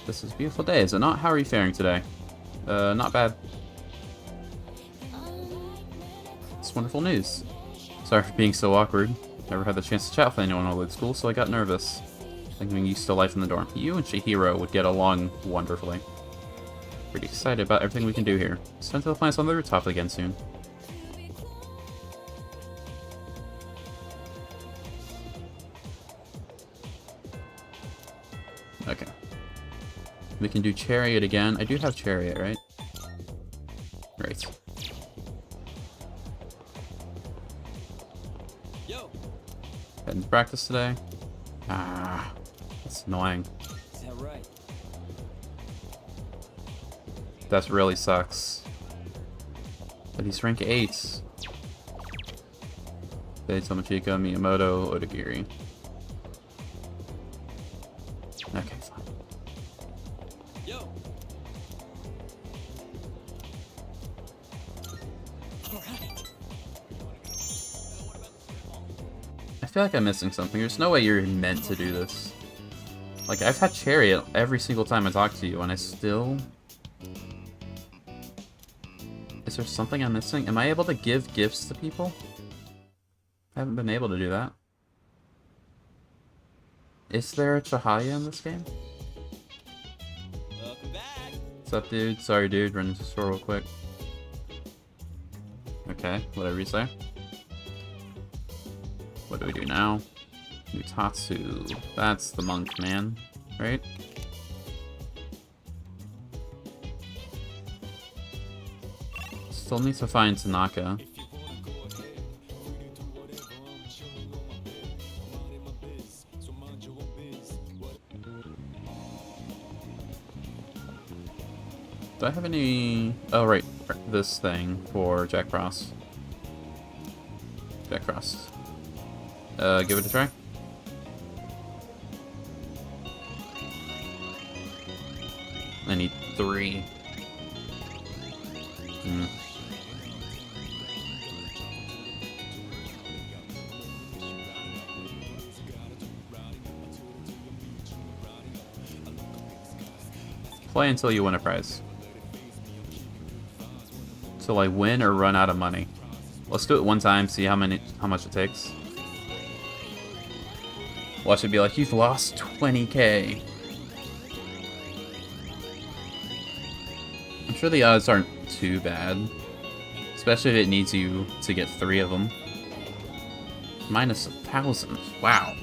This is a beautiful day, is it not? How are you faring today? Not bad. It's wonderful news. Sorry for being so awkward. Never had the chance to chat with anyone while at school, so I got nervous. Thinking used to life in the dorm. You and Chihiro would get along wonderfully. Pretty excited about everything we can do here. Send to the plants on the rooftop again soon. Okay. We can do Chariot again. I do have Chariot, right? Right. Yo. Heading to practice today. Ah, that's annoying. Is that right? That really sucks. But he's rank 8. Fei, Tomochika, Miyamoto, Odagiri. Okay, fine. Yo. I feel like I'm missing something. There's no way you're meant to do this. Like, I've had Chariot every single time I talk to you, and I still... Is there something I'm missing? Am I able to give gifts to people? I haven't been able to do that. Is there a Chihaya in this game? Welcome back. What's up, dude? Sorry, dude. Running to the store real quick. Okay, whatever you say. What do we do now? Mutatsu. That's the monk man, right? Still need to find Tanaka. Do I have any... Oh, right. This thing for Jack Frost. Jack Frost. Give it a try. I need 3. Play until you win a prize. Till I win or run out of money. Let's do it one time, see how much it takes. Watch it be like, you've lost 20k. I'm sure the odds aren't too bad. Especially if it needs you to get 3 of them. Minus 1,000. Wow.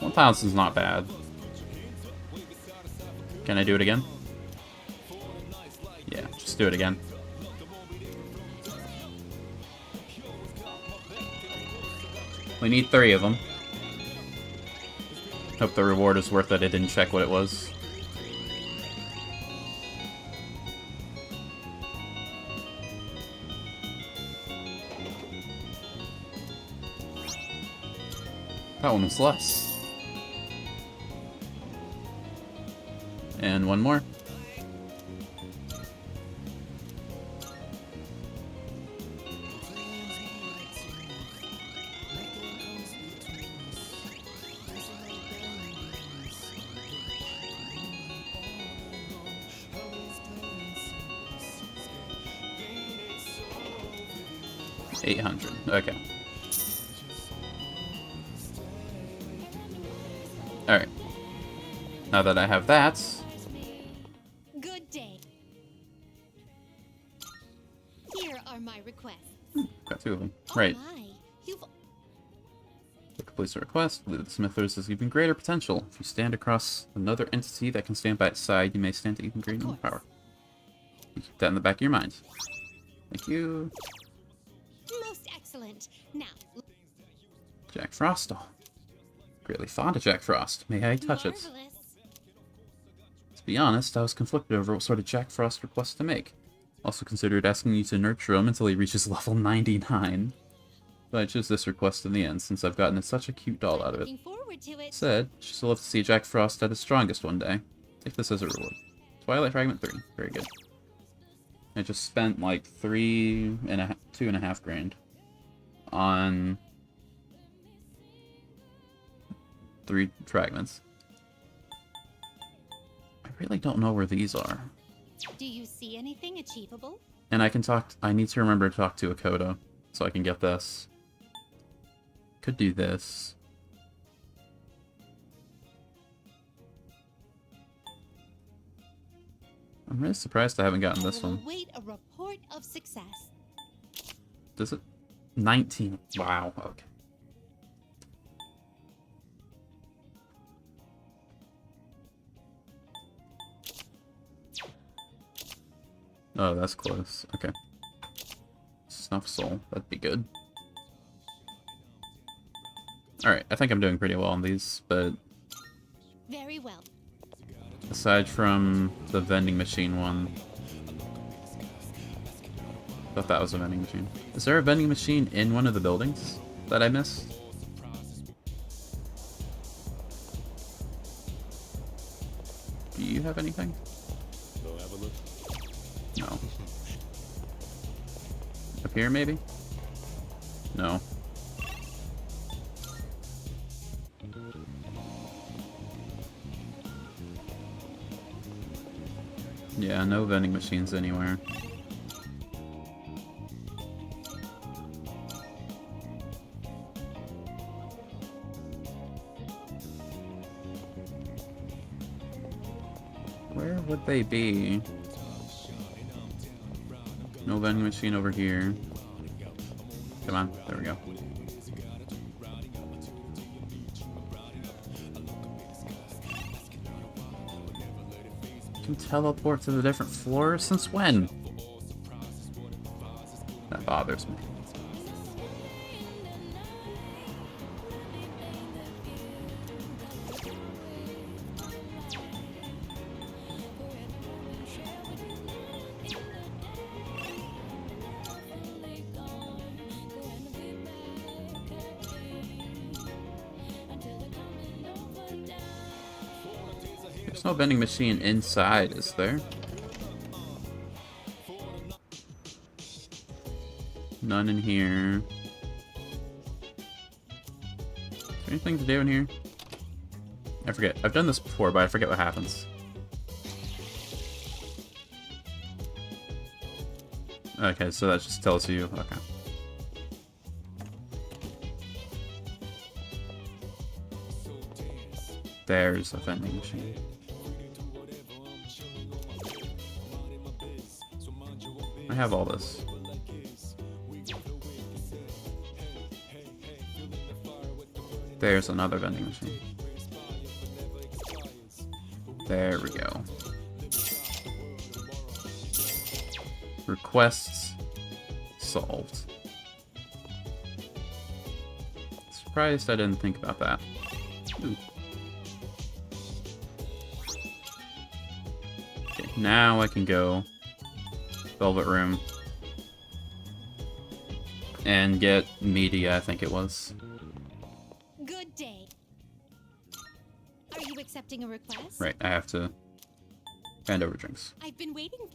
1,000's not bad. Can I do it again? Yeah, just do it again. We need 3 of them. Hope the reward is worth it. I didn't check what it was. That one was less. And one more. $800. Okay. Alright. Now that I have that... Good day. are my requests. Got two of them. Right. My, you've To complete the request, the Smithers has even greater potential. If you stand across another entity that can stand by its side, you may stand to even greater power. You keep that in the back of your mind. Thank you. most excellent. Now, Jack Frostall. Greatly fond of Jack Frost. May I touch it? marvelous. To be honest, I was conflicted over what sort of Jack Frost request to make. Also considered asking you to nurture him until he reaches level 99. But I chose this request in the end, since I've gotten such a cute doll out of it. Looking forward to it. Said, she'd still love to see Jack Frost at his strongest one day. Take this as a reward. Twilight Fragment 3. Very good. I just spent like 2.5 grand on 3 fragments. I really don't know where these are. Do you see anything achievable? And I need to remember to talk to Akodo so I can get this. Could do this. I'm really surprised I haven't gotten this one. Wait a report of success. Does it? 19. Wow, okay. Oh, that's close. Okay. Snuff Soul. That'd be good. Alright, I think I'm doing pretty well on these, but Very well. aside from the vending machine one... thought that was a vending machine. Is there a vending machine in one of the buildings that I missed? Do you have anything? Go have a look. No. Up here, maybe? No. Yeah, no vending machines anywhere. Where would they be? No vending machine over here. Come on, there we go. Can teleport to the different floors? Since when? That bothers me. There's no vending machine inside, is there? None in here. Is there anything to do in here? I forget. I've done this before, but I forget what happens. Okay, so that just tells you... Okay. There's a vending machine. I have all this. There's another vending machine. There we go. Requests solved. Surprised I didn't think about that. Ooh. Okay, now I can go Velvet Room and get media, I think it was. Good day. Are you accepting a request? Right, I have to hand over drinks. I've been waiting.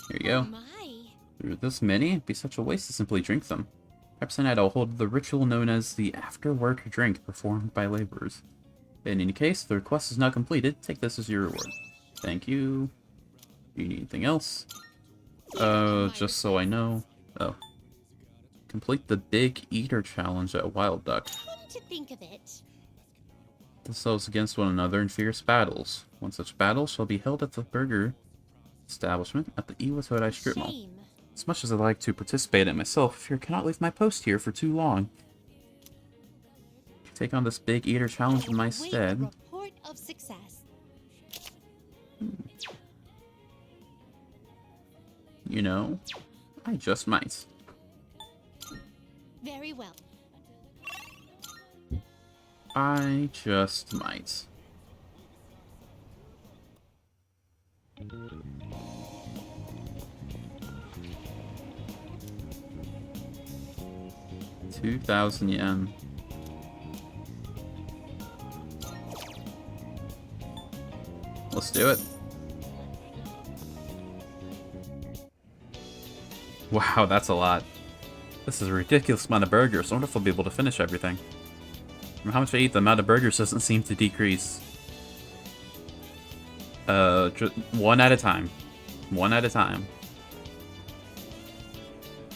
Here you go. My. There are this many? It'd be such a waste to simply drink them. Perhaps tonight I'll hold the ritual known as the after-work drink performed by laborers. In any case, the request is now completed. Take this as your reward. Thank you. Do you need anything else? Just so I know. Oh. Complete the Big Eater Challenge at Wild Duck. Come to think of it. Themselves against one another in fierce battles. One such battle shall be held at the burger establishment at the Iwatodai Strip Mall. Shame. As much as I'd like to participate in it myself, I fear I cannot leave my post here for too long. Take on this big eater challenge in my stead. Report of success. You know, I just might. Very well. I just might. $2,000 yen. Let's do it. Wow, that's a lot. This is a ridiculous amount of burgers. I wonder if I'll be able to finish everything. From how much I eat, the amount of burgers doesn't seem to decrease. One at a time. One at a time.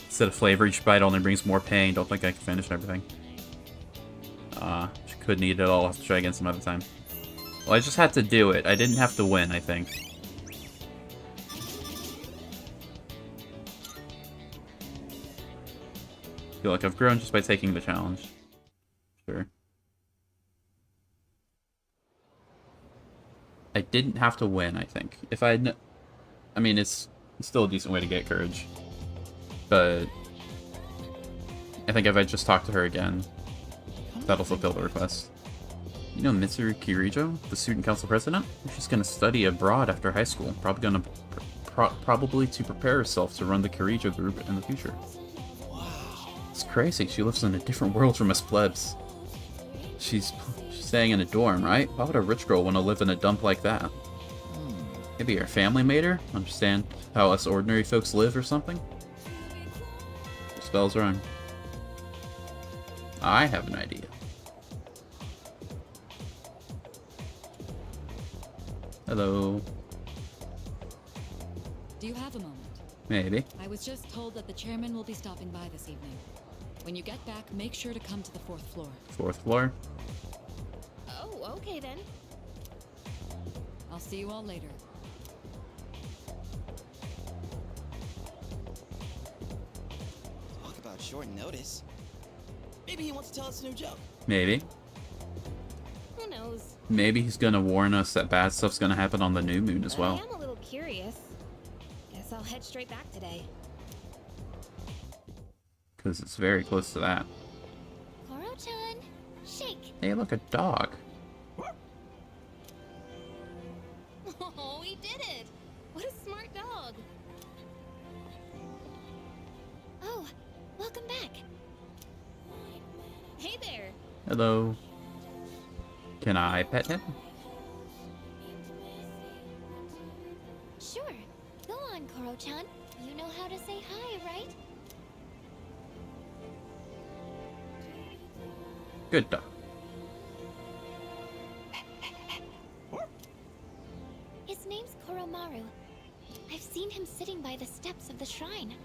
Instead of flavor, each bite only brings more pain. Don't think I can finish everything. Couldn't eat it all. I'll have to try again some other time. Well, I just had to do it. I didn't have to win, I think. Feel like I've grown just by taking the challenge. Sure. I didn't have to win, I think. If I had... I mean, it's still a decent way to get courage. But... I think if I just talk to her again, that'll fulfill the request. You know Mitsuru Kirijo, the student council president? She's gonna study abroad after high school. Probably to prepare herself to run the Kirijo group in the future. It's crazy. She lives in a different world from us plebs. She's staying in a dorm, right? Why would a rich girl want to live in a dump like that? Maybe her family made her? Understand how us ordinary folks live or something? The spell's wrong. I have an idea. Hello. Do you have a moment? Maybe. I was just told that the chairman will be stopping by this evening. When you get back, make sure to come to the 4th floor. 4th floor? Oh, okay then. I'll see you all later. Talk about short notice. Maybe he wants to tell us a new joke. Maybe. Who knows? Maybe he's gonna warn us that bad stuff's gonna happen on the new moon as well. I am a little curious. Guess I'll head straight back today. Because it's very close to that. Koro-chan, shake. Hey, look, a dog. Oh, he did it! What a smart dog. Oh, welcome back. Hey there. Hello. Can I pet him? Sure. Go on, Koro-chan. You know how to say hi, right? Good dog. His name's Koromaru. I've seen him sitting by the steps of the shrine.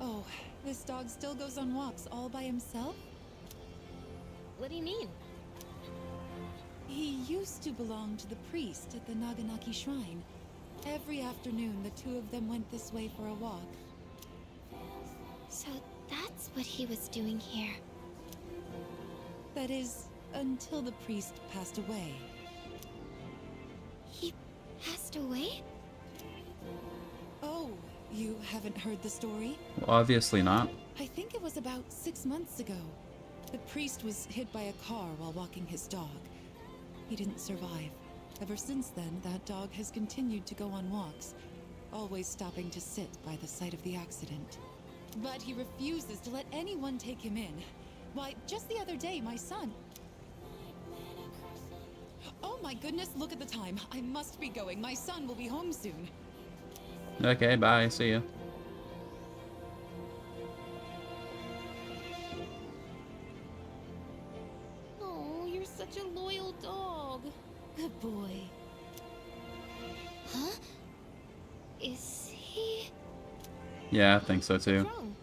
Oh, this dog still goes on walks all by himself? What do you mean? He used to belong to the priest at the Naganaki Shrine. Every afternoon, the two of them went this way for a walk. So that's what he was doing here. That is, until the priest passed away. He passed away? Oh, you haven't heard the story? Well, obviously not. I think it was about 6 months ago. The priest was hit by a car while walking his dog. He didn't survive. Ever since then, that dog has continued to go on walks, always stopping to sit by the site of the accident. But he refuses to let anyone take him in. Why, just the other day, my son... Oh my goodness, look at the time. I must be going. My son will be home soon. Okay, bye. See ya. Oh, you're such a loyal dog. Good boy. Huh? Is he... Yeah, I think so too. What's wrong?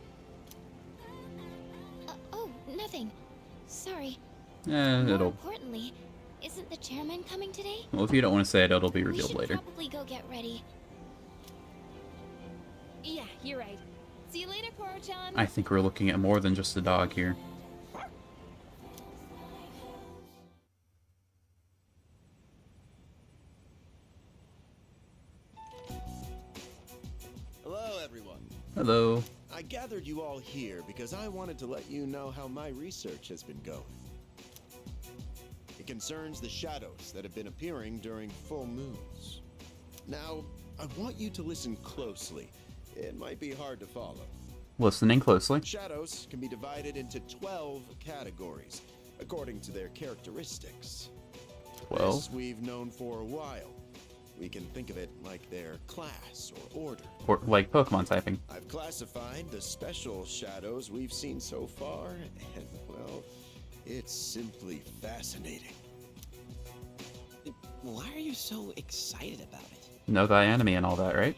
Oh, nothing. Sorry. Yeah, More it'll... importantly, isn't the chairman coming today? Well, if you don't want to say it, it'll be We revealed should later. probably go get ready. Yeah, you're right. See you later, Koro-chan. I think we're looking at more than just a dog here. Hello, everyone. Hello. I gathered you all here because I wanted to let you know how my research has been going. It concerns the shadows that have been appearing during full moons. Now, I want you to listen closely. It might be hard to follow. Listening closely. Shadows can be divided into 12 categories, according to their characteristics. 12? This we've known for a while. We can think of it like their class or order. Or like Pokemon typing. I've classified the special shadows we've seen so far, and, well, it's simply fascinating. Why are you so excited about it? Know thy enemy and all that, right?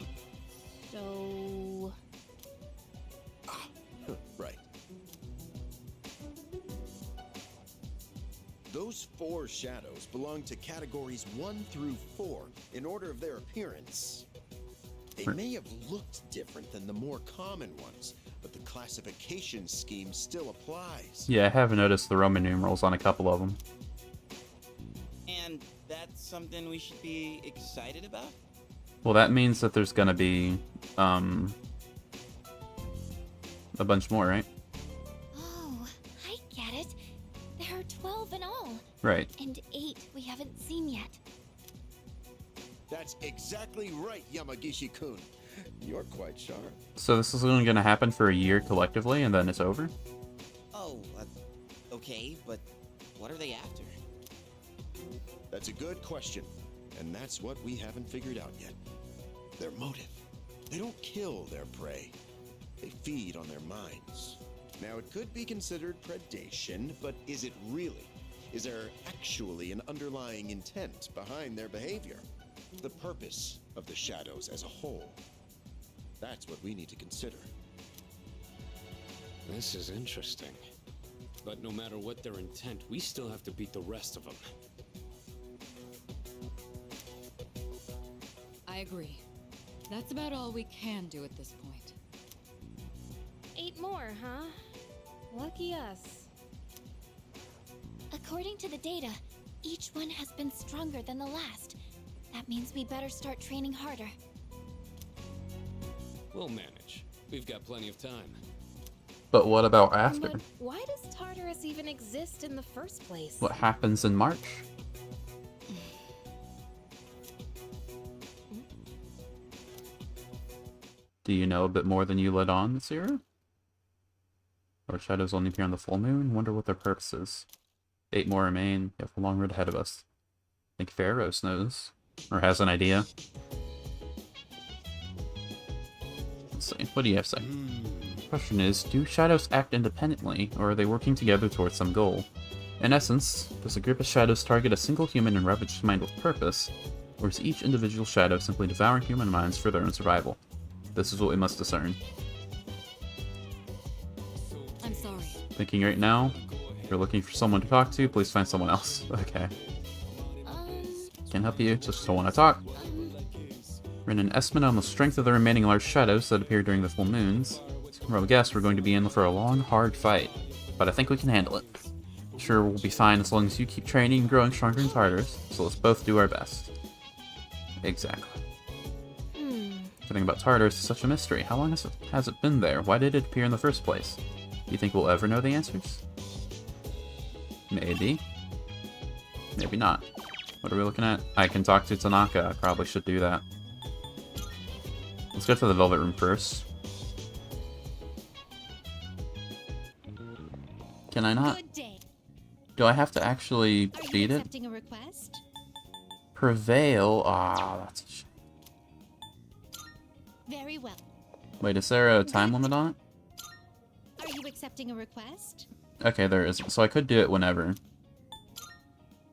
So... Right. Those 4 shadows belong to categories 1 through 4 in order of their appearance. They may have looked different than the more common ones, but the classification scheme still applies. Yeah, I have noticed the Roman numerals on a couple of them. And that's something we should be excited about? Well, that means that there's gonna be, a bunch more, right? Oh, I get it. There are 12 in all. Right. And 8 we haven't seen yet. That's exactly right, Yamagishi-kun. You're quite sharp. So this is only gonna happen for a year collectively, and then it's over? Oh, okay, but what are they after? That's a good question, and that's what we haven't figured out yet. Their motive. They don't kill their prey. They feed on their minds. Now, it could be considered predation, but is it really? Is there actually an underlying intent behind their behavior? The purpose of the shadows as a whole. That's what we need to consider. This is interesting. But no matter what their intent, we still have to beat the rest of them. I agree. That's about all we can do at this point. 8 more, huh? Lucky us. According to the data, each one has been stronger than the last. That means we better start training harder. We'll manage. We've got plenty of time. But what about after? But why does Tartarus even exist in the first place? What happens in March? Do you know a bit more than you let on this era? Or shadows only appear on the full moon? Wonder what their purpose is. 8 more remain. You have a long road ahead of us. I think Pharaohs knows. Or has an idea. Let's see. What do you have to say? The question is, do shadows act independently, or are they working together towards some goal? In essence, does a group of shadows target a single human and ravage his mind with purpose, or is each individual shadow simply devouring human minds for their own survival? This is what we must discern. I'm sorry. Thinking right now, if you're looking for someone to talk to, please find someone else. Okay. Can't help you, just don't want to talk. Run an estimate on the strength of the remaining large shadows that appear during the full moons. From a guess, we're going to be in for a long, hard fight, but I think we can handle it. Sure, we'll be fine as long as you keep training and growing stronger in Tartarus, so let's both do our best. Exactly. The thing about Tartarus is such a mystery. How long has it been there? Why did it appear in the first place? Do you think we'll ever know the answers? Maybe. Maybe not. What are we looking at? I can talk to Tanaka. I probably should do that. Let's go to the Velvet Room first. Can I not? Good day. Do I have to actually beat it? Accepting a request? Prevail? Ah, that's a shame. Very well. Wait, is there a time limit on it? Are you accepting a request? Okay, there is. So I could do it whenever.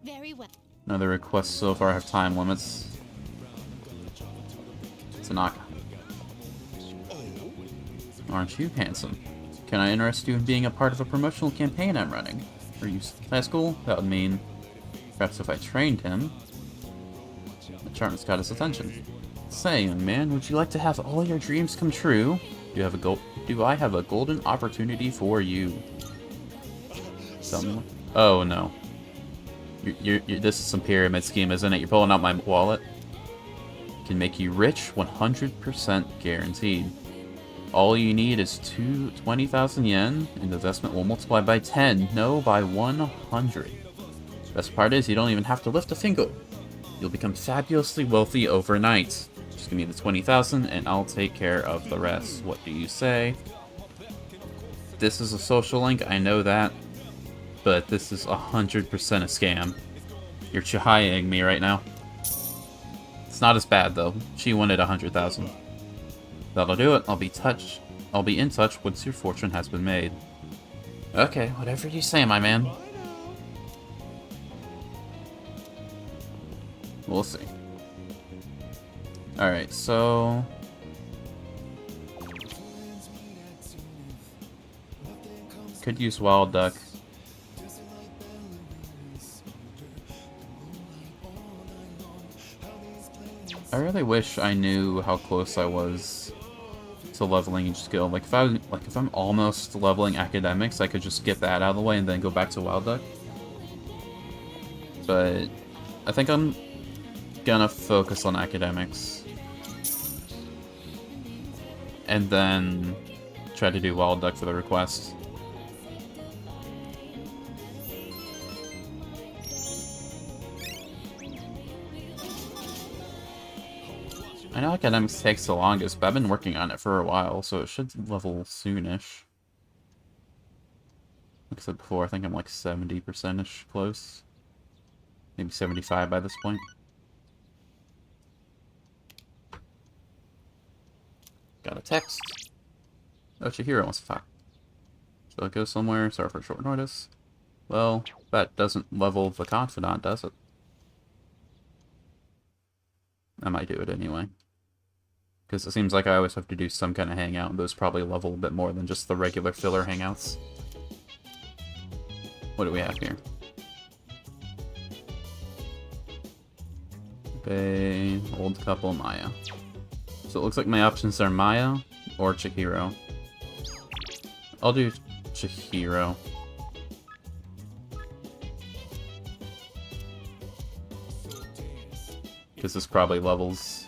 Very well. None of the requests so far have time limits. Tanaka. Aren't you handsome? Can I interest you in being a part of a promotional campaign I'm running? Are you high school? That would mean... perhaps if I trained him... The charm's got his attention. Say, young man, would you like to have all your dreams come true? Do I have a golden opportunity for you? Someone? Oh no. This is some pyramid scheme, isn't it? You're pulling out my wallet. Can make you rich, 100% guaranteed. All you need is 20,000 yen, and the investment will multiply by 10. No, by 100. Best part is, you don't even have to lift a finger. You'll become fabulously wealthy overnight. Just give me the 20,000 and I'll take care of the rest. What do you say? This is a social link, I know that. But this is 100% a scam. You're chihayaing me right now. It's not as bad though. She wanted 100,000. That'll do it. I'll be in touch once your fortune has been made. Okay, whatever you say, my man. We'll see. Alright, so... could use Wild Duck. I really wish I knew how close I was to leveling each skill. Like if I'm almost leveling academics, I could just get that out of the way and then go back to Wild Duck. But I think I'm gonna focus on academics and then try to do Wild Duck for the request. I know academics takes the longest, but I've been working on it for a while, so it should level soonish. Like I said before, I think I'm like 70%-ish close. Maybe 75 by this point. Got a text. Oh, Chihiro wants to talk. So I go somewhere, sorry for short notice. Well, that doesn't level the confidant, does it? I might do it anyway. Because it seems like I always have to do some kind of hangout, and those probably level a bit more than just the regular filler hangouts. What do we have here? Bay, old couple, Maya. So it looks like my options are Maya or Chihiro. I'll do Chihiro. Because this probably levels.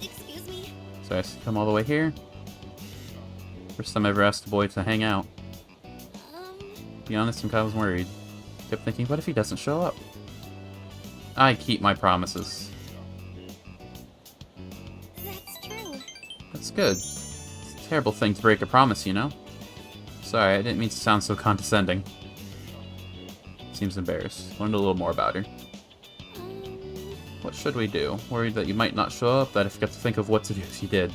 Excuse me? So I have to come all the way here. First time I ever asked a boy to hang out. To be honest, I'm kind of worried. Kept thinking, what if he doesn't show up? I keep my promises. That's true. That's good. It's a terrible thing to break a promise, you know? Sorry, I didn't mean to sound so condescending. Seems embarrassed. Learned a little more about her. What should we do? Worried that you might not show up, that I forgot to think of what to do if you did.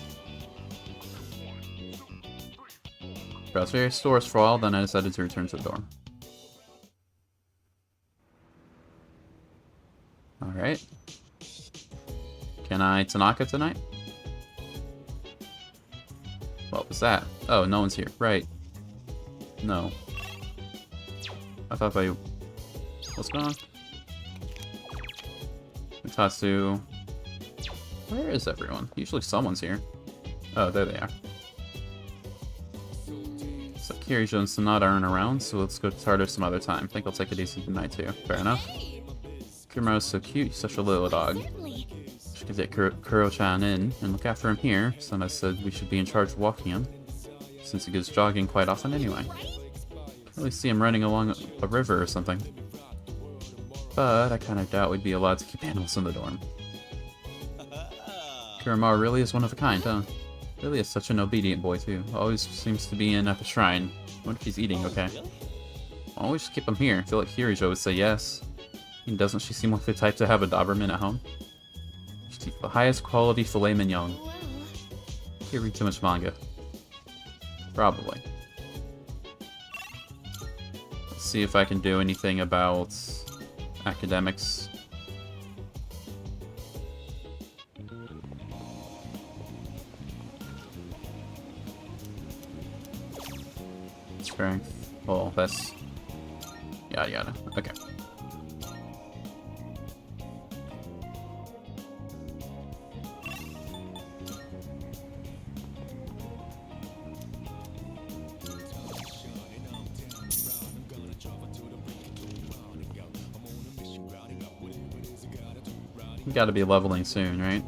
Browse various stores for a while, then I decided to return to the dorm. Alright. Can I Tanaka tonight? What was that? Oh, no one's here. Right. No. I thought they... What's going on? Mitatsu. Where is everyone? Usually someone's here. Oh, there they are. So Kirijo and Sonata aren't around, so let's go to Tartar some other time. Think I'll take it easy tonight too. Fair enough. Kumaro's so cute, he's such a little dog. Should get Kuro-chan in and look after him here. Sonata said we should be in charge of walking him, since he goes jogging quite often anyway. Can't really see him running along a river or something. But I kind of doubt we'd be allowed to keep animals in the dorm. Kuramaru really is one of a kind, huh? Really is such an obedient boy, too. Always seems to be in at the shrine. What if he's eating okay? Always just keep him here. I feel like Kirijo would say yes. And doesn't she seem like the type to have a Doberman at home? She'd eat the highest quality filet mignon. Can't read too much manga. Probably. Let's see if I can do anything about... academics. Strength. Oh, that's... yada yada. Okay. You gotta be leveling soon, right?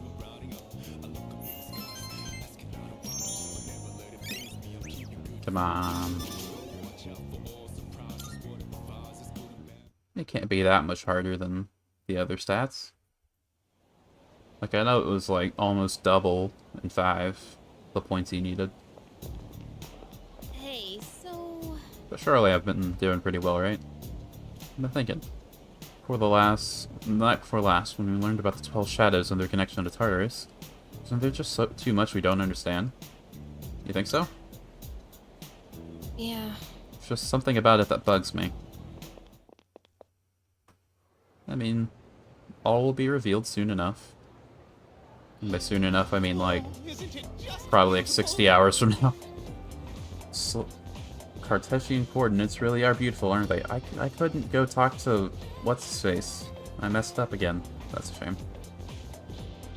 Come on. It can't be that much harder than the other stats. Like, I know it was like almost double in 5 the points he needed. Hey, so... But surely I've been doing pretty well, right? I've been thinking. The night before last, when we learned about the 12 Shadows and their connection to Tartarus, isn't there just too much we don't understand? You think so? Yeah. It's just something about it that bugs me. I mean, all will be revealed soon enough. And by soon enough, I mean like, probably like 60 hours from now. So, Cartesian coordinates really are beautiful, aren't they? I couldn't go talk to what's-his-face. I messed up again. That's a shame.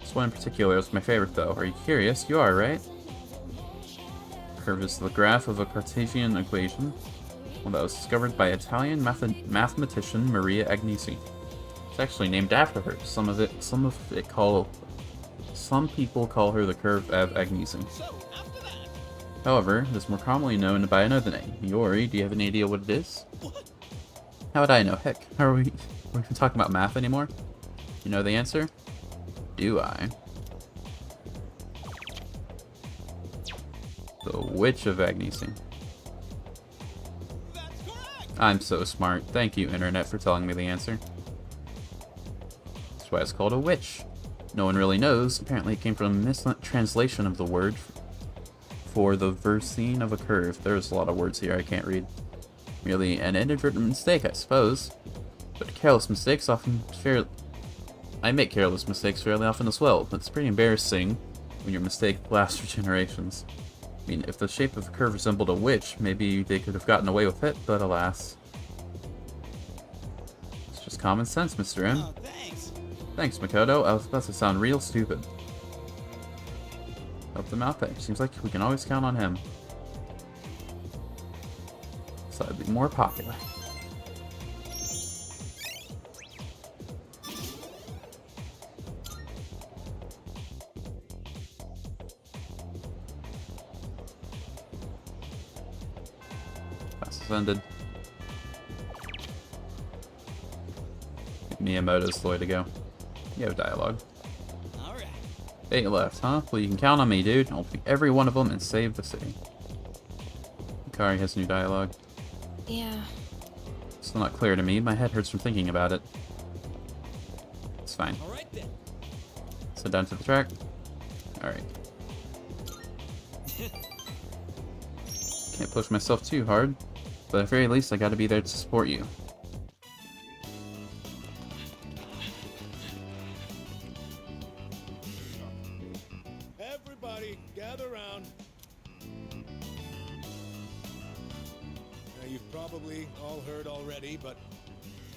This one in particular is my favorite, though. Are you curious? You are, right? Curve is the graph of a Cartesian equation, one that was discovered by Italian mathematician Maria Agnesi. It's actually named after her. Some people call her the curve of Agnesi. However, it is more commonly known by another name. Yori, do you have any idea what it is? How would I know? Heck, are we talking about math anymore? You know the answer? Do I? The Witch of Agnesi. I'm so smart. Thank you, Internet, for telling me the answer. That's why it's called a witch. No one really knows. Apparently it came from a mistranslation of the word for the versine of a curve. There's a lot of words here I can't read. Merely an inadvertent mistake, I suppose. But careless mistakes I make careless mistakes fairly often as well, but it's pretty embarrassing when your mistake lasts for generations. I mean, if the shape of the curve resembled a witch, maybe they could have gotten away with it, but alas. It's just common sense, Mr. M. Oh, thanks. Thanks, Makoto. I was about to sound real stupid. Help them out there. Seems like we can always count on him. So I'd be more popular. Class has ended. Miyamoto's the way to go. You have dialogue. Alright. 8 left, huh? Well, you can count on me, dude. I'll pick every one of them and save the city. Ikari has new dialogue. Yeah. Still not clear to me. My head hurts from thinking about it. It's fine. Alright then. So down to the track. Alright. Can't push myself too hard, but at the very least I gotta be there to support you. Everybody, gather round. Now, you've probably all heard already, but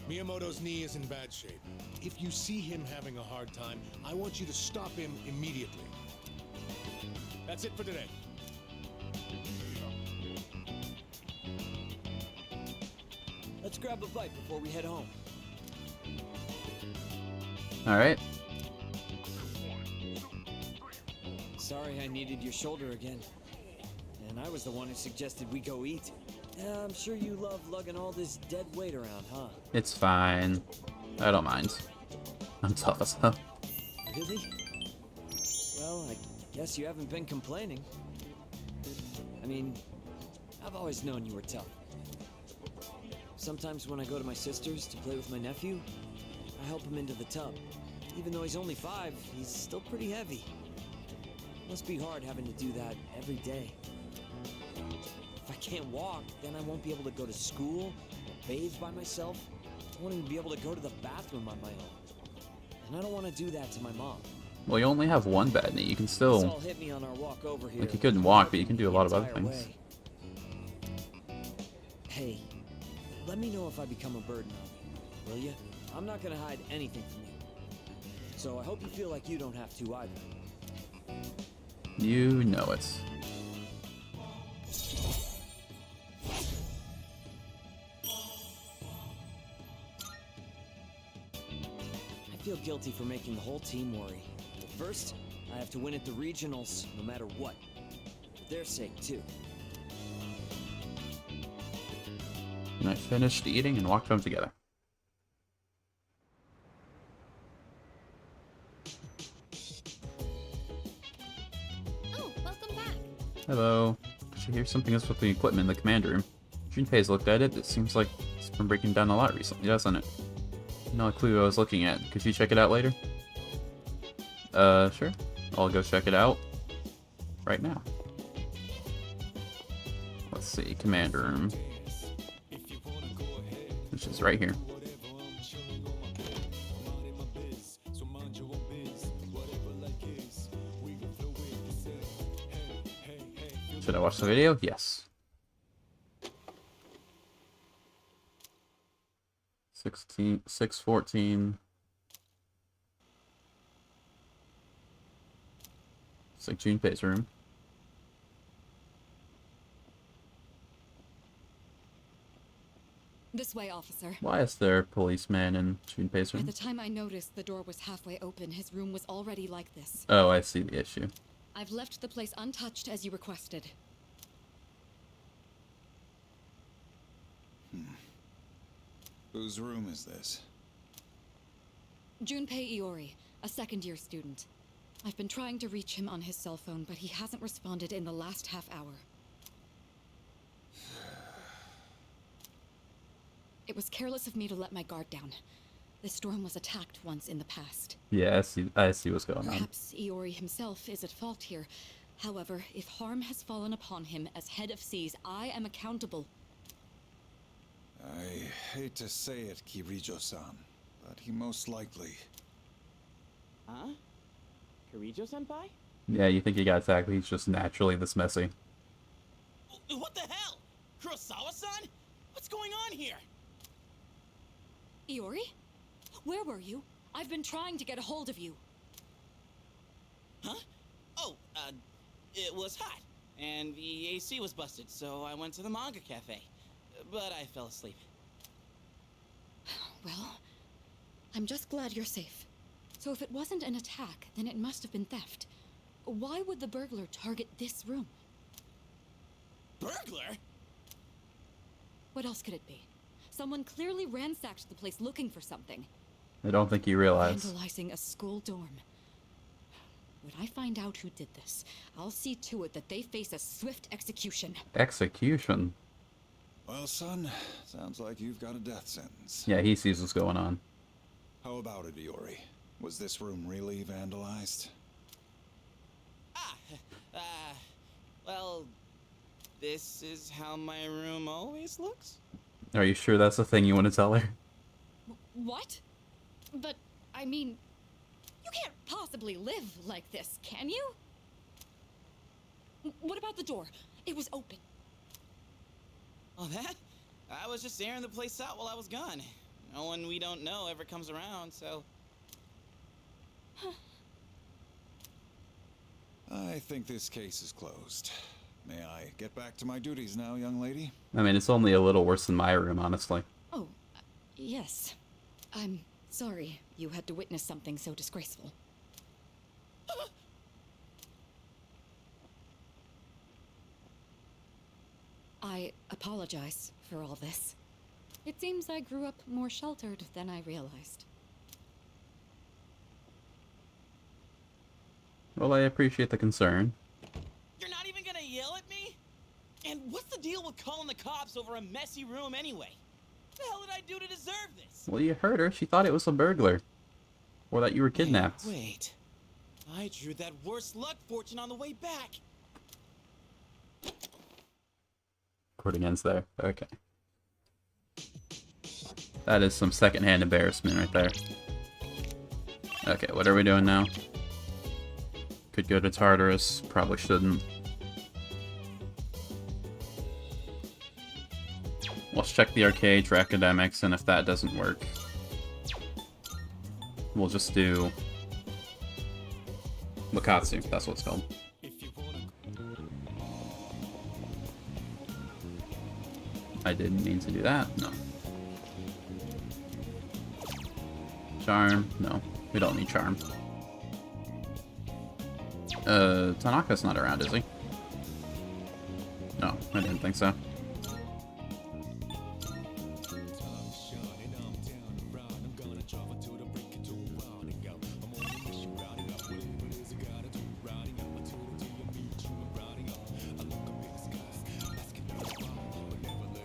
Miyamoto's knee is in bad shape. If you see him having a hard time, I want you to stop him immediately. That's it for today. Let's grab a bite before we head home. Alright. Sorry I needed your shoulder again. And I was the one who suggested we go eat. I'm sure you love lugging all this dead weight around, huh? It's fine. I don't mind. I'm tough as hell. Really? Well, I guess you haven't been complaining. I mean, I've always known you were tough. Sometimes when I go to my sister's to play with my nephew, I help him into the tub. Even though he's only 5, he's still pretty heavy. Must be hard having to do that every day. If I can't walk, then I won't be able to go to school or bathe by myself. I won't even be able to go to the bathroom on my own. And I don't want to do that to my mom. Well, you only have one bad knee. You can This still... all hit me on our walk over here. Like, you couldn't walk, but you can do a lot of other entire things. way. Hey, let me know if I become a burden on you, will you? I'm not gonna hide anything from you. So I hope you feel like you don't have to either. You know it. I feel guilty for making the whole team worry. But first, I have to win at the regionals, no matter what. For their sake, too. And I finished eating and walked home together. Oh, welcome back. Hello. Did you hear something else with the equipment in the command room? Junpei's looked at it. It seems like it's been breaking down a lot recently, doesn't it? No clue what I was looking at. Could you check it out later? Sure. I'll go check it out right now. Let's see, command room. Which is right here. Should I watch the video? Yes. 6:14. It's like Junpei's room. This way, officer. Why is there a policeman in Junpei's By room? the time I noticed the door was halfway open, his room was already like this. Oh, I see the issue. I've left the place untouched as you requested. Whose room is this? Junpei Iori, a second-year student. I've been trying to reach him on his cell phone, but he hasn't responded in the last half hour. It was careless of me to let my guard down. This dorm was attacked once in the past. Yeah, I see what's going on. Perhaps Iori himself is at fault here. However, if harm has fallen upon him as head of SEAS, I am accountable. I hate to say it, Kirijo-san, but he most likely... Huh? Kirijo-senpai? Yeah, you think he got attacked, but he's just naturally this messy. What the hell? Kurosawa-san? What's going on here? Iori? Where were you? I've been trying to get a hold of you. Huh? Oh, it was hot, and the AC was busted, so I went to the manga cafe. But I fell asleep. Well, I'm just glad you're safe. So if it wasn't an attack, then it must have been theft. Why would the burglar target this room? Burglar? What else could it be? Someone clearly ransacked the place looking for something. I don't think you realize. Vandalizing a school dorm. When I find out who did this, I'll see to it that they face a swift execution. Execution? Well, son, sounds like you've got a death sentence. Yeah, he sees what's going on. How about it, Iori? Was this room really vandalized? Well, this is how my room always looks? Are you sure that's the thing you want to tell her? What? But, I mean, you can't possibly live like this, can you? What about the door? It was open. Oh, that? I was just airing the place out while I was gone. No one we don't know ever comes around, so... I think this case is closed. May I get back to my duties now, young lady? I mean, it's only a little worse than my room, honestly. Oh, yes. I'm sorry you had to witness something so disgraceful. I apologize for all this. It seems I grew up more sheltered than I realized. Well, I appreciate the concern. You're not even gonna yell at me? And what's the deal with calling the cops over a messy room anyway? What the hell did I do to deserve this? Well, you heard her. She thought it was a burglar. Or that you were kidnapped. Wait. I drew that worse luck fortune on the way back. Recording ends there. Okay. That is some secondhand embarrassment right there. Okay, what are we doing now? Could go to Tartarus. Probably shouldn't. Let's check the arcade for academics, and if that doesn't work, we'll just do Wakatsu. That's what it's called. I didn't mean to do that. No. Charm. No. We don't need charm. Tanaka's not around, is he? No, I didn't think so.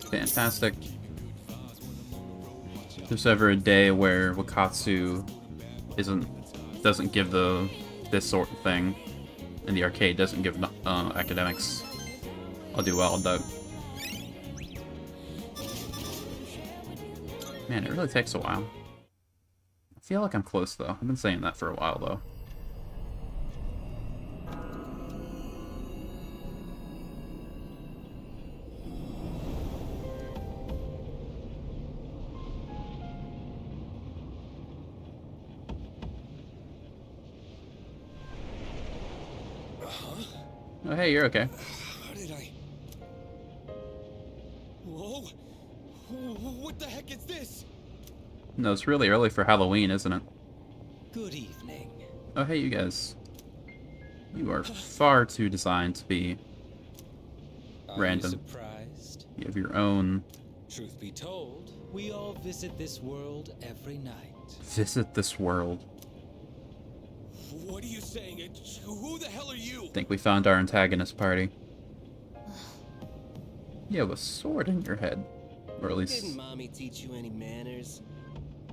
Fantastic. If there's ever a day where Wakatsu doesn't give this sort of thing, and the arcade doesn't give academics, I'll do well, Doug. Man, it really takes a while. I feel like I'm close though. I've been saying that for a while though. Oh, hey, you're okay. How did I... Whoa! What the heck is this? No, it's really early for Halloween, isn't it? Good evening. Oh, hey, you guys. You are far too designed to be random. Are you surprised? You have your own... Truth be told, we all visit this world every night. Visit this world. What are you saying? Who the hell are you? Think we found our antagonist party. You have a sword in your head. Or at least... Didn't Mommy teach you any manners?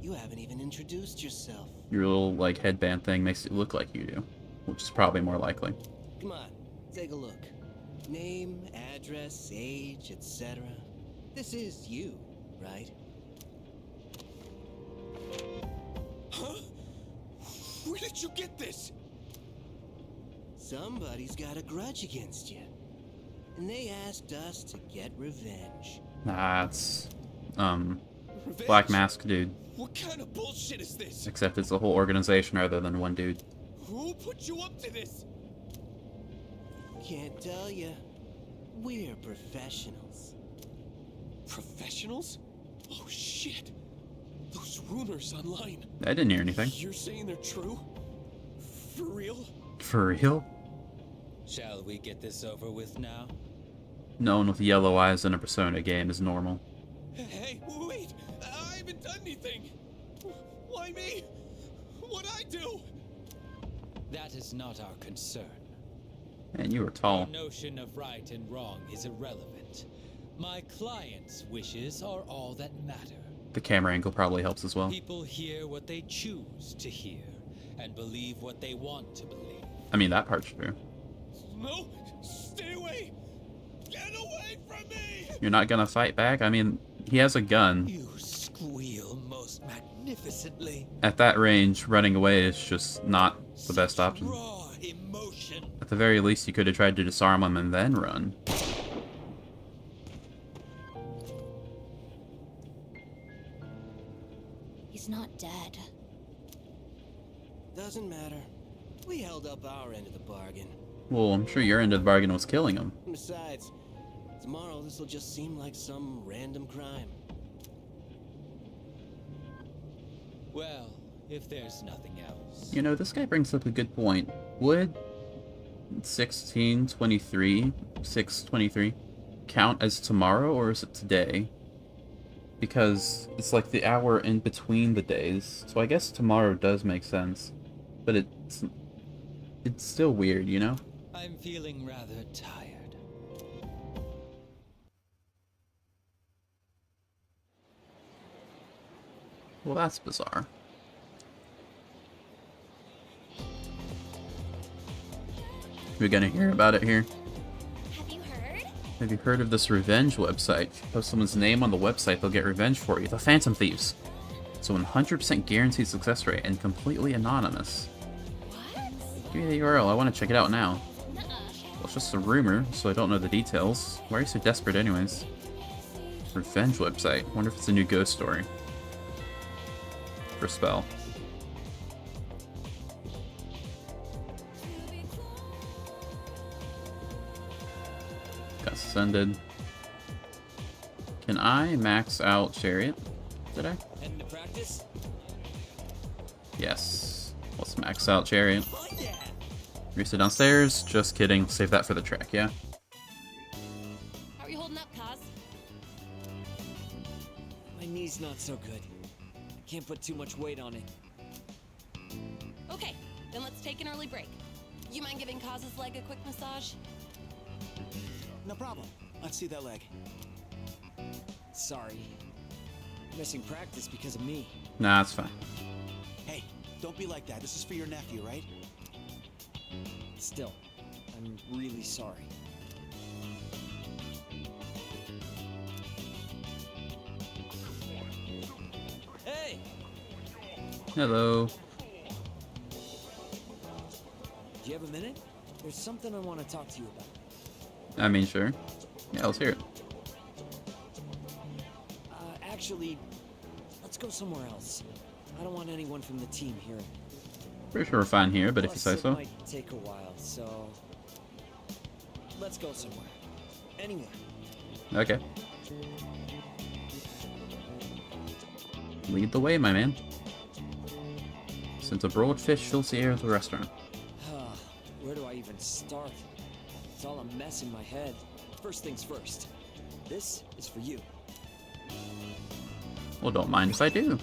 You haven't even introduced yourself. your little, like, headband thing makes it look like you do. Which is probably more likely. Come on, take a look. Name, address, age, etc. This is you, right? Huh? Where did you get this? Somebody's got a grudge against you. And they asked us to get revenge. That's, Black Mask dude. What kind of bullshit is this? Except it's a whole organization rather than one dude. Who put you up to this? Can't tell you. We're professionals. Professionals? Oh shit. Those rumors online. I didn't hear anything. You're saying they're true? For real? For real? Shall we get this over with now? No one with yellow eyes in a Persona game is normal. Hey, wait! I haven't done anything! Why me? What'd I do? That is not our concern. Man, you were tall. The notion of right and wrong is irrelevant. My client's wishes are all that matter. The camera angle probably helps as well. People hear what they choose to hear, and believe what they want to believe. I mean, that part's true. No! Stay away! Get away from me! You're not gonna fight back? I mean, he has a gun. You squeal most magnificently. At that range, running away is just not the best option. Raw emotion. At the very least, you could have tried to disarm him and then run. He's not dead. Doesn't matter. We held up our end of the bargain. Well, I'm sure your end of the bargain was killing him. Besides, tomorrow this'll just seem like some random crime. Well, if there's nothing else. You know, this guy brings up a good point. Would 623 count as tomorrow, or is it today? Because it's like the hour in between the days, so I guess tomorrow does make sense. But it's still weird, you know? I'm feeling rather tired. Well, that's bizarre. We're gonna hear about it here. Have you heard? Have you heard of this revenge website? If you post someone's name on the website, they'll get revenge for you. The Phantom Thieves. So 100% guaranteed success rate and completely anonymous. What? Give me the URL, I want to check it out now. Well, it's just a rumor, so I don't know the details. Why are you so desperate anyways? Revenge website. Wonder if it's a new ghost story. For spell. Got suspended. Can I max out Chariot? Did I? Heading to practice? Yes. Max out Chariot. Risa downstairs. Just kidding. Save that for the track, yeah? How are you holding up, Kaz? My knee's not so good. I can't put too much weight on it. Okay, then let's take an early break. You mind giving Kaz's leg a quick massage? No problem. Let's see that leg. Sorry. Missing practice because of me. Nah, it's fine. Hey, don't be like that. This is for your nephew, right? Still, I'm really sorry. Hey! Hello. Do you have a minute? There's something I want to talk to you about. I mean, sure. Yeah, let's hear it. Actually, let's go somewhere else. I don't want anyone from the team hearing. Pretty sure we're fine here, but if you say Plus, so. it might take a while, so let's go somewhere. Anywhere. Okay. Lead the way, my man. Since a broiled fish fills the air of the restaurant. Where do I even start? It's all a mess in my head. First things first. This is for you. Well, don't mind if I do.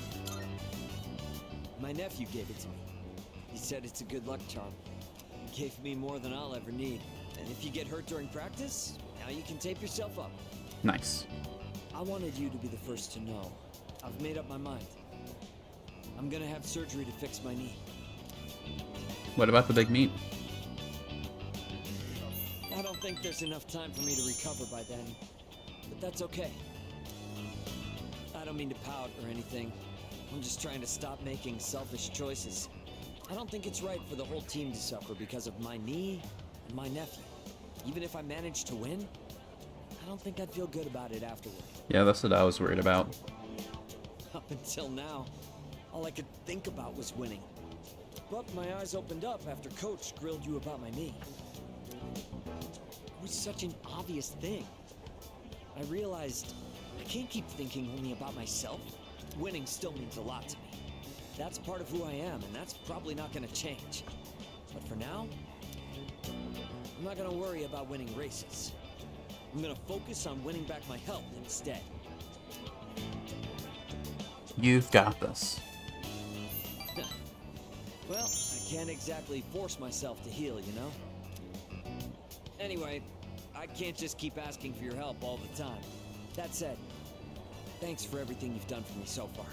My nephew gave it to me. He said it's a good luck charm. He gave me more than I'll ever need. And if you get hurt during practice, now you can tape yourself up. Nice. I wanted you to be the first to know. I've made up my mind. I'm gonna have surgery to fix my knee. What about the big meat? I don't think there's enough time for me to recover by then. But that's okay. I don't mean to pout or anything. I'm just trying to stop making selfish choices. I don't think it's right for the whole team to suffer because of my knee and my nephew. Even if I manage to win, I don't think I'd feel good about it afterward. Yeah, that's what I was worried about. Up until now, all I could think about was winning. But my eyes opened up after Coach grilled you about my knee. It was such an obvious thing. I realized I can't keep thinking only about myself. Winning still means a lot to me. That's part of who I am, and that's probably not going to change. But for now, I'm not going to worry about winning races. I'm going to focus on winning back my health instead. You've got this. Well, I can't exactly force myself to heal, you know? Anyway, I can't just keep asking for your help all the time. That said, thanks for everything you've done for me so far.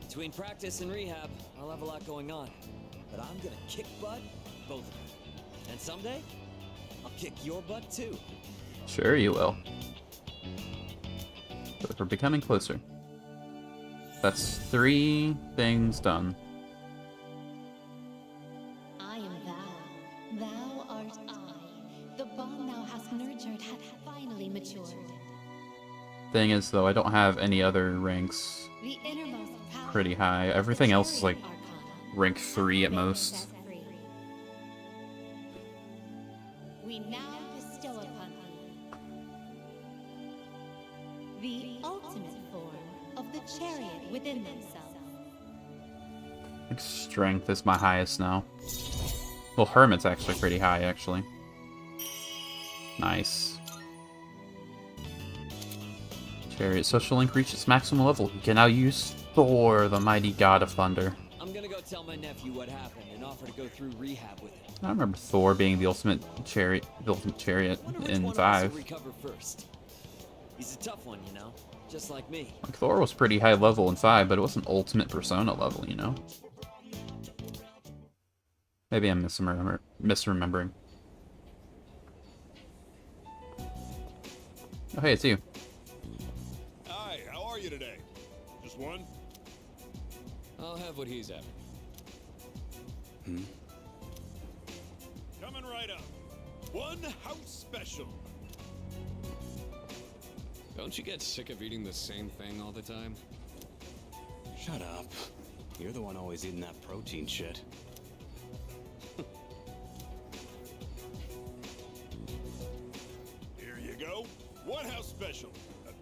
Between practice and rehab, I'll have a lot going on. But I'm gonna kick butt, both of you. And someday, I'll kick your butt too. Sure you will. But we're becoming closer. That's 3 things done. I am thou. Thou art I. The bond thou hast nurtured hath finally matured. Thing is, though, I don't have any other ranks The innermost power pretty high. Everything else is like rank 3 at most. we now bestow upon thee the ultimate form of the chariot within themselves. I think strength is my highest now. Well, Hermit's actually pretty high, actually. Nice. Chariot Social Link reached its maximum level. You can now use Thor, the mighty god of thunder. I'm gonna go tell my nephew what happened and offer to go through rehab with him. I remember Thor being the ultimate chariot in 5. Recover first. He's a tough one, you know, just like me. Like, Thor was pretty high level in 5, but it wasn't ultimate persona level, you know? Maybe I'm misremembering. Oh, hey, it's you. Hi, how are you today? Just one? I'll have what he's having. Coming right up. One house special. Don't you get sick of eating the same thing all the time? Shut up. You're the one always eating that protein shit. Here you go. One house special.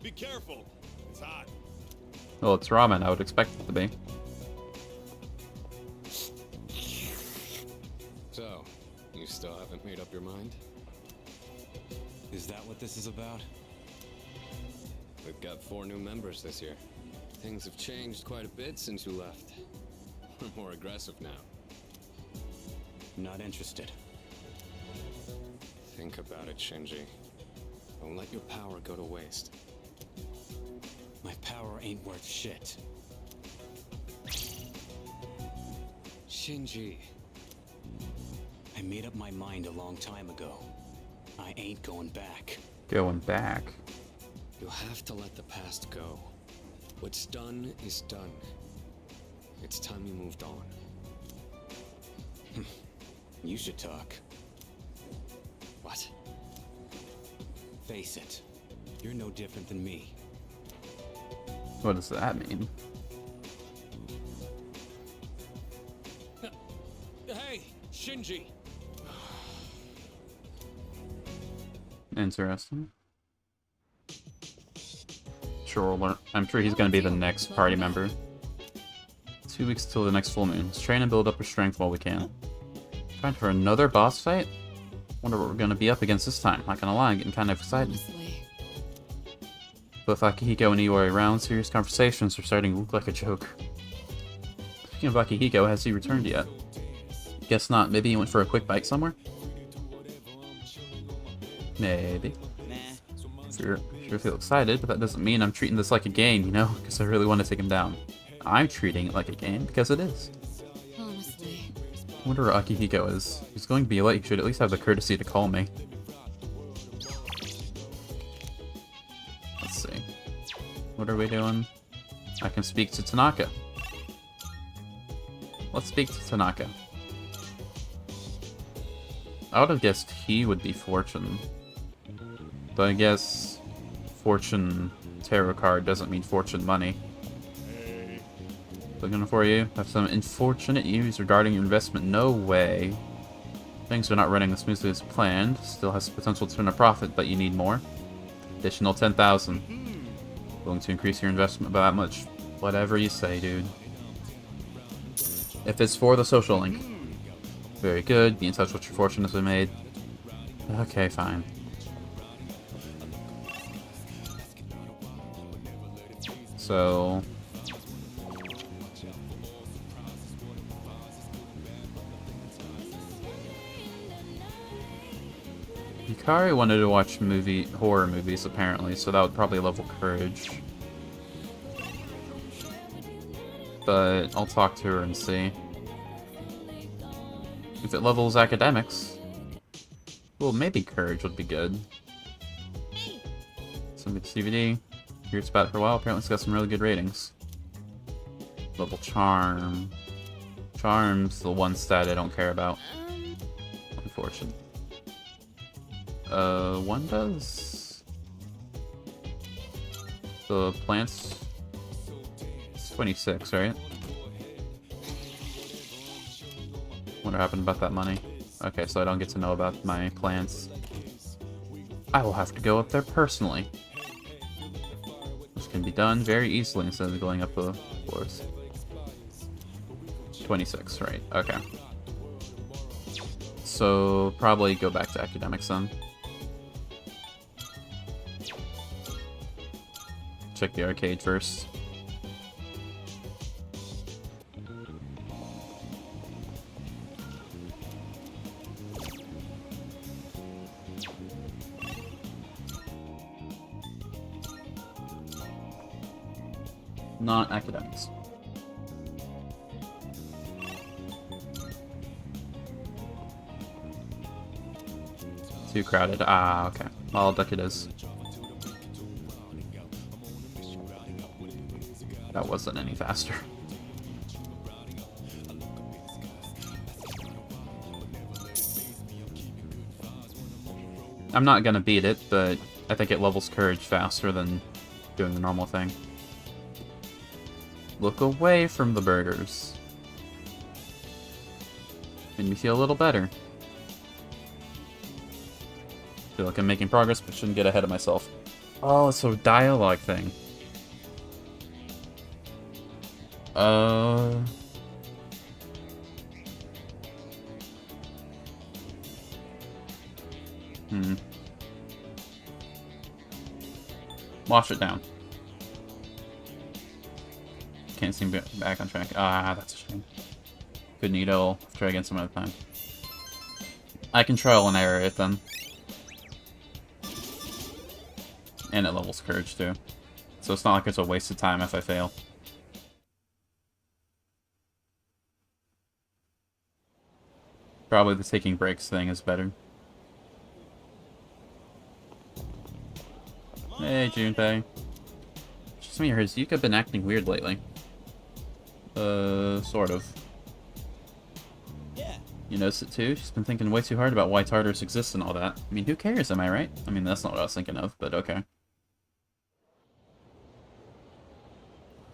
Be careful. It's hot. Well, it's ramen. I would expect it to be. still haven't made up your mind? Is that what this is about? We've got 4 new members this year. Things have changed quite a bit since you left. We're more aggressive now. Not interested. Think about it, Shinji. Don't let your power go to waste. My power ain't worth shit. Shinji. I made up my mind a long time ago. I ain't going back. Going back? You have to let the past go. What's done is done. It's time you moved on. You should talk. What? Face it. You're no different than me. What does that mean? Hey, Shinji! Interesting. Sure, we'll learn. I'm sure he's gonna be the next party member. 2 weeks till the next full moon. Let's train and build up our strength while we can. Trying for another boss fight? Wonder what we're gonna be up against this time. Not gonna lie, I'm getting kind of excited. Honestly. Both Akihiko and Iori around, serious conversations are starting to look like a joke. Speaking of Akihiko, has he returned yet? Guess not. Maybe he went for a quick bite somewhere? Maybe. Sure feel excited, but that doesn't mean I'm treating this like a game, you know? Because I really want to take him down. I'm treating it like a game because it is. Honestly. I wonder where Akihiko is. He's going to be late. He should at least have the courtesy to call me. Let's see. What are we doing? I can speak to Tanaka. Let's speak to Tanaka. I would have guessed he would be Fortune. But I guess Fortune tarot card doesn't mean fortune money. Looking for you. Have some unfortunate news regarding your investment. No way. Things are not running as smoothly as planned. Still has the potential to turn a profit, but you need more. Additional 10,000. Willing to increase your investment by that much. Whatever you say, dude. If it's for the social link. Very good. Be in touch with your fortune as we made. Okay, fine. So... Yukari wanted to watch horror movies, apparently, so that would probably level courage. But I'll talk to her and see. If it levels academics, well, maybe courage would be good. Some good CVD. Here it's about for a while. Apparently it's got some really good ratings. Level charm. Charm's the one stat I don't care about. Unfortunate. One does. The plants. It's 26, right? Wonder what happened about that money. Okay, so I don't get to know about my plants. I will have to go up there personally. This can be done very easily instead of going up the floors. 26, right, okay. So, probably go back to academics then. Check the arcade first. Not academics. Too crowded. Ah, okay. Well, deck it is. That wasn't any faster. I'm not gonna beat it, but I think it levels courage faster than doing the normal thing. Look away from the burgers. Made me feel a little better. Feel like I'm making progress, but shouldn't get ahead of myself. Oh, it's a dialogue thing. Wash it down. Can't seem to get back on track. Ah, that's a shame. Couldn't eat it all. Try again some other time. I can trial and error it then. And it levels courage too. So it's not like it's a waste of time if I fail. Probably the taking breaks thing is better. Hey, Junpei. Just me or has Yuka been acting weird lately? Sort of. Yeah. You notice it too? She's been thinking way too hard about why Tartarus exists and all that. I mean, who cares, am I right? I mean, that's not what I was thinking of, but okay.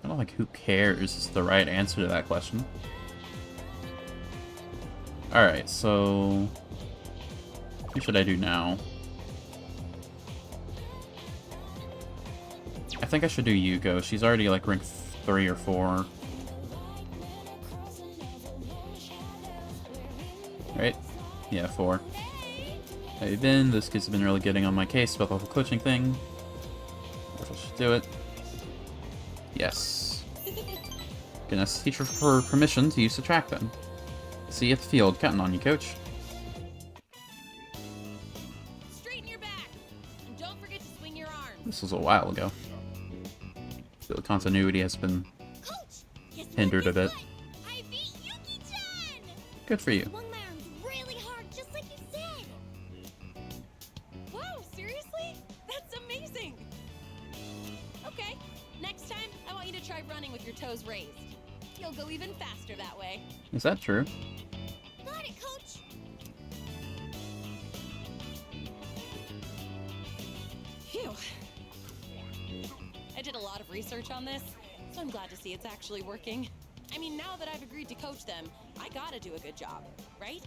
I don't like who cares is the right answer to that question. Alright, so... what should I do now? I think I should do Yuko. She's already like rank 3 or 4. Right? Yeah, 4. How you been? Those kids have been really getting on my case about the whole coaching thing. If I should do it. Yes. Gonna ask the teacher for permission to use the track then. See you at the field. Counting on you, coach. Straighten your back, and don't forget to swing your arms. This was a while ago. The continuity has been hindered a bit. I beat Yuki-chan! Good for you. Swung my arms really hard, just like you said. Wow, seriously? That's amazing. Okay, next time I want you to try running with your toes raised. You'll go even faster that way. Is that true? Got it, coach. Phew. I did a lot of research on this, so I'm glad to see it's actually working. I mean, now that I've agreed to coach them, I gotta do a good job, right?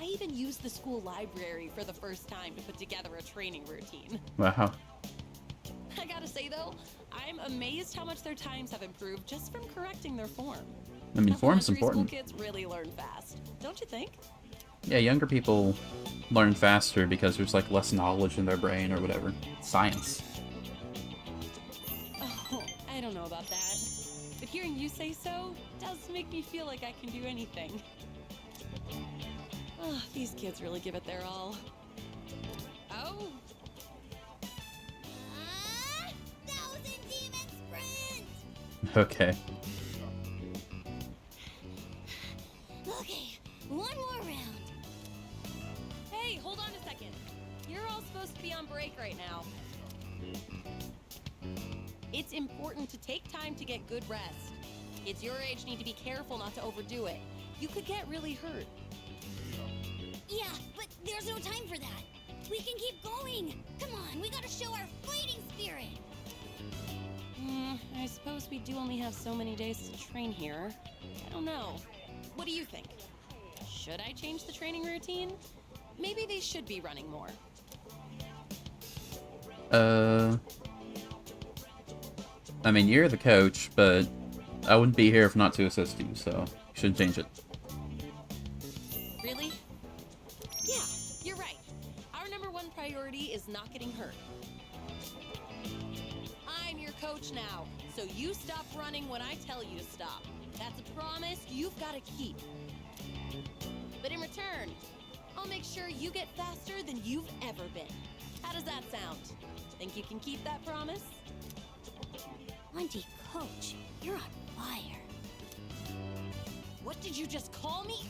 I even used the school library for the first time to put together a training routine. Wow. I gotta say though, I'm amazed how much their times have improved just from correcting their form. I mean, form's Elementary important. School kids really learn fast, don't you think? Yeah, younger people learn faster because there's like less knowledge in their brain or whatever. Science. Oh, I don't know about that. But hearing you say so does make me feel like I can do anything. Oh, these kids really give it their all. Oh. Thousand Demon Sprint! Okay. Okay, one more round. Hey, hold on a second. You're all supposed to be on break right now. It's important to take time to get good rest. Kids your age need to be careful not to overdo it. You could get really hurt. Yeah, but there's no time for that. We can keep going. Come on, we gotta show our fighting spirit. I suppose we do only have so many days to train here. I don't know. What do you think? Should I change the training routine? Maybe they should be running more. I mean, you're the coach, but I wouldn't be here if not to assist you, so you shouldn't change it. Really? Yeah, you're right. Our number one priority is not getting hurt. I'm your coach now, so you stop running when I tell you to stop. That's a promise you've got to keep. But in return, I'll make sure you get faster than you've ever been. How does that sound? Think you can keep that promise? Auntie Coach, you're on fire. What did you just call me?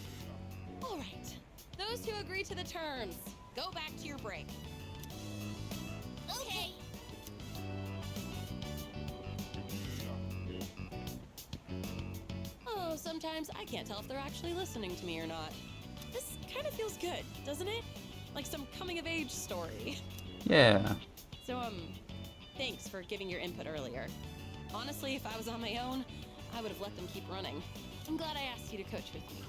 All right. Those who agree to the terms, go back to your break. Okay. Oh, sometimes I can't tell if they're actually listening to me or not. This kind of feels good, doesn't it? Like some coming-of-age story. Yeah. So, thanks for giving your input earlier. Honestly, if I was on my own, I would have let them keep running. I'm glad I asked you to coach with me.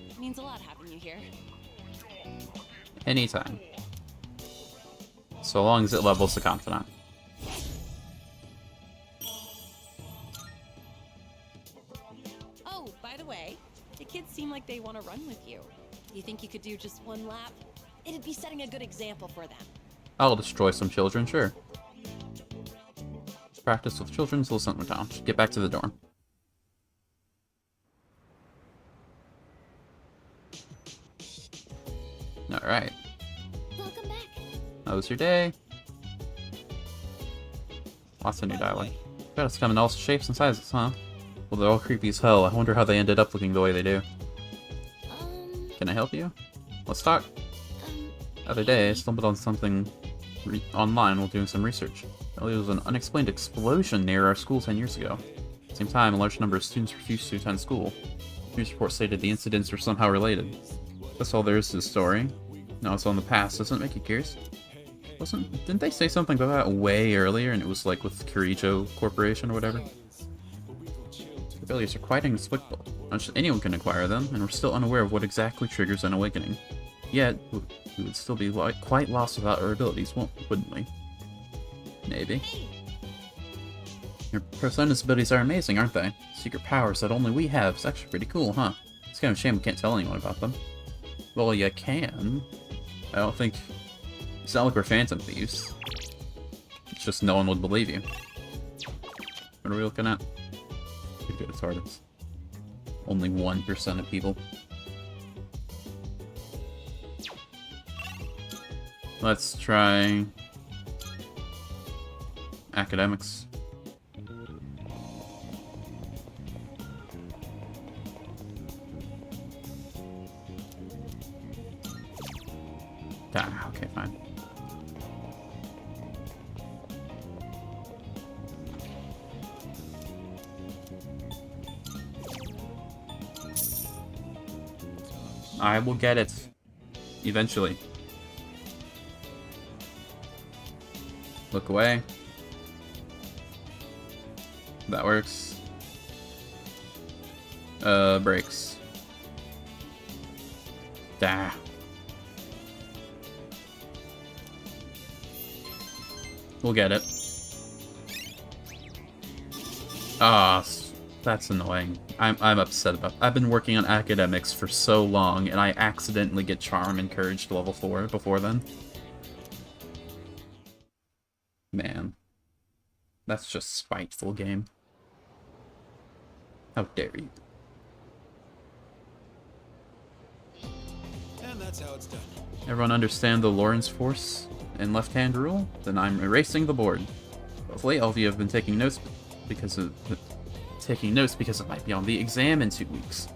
It means a lot having you here. Anytime. So long as it levels the confidant. Oh, by the way, the kids seem like they want to run with you. You think you could do just one lap? It'd be setting a good example for them. I'll destroy some children, sure. Practice with children's Little Sentinel Town. Get back to the dorm. Alright. Welcome back. How was your day? Lots of new dialogue. Gotta come in all shapes and sizes, huh? Well, they're all creepy as hell. I wonder how they ended up looking the way they do. Can I help you? Let's talk. The other day, I stumbled on something online while doing some research. Apparently, there was an unexplained explosion near our school 10 years ago. At the same time, a large number of students refused to attend school. News reports stated the incidents were somehow related. That's all there is to the story. Now it's all in the past. Doesn't it make you curious? Didn't they say something about that way earlier, and it was like with Kirijo Corporation or whatever? Abilities are quite inexplicable. Not just anyone can acquire them, and we're still unaware of what exactly triggers an awakening. Yet, we would still be quite lost without our abilities, wouldn't we? Maybe. Your Persona's abilities are amazing, aren't they? Secret powers that only we have. It's actually pretty cool, huh? It's kind of a shame we can't tell anyone about them. Well, you can. I don't think... It's not like we're phantom thieves. It's just no one would believe you. What are we looking at? Pretty good retardants. Only 1% of people. Let's try... academics. Ah, okay, fine. I will get it. Eventually. Look away. That works. Breaks. Dah. We'll get it. Ah, that's annoying. I'm upset about it. I've been working on academics for so long, and I accidentally get Charm and Courage to level 4 before then. Man. That's just spiteful, game. How dare you. And that's how it's done. Everyone understand the Lawrence Force and left-hand rule? Then I'm erasing the board. Hopefully all of you have been taking notes because it might be on the exam in 2 weeks.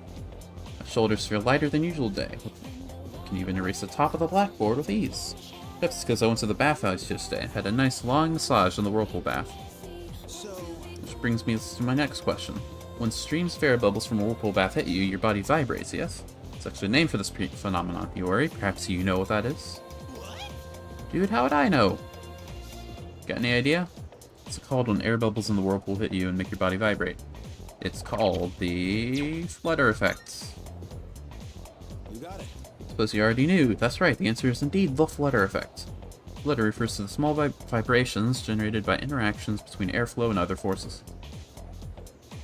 My shoulders feel lighter than usual today. I can even erase the top of the blackboard with ease. That's because I went to the bathhouse yesterday and had a nice long massage in the whirlpool bath. Which brings me to my next question. When streams of air bubbles from a whirlpool bath hit you, your body vibrates, yes? It's actually a name for this phenomenon. You worry? Perhaps you know what that is? Dude, how would I know? Got any idea? It's called when air bubbles in the whirlpool hit you and make your body vibrate. It's called the flutter effect. You got it. Suppose you already knew. That's right, the answer is indeed the flutter effect. Flutter refers to the small vibrations generated by interactions between airflow and other forces.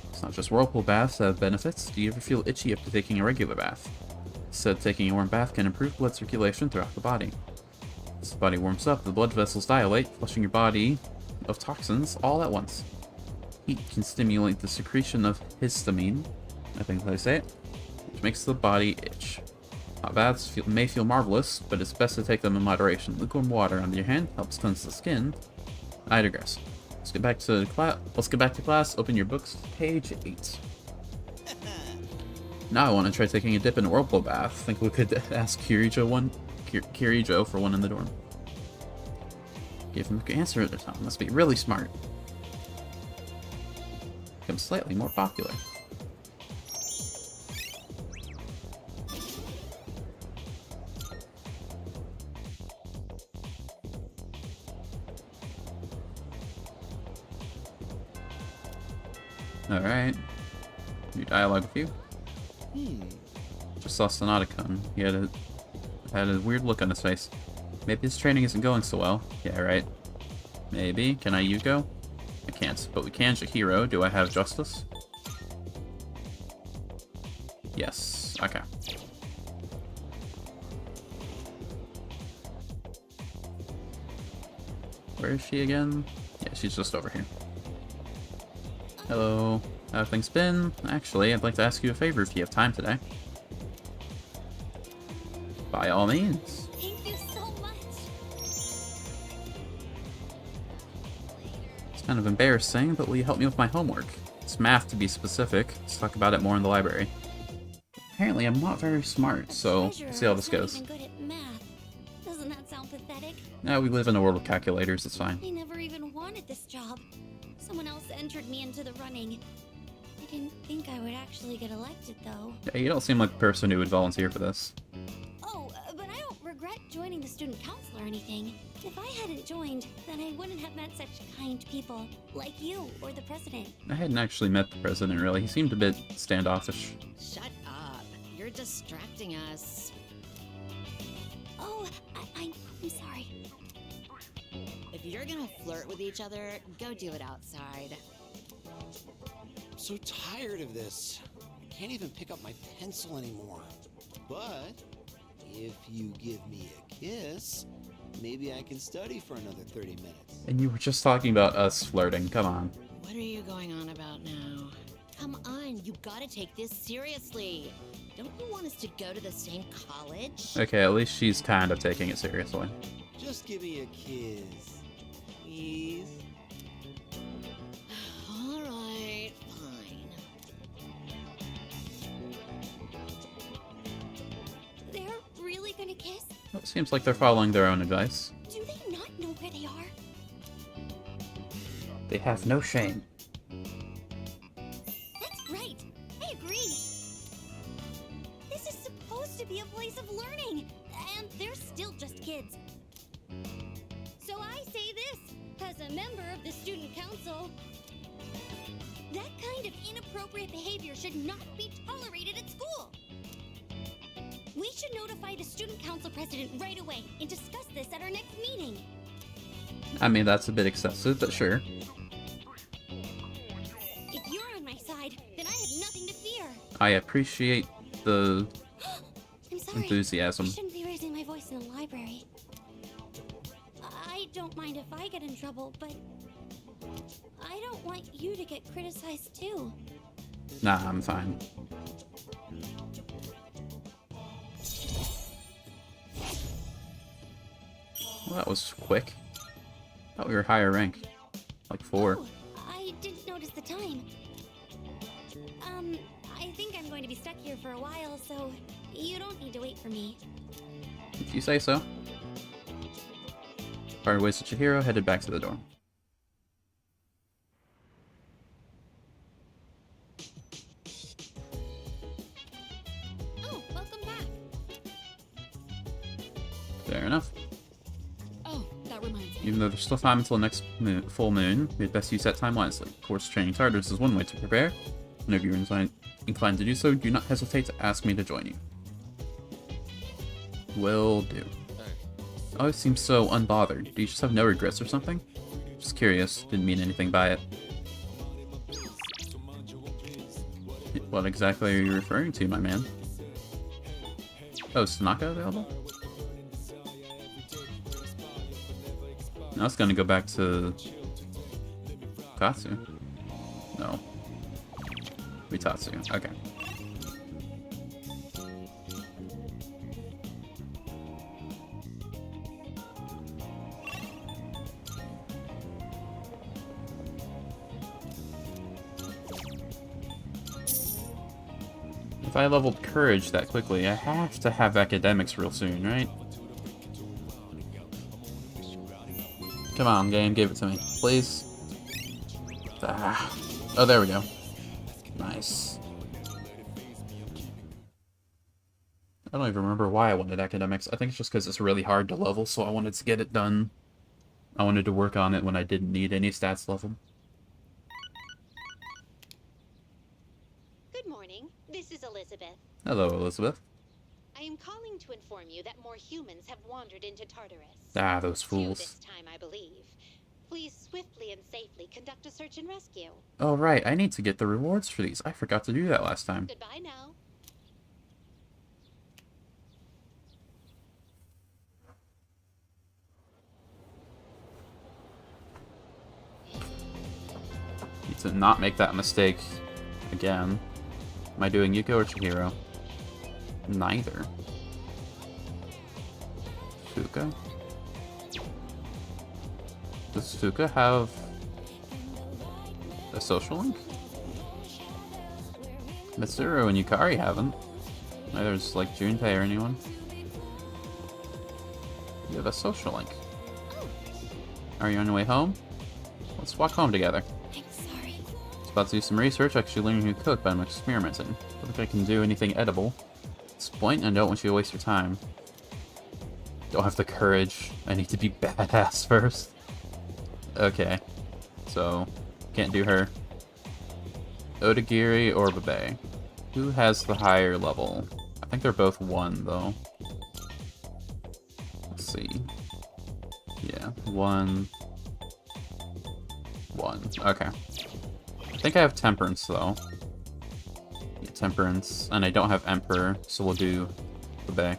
It's not just whirlpool baths that have benefits. Do you ever feel itchy after taking a regular bath? Instead, taking a warm bath can improve blood circulation throughout the body. As the body warms up, the blood vessels dilate, flushing your body of toxins all at once. Heat can stimulate the secretion of histamine, I think that's how you say it, which makes the body itch. Hot baths may feel marvelous, but it's best to take them in moderation. Lukewarm water, on the other hand, helps cleanse the skin. I digress. Let's get back to class. Open your books, page 8. Now I want to try taking a dip in a whirlpool bath. Think we could ask Kirijo for one in the dorm. Give him a good answer at a time. Must be really smart. Become slightly more popular. Alright. New dialogue with you. Just saw Sonata-kun. He had a weird look on his face. Maybe his training isn't going so well. Yeah, right. Maybe. Can I Yuko? I can't, but we can Chihiro. Do I have justice? Yes. Okay. Where is she again? Yeah, she's just over here. Hello. How have things been? Actually, I'd like to ask you a favor if you have time today. By all means. Thank you so much. It's kind of embarrassing, but will you help me with my homework? It's math to be specific. Let's talk about it more in the library. Apparently, I'm not very smart, so we'll see how this goes. Not even good at math. Doesn't that sound pathetic? Yeah, we live in a world of calculators, it's fine. I never even wanted this job. Someone else entered me into the running. I didn't think I would actually get elected, though. Yeah, you don't seem like the person who would volunteer for this. Oh, but I don't regret joining the student council or anything. If I hadn't joined, then I wouldn't have met such kind people, like you or the president. I hadn't actually met the president, really. He seemed a bit standoffish. Shut up. You're distracting us. Oh, I'm sorry. If you're gonna flirt with each other, go do it outside. I'm so tired of this. I can't even pick up my pencil anymore. But if you give me a kiss, maybe I can study for another 30 minutes. And you were just talking about us flirting, come on. What are you going on about now? Come on, you gotta take this seriously. Don't you want us to go to the same college? Okay, at least she's kind of taking it seriously. Just give me a kiss, please. Alright, fine. They're really gonna kiss? Well, it seems like they're following their own advice. Do they not know where they are? They have no shame. That's right. I agree. This is supposed to be a place of learning, and they're still just kids. So I say this, as a member of the student council. That kind of inappropriate behavior should not be tolerated at school. We should notify the student council president right away and discuss this at our next meeting. I mean, that's a bit excessive, but sure. If you're on my side, then I have nothing to fear. I appreciate the I'm sorry. enthusiasm. I shouldn't be raising my voice in the library. I don't mind if I get in trouble, but I don't want you to get criticized too. Nah, I'm fine. Well, that was quick. Thought we were higher rank. Like 4. Oh, I didn't notice the time. I think I'm going to be stuck here for a while, so you don't need to wait for me. If you say so. Parted ways with Chihiro, headed back to the dorm. Oh, welcome back. Fair enough. Oh, that reminds me. Even though there's still time until next full moon, we'd best use that time wisely. Of course, training Tartarus is one way to prepare. Whenever you're inclined to do so, do not hesitate to ask me to join you. Will do. Always seems so unbothered. Do you just have no regrets or something? Just curious. Didn't mean anything by it. What exactly are you referring to, my man? Oh, is Tanaka available? Now it's gonna go back to Katsu. No. Mitatsu. Okay. If I leveled courage that quickly, I have to have academics real soon, right? Come on, game, give it to me, please. Ah. Oh, there we go. Nice. I don't even remember why I wanted academics. I think it's just because it's really hard to level, so I wanted to get it done. I wanted to work on it when I didn't need any stats level. Good morning. This is Elizabeth. Hello, Elizabeth. I am calling to inform you that more humans have wandered into Tartarus. Ah, those 2 fools. this time, I believe. Please swiftly and safely conduct a search and rescue. Oh, right. I need to get the rewards for these. I forgot to do that last time. Goodbye now. to not make that mistake again. Am I doing Yuko or Chihiro? Neither. Fuka? Does Fuka have a social link? Mitsuru and Yukari haven't. Neither is like Junpei or anyone. You have a social link. Are you on your way home? Let's walk home together. Sorry. I was about to do some research, actually learning how to cook, but I'm experimenting. Don't think I can do anything edible. At this point, I don't want you to waste your time. Don't have the courage. I need to be badass first. Okay. So, can't do her. Odagiri or Babe? Who has the higher level? I think they're both 1, though. Let's see. Yeah, 1. 1. Okay. I think I have Temperance, though. Yeah, Temperance. And I don't have Emperor, so we'll do Babe.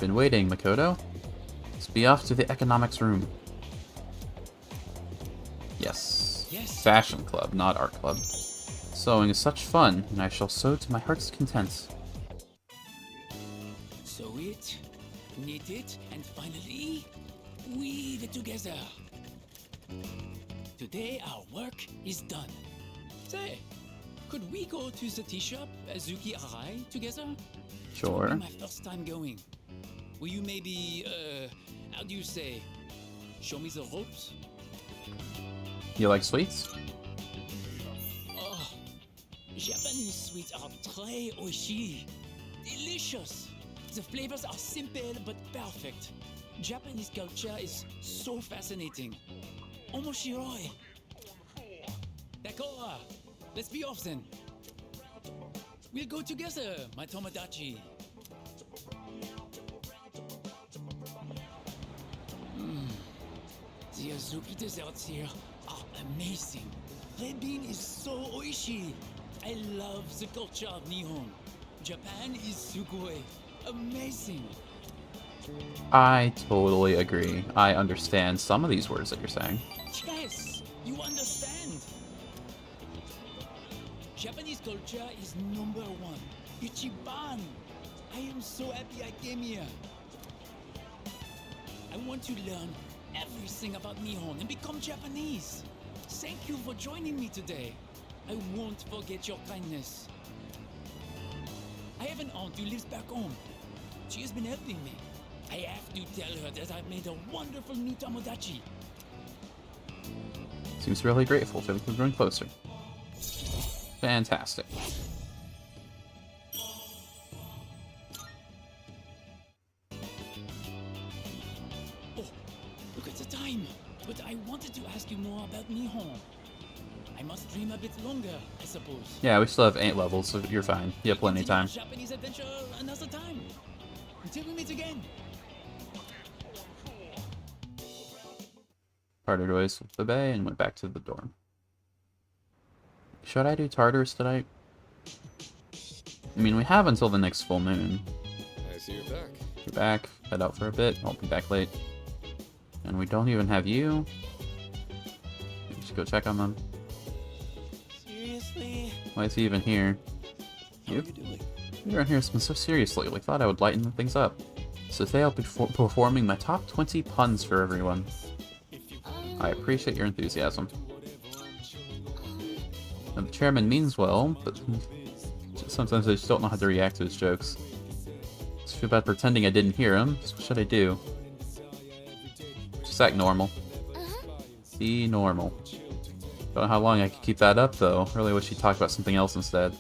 Been waiting, Makoto. Let's be off to the economics room. Yes. Fashion club, not art club. Sewing is such fun, and I shall sew to my heart's content. Sew it, knit it, and finally, weave it together. Today our work is done. Say, could we go to the tea shop, Azuki Arai, together? Sure. It'll be my first time going. Will you maybe, how do you say, show me the ropes? You like sweets? Oh, Japanese sweets are très oishi. Delicious. The flavors are simple but perfect. Japanese culture is so fascinating. Omoshiroi. D'accord. Let's be off then. We'll go together, my Tomodachi. The Azuki desserts here are amazing. Red bean is so oishi. I love the culture of Nihon. Japan is sugoi. Amazing. I totally agree. I understand some of these words that you're saying. Yes, you understand. Japanese culture is number 1. Ichiban. I am so happy I came here. I want to learn everything about Nihon and become Japanese. Thank you for joining me today. I won't forget your kindness. I have an aunt who lives back home. She has been helping me. I have to tell her that I've made a wonderful new Tomodachi. Seems really grateful. Feel like we're growing closer. Fantastic. Look at the time. But I wanted to ask you more about Nihon. I must dream a bit longer, I suppose. Yeah, we still have 8 levels, so you're fine. You have plenty of time. Japanese adventure another time. Until we meet again. Parted ways with the bay and went back to the dorm. Should I do Tartarus tonight? I mean, we have until the next full moon. I see you're back. You're back. Head out for a bit. I'll be back late. And we don't even have you. Just go check on them. Seriously? Why is he even here? You? You're in here so seriously. We thought I would lighten things up. So today I'll be performing my top 20 puns for everyone. I appreciate your enthusiasm. Now, the chairman means well, but sometimes I just don't know how to react to his jokes. I just feel bad pretending I didn't hear him. So what should I do? Just act normal. Be normal. Don't know how long I could keep that up, though. Really wish he'd talk about something else instead.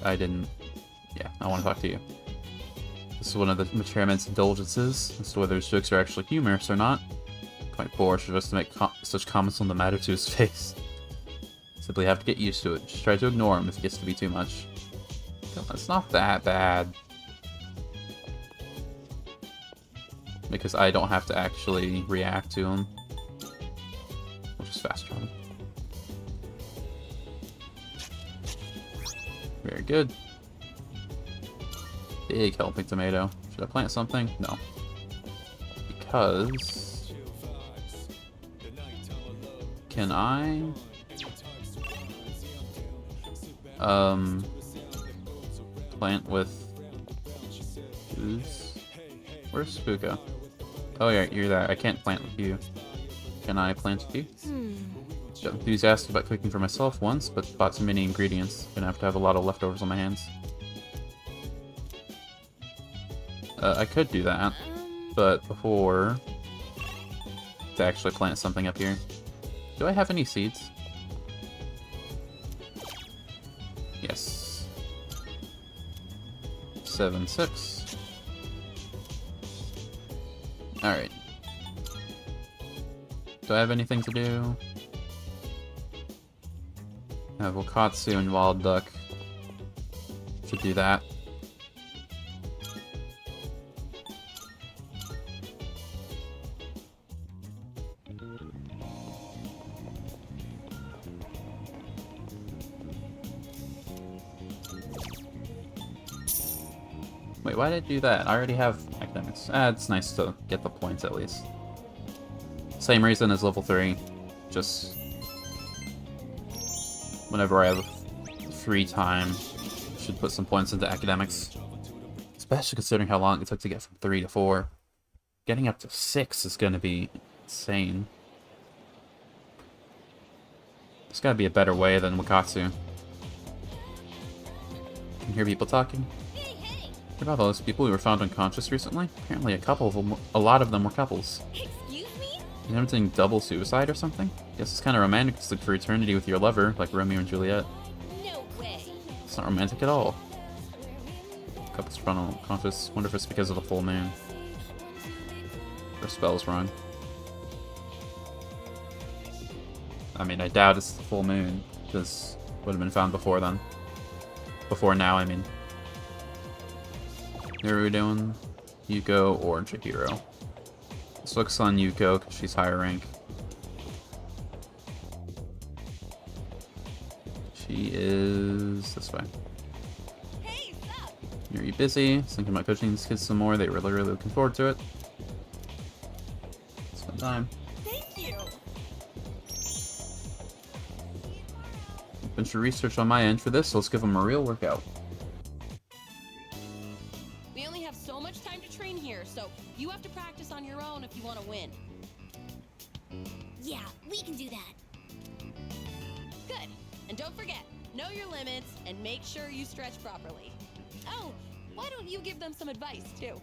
I didn't. Yeah, I want to talk to you. This is one of the chairman's indulgences as to whether his jokes are actually humorous or not. Quite boorish of us to make such comments on the matter to his face. Simply have to get used to it. Just try to ignore him if it gets to be too much. It's not that bad. Because I don't have to actually react to him. We'll just fast travel. Very good. Big helping tomato. Should I plant something? No. Because Can I... plant with... Who's... Where's Spooka? Oh yeah, you're there. I can't plant with you. Can I plant with you? Got enthusiastic about cooking for myself once, but bought too many ingredients. Gonna have to have a lot of leftovers on my hands. I could do that, but before... to actually plant something up here. Do I have any seeds? Yes. 7, 6. Alright. Do I have anything to do? I have Wakatsu and Wild Duck. Should do that. Wait, why did I do that? I already have academics. It's nice to get the points at least. Same reason as level 3. Just... whenever I have free time, should put some points into academics. Especially considering how long it took to get from 3 to 4. Getting up to 6 is gonna be insane. There's gotta be a better way than Wakatsu. Can hear people talking. What about those people who were found unconscious recently? Apparently a lot of them were couples. Excuse me? You attempting double suicide or something? Guess it's kind of romantic to look for eternity with your lover, like Romeo and Juliet. No way. It's not romantic at all. Couples found unconscious. Wonder if it's because of the full moon. Or spell's wrong. I mean, I doubt it's the full moon, because it would have been found before then. Before now, I mean. Here are we doing? Yuko or Chihiro? This looks on Yuko because she's higher rank. She is this way. Hey, stop. Are you busy? Thinking about coaching these kids some more. They were really looking forward to it. Spend time. Thank you. Bunch of research on my end for this, so let's give them a real workout. We only have so much time to train here, so you have to practice on your own if you want to win. Yeah, we can do that. Good. And don't forget, know your limits and make sure you stretch properly. Oh, why don't you give them some advice, too?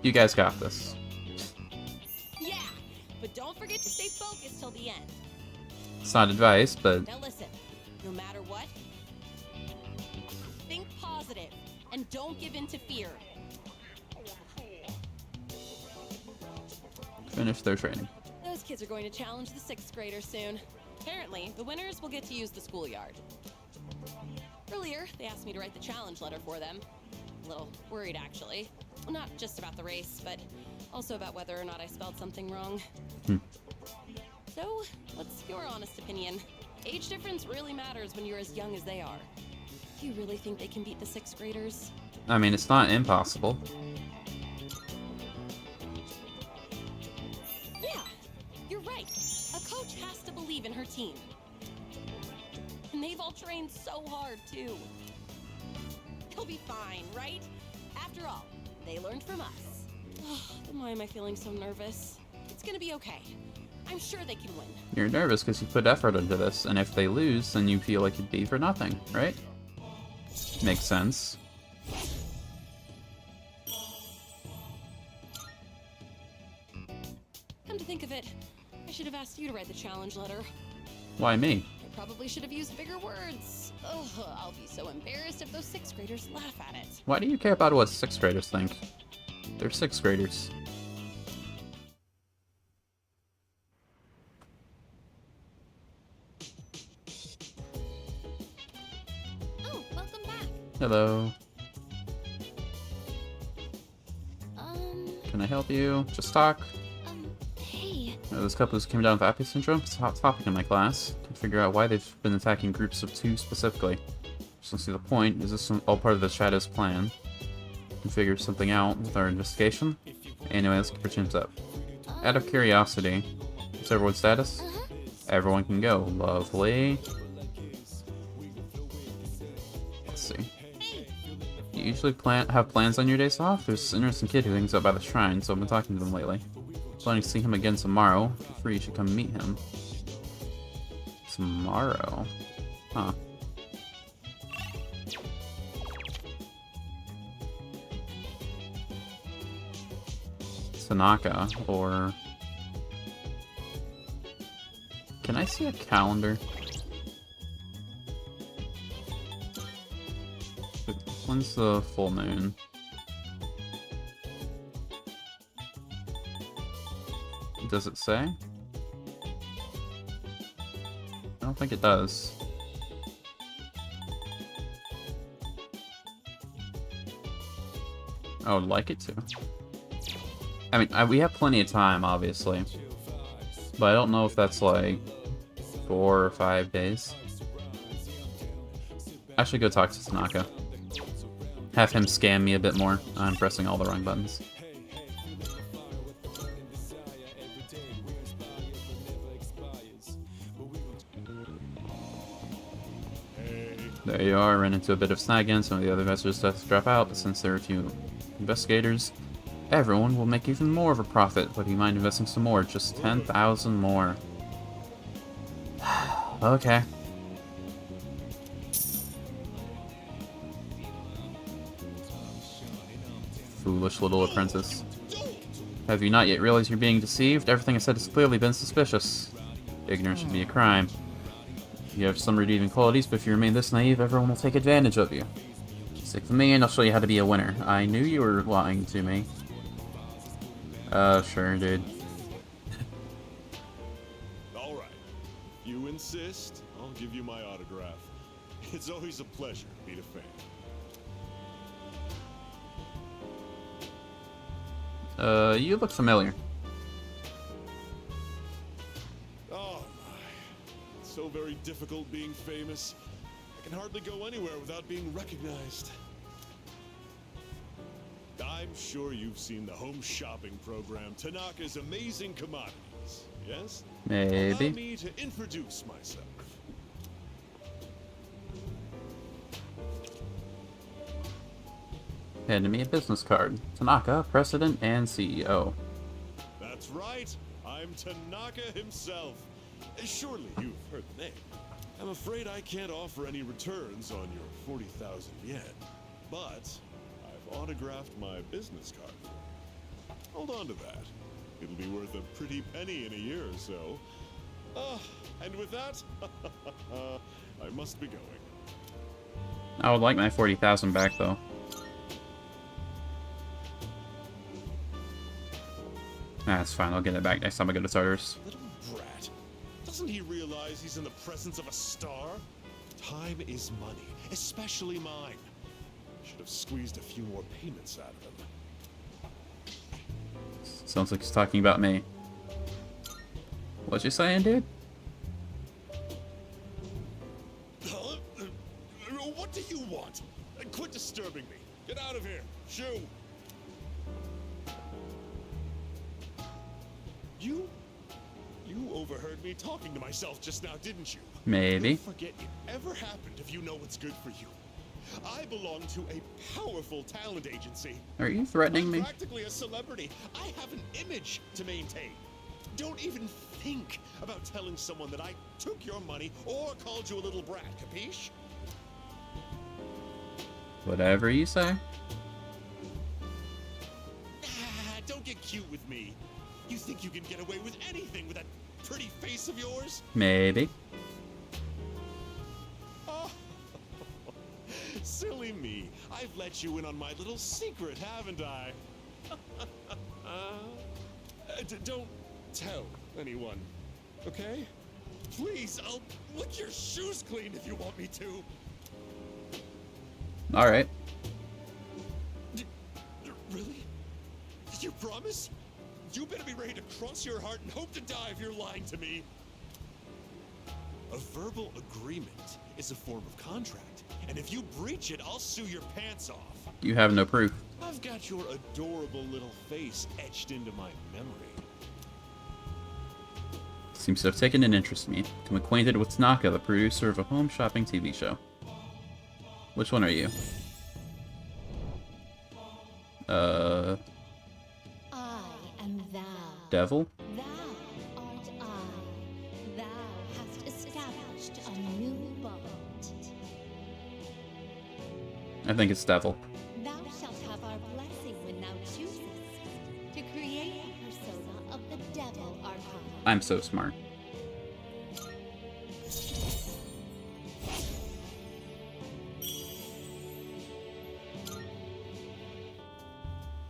You guys got this. Yeah, but don't forget to stay focused till the end. It's not advice, but Now listen, no matter what, think positive and don't give in to fear. finish their training. Those kids are going to challenge the 6th graders soon. Apparently, the winners will get to use the schoolyard. Earlier, they asked me to write the challenge letter for them. A little worried, actually. Well, not just about the race, but also about whether or not I spelled something wrong. So, what's your honest opinion? Age difference really matters when you're as young as they are. Do you really think they can beat the 6th graders? I mean, it's not impossible. Yeah, you're right. A coach has to believe in her team. And they've all trained so hard, too. They'll be fine, right? After all, they learned from us. Then why am I feeling so nervous? It's gonna be okay. I'm sure they can win. You're nervous because you put effort into this, and if they lose, then you feel like you'd be for nothing, right? Makes sense. Come to think of it, I should have asked you to write the challenge letter. Why me? I probably should have used bigger words. Ugh, I'll be so embarrassed if those 6th graders laugh at it. Why do you care about what 6th graders think? They're 6th graders. Oh, welcome back. Hello. Can I help you? Just talk. Hey. This couple who came down with Happy Syndrome. It's a hot topic in my class. Can't figure out why they've been attacking groups of 2 specifically. Just don't see the point. Is this all part of the Shadow's plan? can figure something out with our investigation. Anyway, let's keep our chins up. Out of curiosity, what's everyone's status? Everyone can go. Lovely. Let's see. You usually have plans on your days off? There's an innocent kid who hangs out by the shrine, so I've been talking to them lately. Planning to see him again tomorrow. If you're free, you should come meet him. Tomorrow? Huh. Tanaka, or... Can I see a calendar? When's the full moon? Does it say? I don't think it does. I would like it to. I mean, we have plenty of time, obviously. But I don't know if that's like 4 or 5 days. I should go talk to Tanaka. Have him scam me a bit more. I'm pressing all the wrong buttons. There you are, ran into a bit of snagging. Some of the other investors have to drop out, but since there are a few investigators, everyone will make even more of a profit. But do you mind investing some more? Just 10,000 more. Okay. Foolish little apprentice. Have you not yet realized you're being deceived? Everything I said has clearly been suspicious. Ignorance should be a crime. You have some redeeming qualities, but if you remain this naive, everyone will take advantage of you. Stick with me and I'll show you how to be a winner. I knew you were lying to me. Sure, dude. Alright. You insist, I'll give you my autograph. It's always a pleasure to meet a fan. You look familiar. Oh my. It's so very difficult being famous. I can hardly go anywhere without being recognized. I'm sure you've seen the home shopping program, Tanaka's Amazing Commodities, yes? Maybe. Allow me to introduce myself. Handed me a business card. Tanaka, President and CEO. That's right. I'm Tanaka himself. Surely you've heard the name. I'm afraid I can't offer any returns on your 40,000 yen, but I've autographed my business card. Hold on to that. It'll be worth a pretty penny in a year or so. And with that, I must be going. I would like my 40,000 back, though. That's fine, I'll get it back next time I go to Tartarus. Little brat. Doesn't he realize he's in the presence of a star? Time is money, especially mine. Should have squeezed a few more payments out of him. Sounds like he's talking about me. What you saying, dude? Huh? What do you want? Quit disturbing me. Get out of here. Shoo. You overheard me talking to myself just now, didn't you? Maybe. Don't forget it ever happened if you know what's good for you. I belong to a powerful talent agency. Are you threatening me? I'm practically a celebrity. I have an image to maintain. Don't even think about telling someone that I took your money or called you a little brat, capiche? Whatever you say. Don't get cute with me. You think you can get away with anything with that pretty face of yours? Maybe. Oh, silly me. I've let you in on my little secret, haven't I? Don't tell anyone, okay? Please, I'll lick your shoes clean if you want me to. Alright. Really? You promise? You better be ready to cross your heart and hope to die if you're lying to me. A verbal agreement is a form of contract, and if you breach it, I'll sue your pants off. You have no proof. I've got your adorable little face etched into my memory. Seems to have taken an interest in me. I'm acquainted with Tanaka, the producer of a home shopping TV show. Which one are you? I am thou. Devil? Thou art I. Thou hast established a new bond. I think it's Devil. Thou shalt have our blessing when thou choosest to create a persona of the Devil Archive. I'm so smart.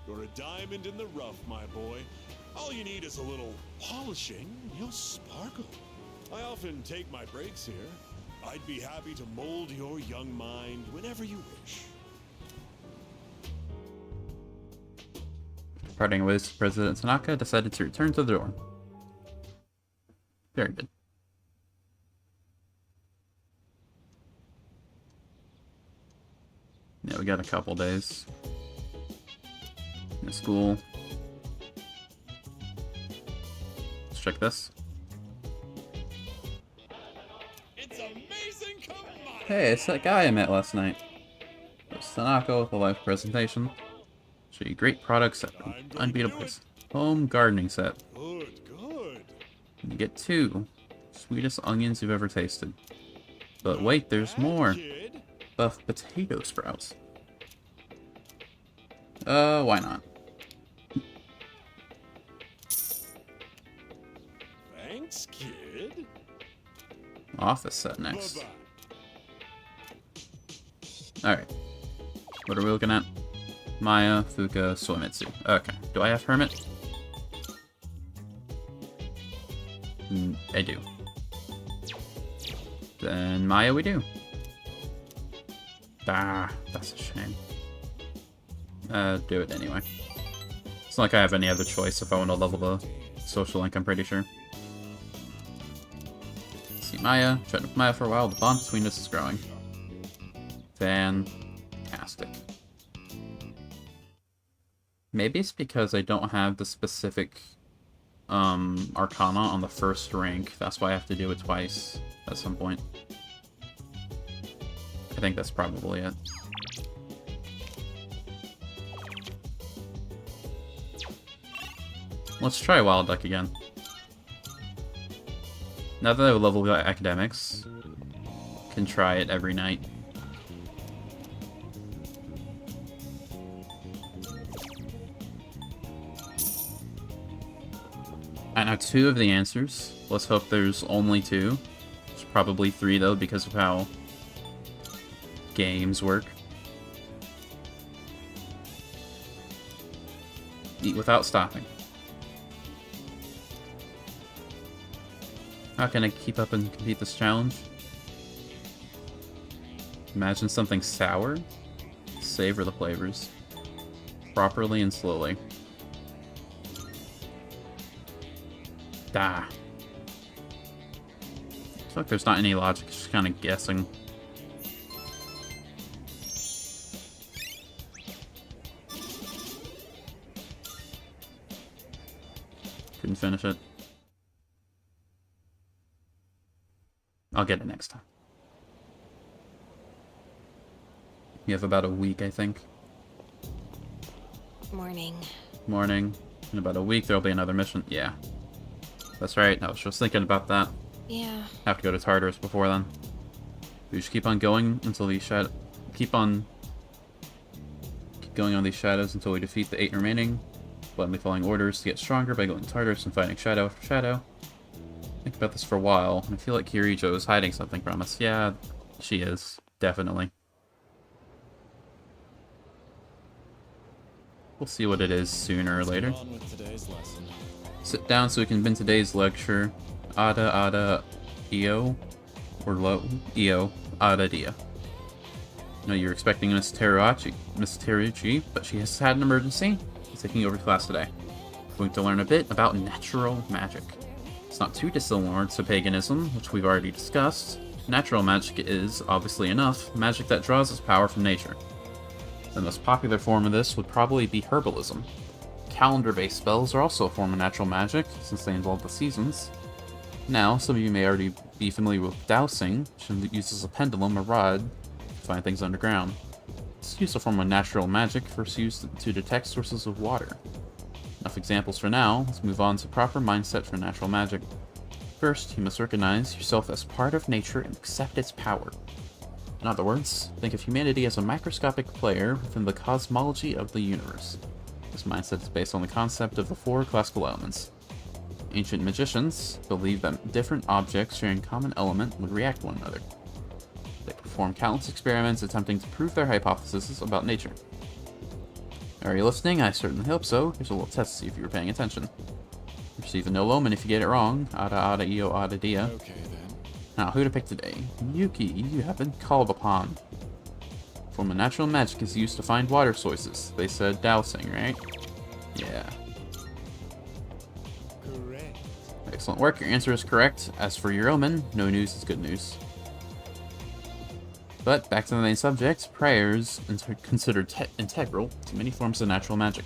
You're a diamond in the rough, my boy. All you need is a little polishing, and you'll sparkle. I often take my breaks here. I'd be happy to mold your young mind whenever you wish. Parting ways, President Tanaka decided to return to the dorm. Very good. Yeah, we got a couple days. In school. Let's check this. It's amazing commodity. Hey, it's that guy I met last night. It's Tanaka with a live presentation. Show you great products at an unbeatable price. Home gardening set. Good, good. You get 2 sweetest onions you've ever tasted. But wait, there's more. Buff potato sprouts. Why not? Thanks, kid. Office set next. Alright. What are we looking at? Maya, Fuka, Suemitsu. Okay. Do I have Hermit? I do. Then Maya we do. Ah, that's a shame. Do it anyway. It's not like I have any other choice if I want to level the social link, I'm pretty sure. Let's see Maya. Chatted with Maya for a while. The bond between us is growing. Fantastic. Maybe it's because I don't have the specific Arcana on the first rank. That's why I have to do it twice at some point. I think that's probably it. Let's try Wild Duck again. Now that I have level academics, can try it every night. I know 2 of the answers. Let's hope there's only 2. There's probably 3 though because of how games work. Eat without stopping. How can I keep up and compete this challenge? Imagine something sour. Savor the flavors. Properly and slowly. Ah. Looks like there's not any logic, just kind of guessing. Couldn't finish it. I'll get it next time. You have about a week, I think. Morning. Morning. In about a week, there'll be another mission. Yeah. That's right. I was just thinking about that. Yeah. Have to go to Tartarus before then. We just keep on going until these shadows... Keep going on these shadows until we defeat the 8 remaining. Blindly following orders to get stronger by going to Tartarus and fighting shadow after shadow. Think about this for a while, and I feel like Kirijo is hiding something from us. Yeah, she is. Definitely. We'll see what it is sooner or later. Sit down so we can begin today's lecture. Ada Io. Or Lo Io. Ada Dia. I know you're expecting Miss Teruichi, but she has had an emergency. She's taking over class today. We're going to learn a bit about natural magic. It's not too dissimilar to paganism, which we've already discussed. Natural magic is, obviously enough, magic that draws its power from nature. The most popular form of this would probably be herbalism. Calendar-based spells are also a form of natural magic, since they involve the seasons. Now, some of you may already be familiar with dowsing, which uses a pendulum or rod to find things underground. It's used a form of natural magic, first used to detect sources of water. Enough examples for now, let's move on to proper mindset for natural magic. First, you must recognize yourself as part of nature and accept its power. In other words, think of humanity as a microscopic player within the cosmology of the universe. This mindset is based on the concept of the 4 classical elements. Ancient magicians believed that different objects sharing a common element would react to one another. They performed countless experiments attempting to prove their hypotheses about nature. Are you listening? I certainly hope so. Here's a little test to see if you were paying attention. Receive a no loman if you get it wrong. Ada ada io ada dia. Okay then. Now, who to pick today? Yuki, you have been called upon. Form of natural magic is used to find water sources. They said dowsing, right? Yeah. Correct. Excellent work, your answer is correct. As for your omen, no news is good news. But back to the main subject, prayers are considered integral to many forms of natural magic.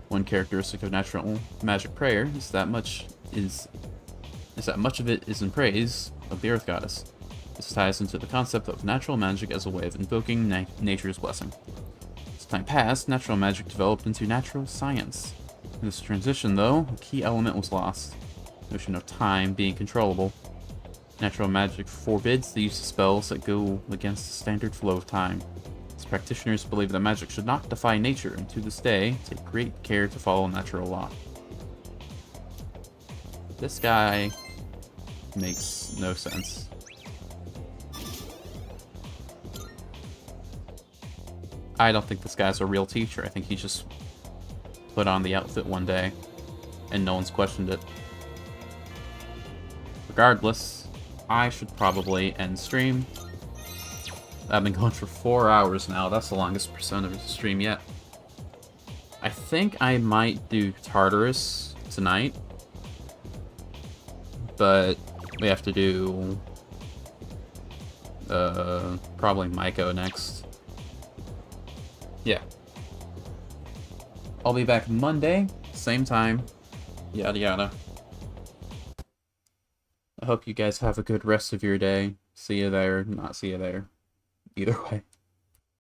One characteristic of natural magic prayer is that much of it is in praise of the Earth Goddess. This ties into the concept of natural magic as a way of invoking nature's blessing. As time passed, natural magic developed into natural science. In this transition, though, a key element was lost: the notion of time being controllable. Natural magic forbids the use of spells that go against the standard flow of time. Its practitioners believe that magic should not defy nature, and to this day, take great care to follow natural law. This guy makes no sense. I don't think this guy's a real teacher. I think he just put on the outfit one day and no one's questioned it. Regardless, I should probably end stream. I've been going for 4 hours now. That's the longest Persona stream yet. I think I might do Tartarus tonight, but we have to do probably Maiko next. Yeah. I'll be back Monday, same time, yada yada. I hope you guys have a good rest of your day. See you there, not see you there. Either way.